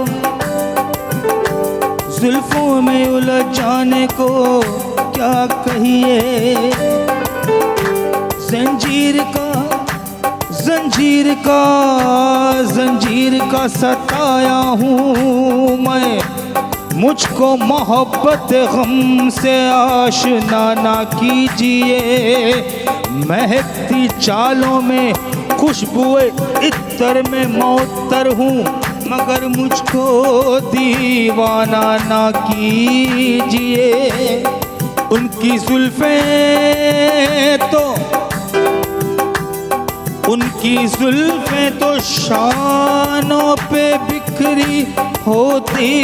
जुल्फों में उलझ जाने को क्या कहिए। जंजीर का सताया हूँ मैं, मुझको मोहब्बत गम से आशना ना कीजिए। महकती चालों में खुशबुए इत्तर में मौतर हूँ, मगर मुझको दीवाना ना कीजिए। उनकी जुल्फें तो शानों पे बिखरी होती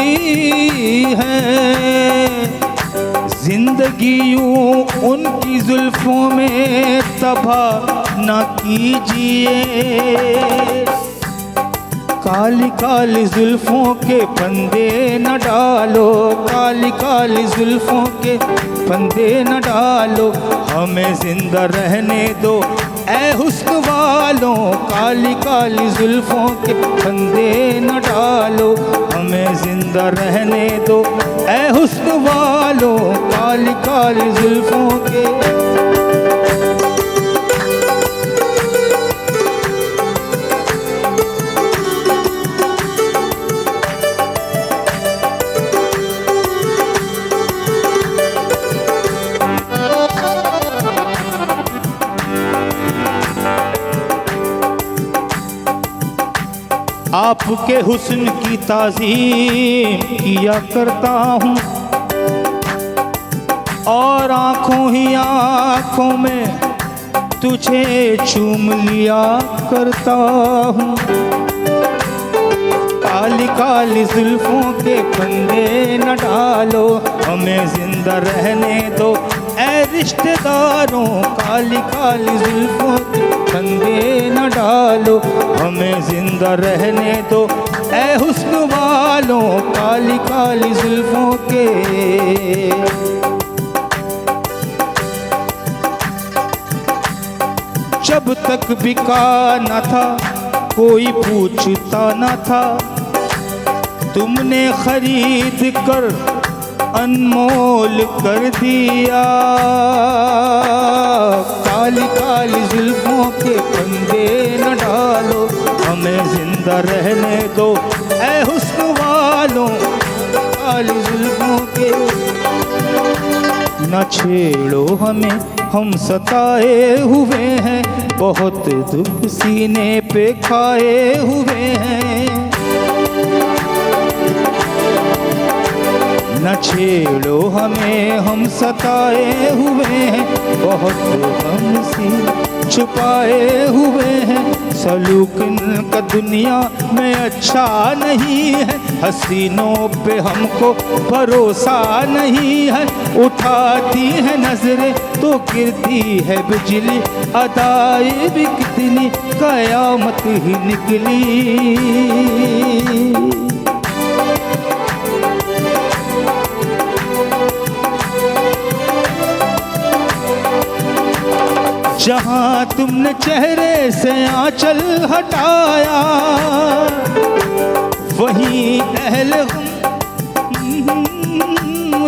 है। जिंदगी यूं उनकी जुल्फों में तबाह न कीजिए। काली काली जुल्फों के फंदे न डालो, काली काली जुल्फों के फंदे न डालो, हमें जिंदा रहने दो ऐ हुस्न वालों। काली काली जुल्फों के फंदे न डालो, हमें जिंदा रहने दो ऐ हुस्न वालों। काली काली जुल्फों के आपके हुस्न की ताज़ीम किया करता हूँ और आँखों ही आँखों में तुझे चूम लिया करता हूँ। काली काली जुल्फों के फंदे न डालो, हमें जिंदा रहने दो ऐ रिश्तेदारों। काली काली जुल्फों के फंदे न डालो, हमें जिंदा रहने दो ऐ हुस्न वालों। काली काली जुल्फों के जब तक बिका न था कोई पूछता न था, तुमने खरीद कर अनमोल कर दिया। काली काली जुल्फों के फंदे न डालो, हमें जिंदा रहने दो ऐ हुस्न वालों। काली जुल्फों के न छेड़ो हमें, हम सताए हुए हैं, बहुत दुख सीने पे खाए हुए हैं। न छेड़ो हमें, हम सताए हुए हैं, बहुत हमसे छुपाए हुए हैं। सलूक का दुनिया में अच्छा नहीं है, हसीनों पे हमको भरोसा नहीं है। उठाती है नजरें तो गिरती है बिजली, अदाए भी कितनी कयामत ही निकली। जहाँ तुमने चेहरे से आंचल हटाया, वहीं अहले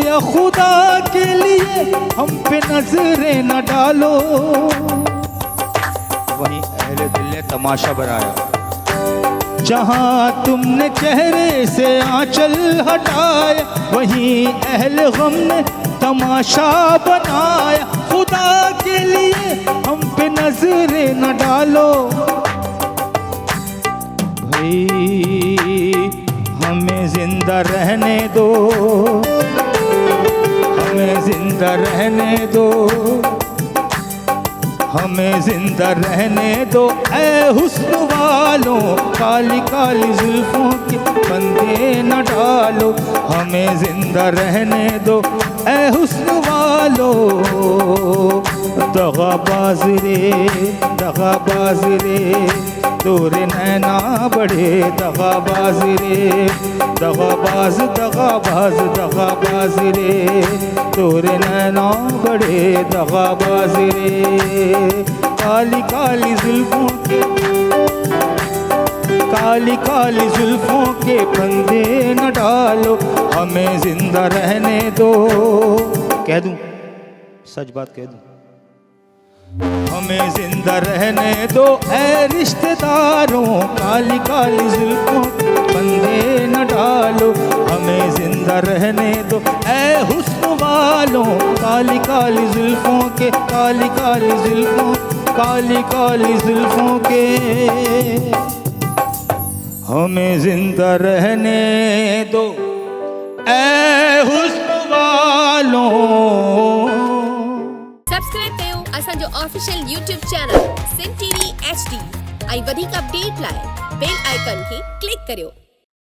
या खुदा के लिए हम पे नजरें न डालो। वहीं अहले दिल ने तमाशा बनाया। जहाँ तुमने चेहरे से आंचल हटाया, वहीं अहले गम ने तमाशा बनाया। खुदा के लिए हम पे नजरें न डालो भाई, हमें जिंदा रहने दो, हमें जिंदा रहने दो, हमें जिंदा रहने दो ऐ हुस्न वालों। काली काली जुल्फों के फंदे न डालो, हमें जिंदा रहने दो ऐ हुस्न वालों। दगाबाज रे तोरे नैना बड़े दगाबाज रे, दगाबाज दगाबाज दगाबाज रे, तोरे नैना बड़े दगाबाज रे। काली काली जुल्फों के, काली काली जुल्फों के फंदे न डालो, हमें जिंदा रहने दो। कह दूं, सच बात कह दूं, हमें जिंदा रहने दो ऐ रिश्तेदारों। काली काली जुल्फों के फंदे न डालो, हमें जिंदा रहने दो ऐ हुस्न वालों। काली काली जुल्फों के, काली काली जुल्फों, काली काली जुल्फों के, हमें जिंदा रहने दो ऐ हुस्न वालों। सब्सक्राइब कयो असांजो official YouTube channel Sindh TV HD ऐं वधीक अपडेट लाइ बेल आइकन खे क्लिक करियो।